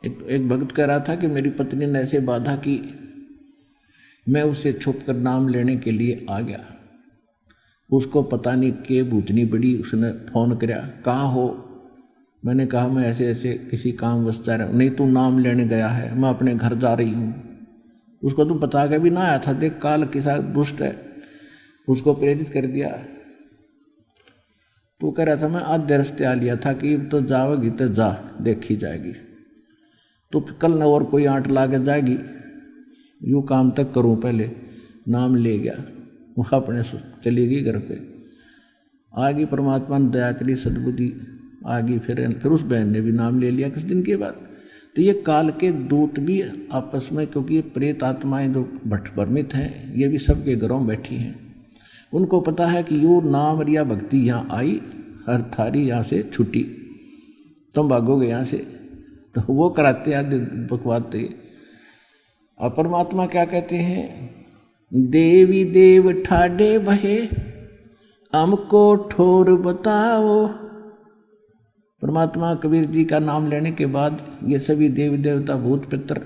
एक भक्त कह रहा था कि मेरी पत्नी ने ऐसे बाधा की, मैं उससे छुपकर नाम लेने के लिए आ गया। उसको पता नहीं के भूतनी बड़ी, उसने फोन कराया, कहाँ हो? मैंने कहा मैं ऐसे ऐसे किसी काम वश जा रहा हूँ। नहीं, तू नाम लेने गया है, मैं अपने घर जा रही हूँ। उसको तू बता के भी ना आया था, देख काल के साथ दुष्ट है, उसको प्रेरित कर दिया। तू कह रहा था मैं आधे रास्ते आ लिया था कि तो जाओगी तो जा, देखी जाएगी। तो कल न और कोई आंट ला के जाएगी, यूँ काम तक करूँ, पहले नाम ले गया, वो अपने चली गई घर पे। आगे परमात्मा ने दया करी, सद्बुद्धि आ गई। फिर उस बहन ने भी नाम ले लिया कुछ दिन के बाद। तो ये काल के दूत भी आपस में, क्योंकि ये प्रेत आत्माएं जो भ्रमित हैं, ये भी सबके घरों में बैठी हैं। उनको पता है कि यो नाम रिया भक्ति यहाँ आई, हर थारी यहाँ से छुट्टी, तुम भागोगे यहाँ से। तो वो कराते आदि बकवाते। और परमात्मा क्या कहते हैं, देवी देव ठाडे बहे हमको ठोर बताओ। परमात्मा कबीर जी का नाम लेने के बाद ये सभी देवी देवता भूत पितर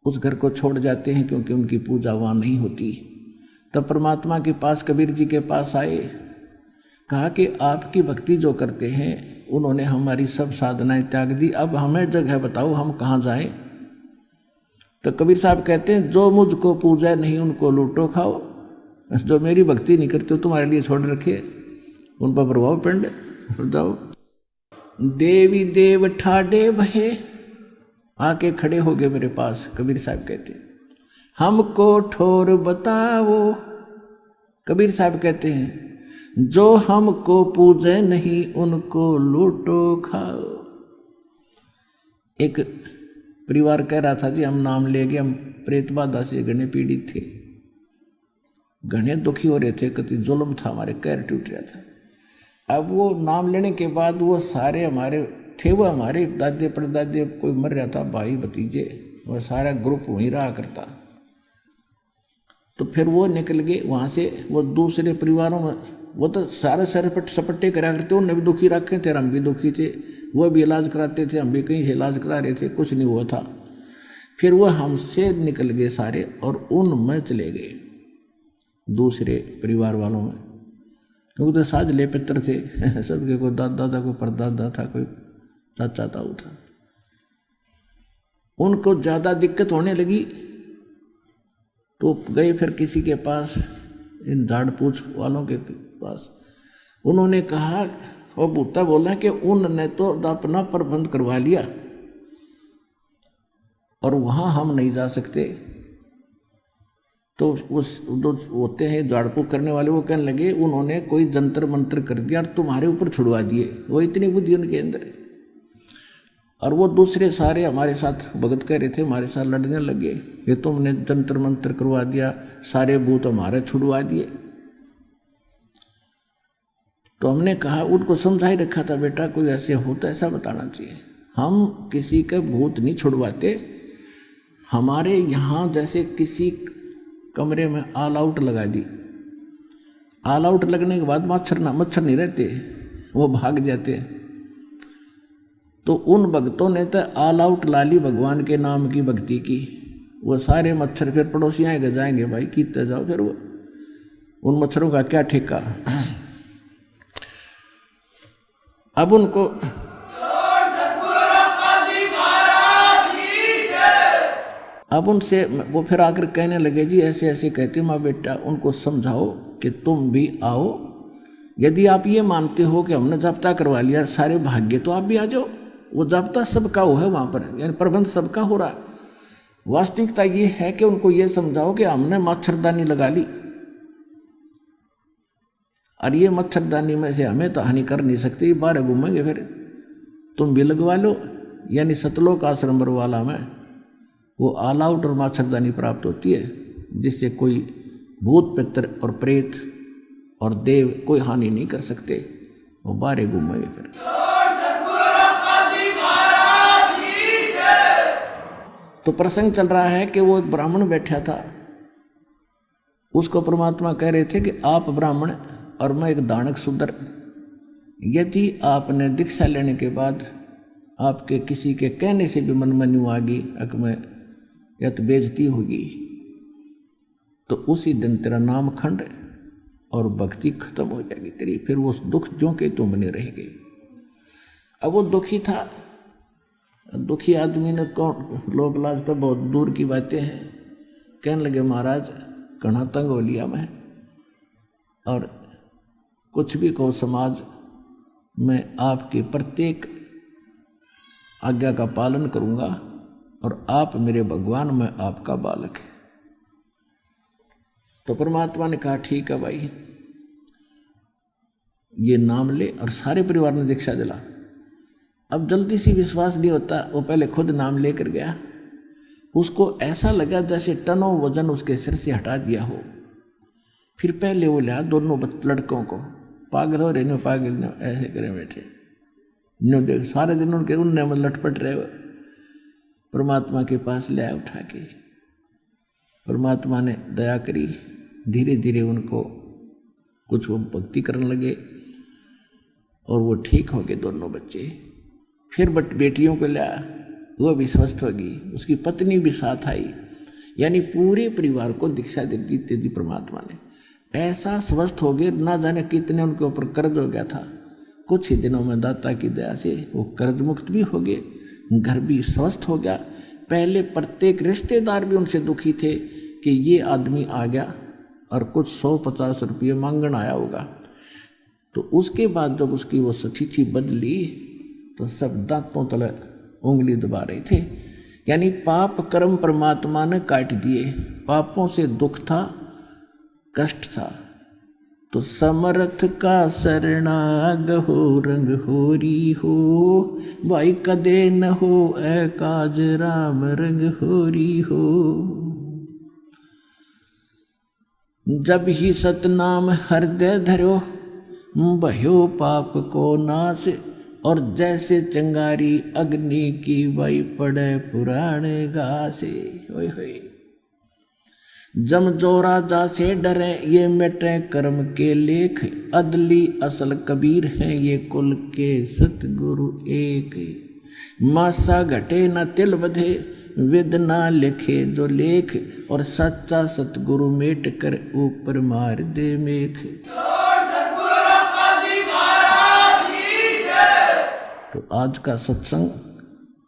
उस घर को छोड़ जाते हैं, क्योंकि उनकी पूजा वहाँ नहीं होती। तब परमात्मा के पास, कबीर जी के पास आए, कहा कि आपकी भक्ति जो करते हैं उन्होंने हमारी सब साधनाएं त्याग दी, अब हमें जगह बताओ हम कहाँ जाएं। तो कबीर साहब कहते हैं, जो मुझको पूजा नहीं उनको लूटो खाओ, जो मेरी भक्ति नहीं करते तुम्हारे लिए छोड़ रखे, उन पर प्रभाव पिंड जाओ। देवी देव ठाडे भये, आके खड़े हो गए मेरे पास। कबीर साहब कहते हैं, हमको ठोर बताओ। कबीर साहब कहते हैं, जो हमको पूजे नहीं उनको लूटो खाओ। एक परिवार कह रहा था जी हम नाम ले गए, हम प्रेत बाधा से घने पीड़ित थे, घने दुखी हो रहे थे, कति जुल्म था, हमारे कैर टूट रहा था। अब वो नाम लेने के बाद वो सारे हमारे थे, वो हमारे दादे परदादे, कोई मर रहा था, भाई भतीजे, वह सारा ग्रुप वहीं रहा करता। तो फिर वो निकल गए वहाँ से, वो दूसरे परिवारों में, वो तो सारे सपट्टे करा करते, उन्हें भी दुखी रखे थे, हम भी दुखी थे, वो भी इलाज कराते थे, हम भी कहीं से इलाज करा रहे थे, कुछ नहीं हुआ था। फिर वो हमसे निकल गए सारे और उनमें चले गए दूसरे परिवार वालों में, क्योंकि तो साझले पितर थे सबके, कोई दादा था, कोई परदादा था, कोई चाचा ताऊ था। उनको ज़्यादा दिक्कत होने लगी तो गए फिर किसी के पास, इन झाड़ पूछ वालों के पास। उन्होंने कहा, वो बूटा बोला कि उनने तो अपना प्रबंध करवा लिया और वहाँ हम नहीं जा सकते। तो उस होते हैं झाड़ फूक करने वाले, वो कहने लगे उन्होंने कोई जंतर मंत्र कर दिया और तुम्हारे ऊपर छुड़वा दिए, वो इतनी बुद्धि उनके अंदर। और वो दूसरे सारे हमारे साथ भगत कह रहे थे, हमारे साथ लड़ने लगे, ये तुमने जंतर मंत्र करवा दिया, सारे भूत हमारे छुड़वा दिए। तो हमने कहा, उनको समझा ही रखा था, बेटा कोई ऐसे होता ऐसा बताना चाहिए, हम किसी के भूत नहीं छुड़वाते। हमारे यहाँ जैसे किसी कमरे में ऑल आउट लगा दी, ऑल आउट लगने के बाद मच्छर नहीं रहते, वो भाग जाते। तो उन भक्तों ने तो ऑल आउट लाली भगवान के नाम की भक्ति की, वो सारे मच्छर फिर पड़ोसी आएंगे जाएंगे, भाई कीते जाओ, फिर वो उन मच्छरों का क्या ठेका। अब उनको अब उनसे वो फिर आकर कहने लगे, जी ऐसे ऐसे कहते माँ बेटा, उनको समझाओ कि तुम भी आओ, यदि आप ये मानते हो कि हमने जाब्ता करवा लिया सारे भाग्य, तो आप भी आ जाओ। वो जाब्ता सबका हो है वहाँ पर, यानी प्रबंध सबका हो रहा है। वास्तविकता ये है कि उनको ये समझाओ कि हमने मच्छरदानी लगा ली और ये मच्छरदानी में से हमें तो हानि कर नहीं सकती, बाहर घूमेंगे, फिर तुम भी लगवा लो। यानी सतलोक आश्रम वाला में वो ऑल आउट और मच्छरदानी प्राप्त होती है, जिससे कोई भूत पितर और प्रेत और देव कोई हानि नहीं कर सकते, वो बाहर घूमेंगे। फिर तो प्रसंग चल रहा है कि वो एक ब्राह्मण बैठा था, उसको परमात्मा कह रहे थे कि आप ब्राह्मण और मैं एक दानक शूद्र, यदि आपने दीक्षा लेने के बाद आपके किसी के कहने से भी मन में न्यू आ गई अक में या तो बेइज्जती होगी, तो उसी दिन तेरा नाम खंड और भक्ति खत्म हो जाएगी तेरी, फिर वो दुख जो के तुम बने रहेंगे। अब वो दुखी था, दुखी आदमी ने कौन, लोग लाज तो बहुत दूर की बातें हैं, कहने लगे महाराज घना तंग हो लिया मैं, और कुछ भी कहो समाज में आपकी प्रत्येक आज्ञा का पालन करूंगा और आप मेरे भगवान, मैं आपका बालक है। तो परमात्मा ने कहा ठीक है भाई, ये नाम ले, और सारे परिवार ने दीक्षा दिला। अब जल्दी से विश्वास नहीं होता, वो पहले खुद नाम लेकर गया, उसको ऐसा लगा जैसे टनों वजन उसके सिर से हटा दिया हो। फिर पहले वो लिया दोनों लड़कों को, पागल हो रहे, पागल ने ऐसे करे बैठे, नो देख सारे दिन उनके उनने में लटपट रहे, परमात्मा के पास ले आया उठा के। परमात्मा ने दया करी, धीरे धीरे उनको कुछ वो भक्ति करने लगे और वो ठीक हो गए दोनों बच्चे। फिर बेटियों को लाया, वो भी स्वस्थ होगी, उसकी पत्नी भी साथ आई, यानी पूरे परिवार को दीक्षा दे दी परमात्मा ने। ऐसा स्वस्थ हो गए, ना जाने कितने उनके ऊपर कर्ज हो गया था, कुछ ही दिनों में दाता की दया से वो कर्ज मुक्त भी हो गए, घर भी स्वस्थ हो गया। पहले प्रत्येक रिश्तेदार भी उनसे दुखी थे कि ये आदमी आ गया और कुछ 150 रुपये मांगन आया होगा। तो उसके बाद जब उसकी वो स्थिति बदली तो सब दांतों तले उंगली दबा रहे थे। यानी पाप कर्म परमात्मा ने काट दिए, पापों से दुख था, कष्ट था। तो समर्थ का शरणाग हो रंग होरी हो, भाई कदे न हो ए काज राम रंग होरी हो। जब ही सतनाम हृदय धरो, भयो पाप को नाश, और जैसे चंगारी अग्नि की वाई पड़े पुराने घासे। होय होय। जम जो राजा से डरे ये मिटे कर्म के लेख, अदली असल कबीर हैं ये कुल के सतगुरु एक। मासा घटे न तिल बधे, विद ना लिखे जो लेख, और सच्चा सतगुरु मेट कर ऊपर मार दे मेख। तो आज का सत्संग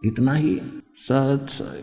इतना ही। सत साई।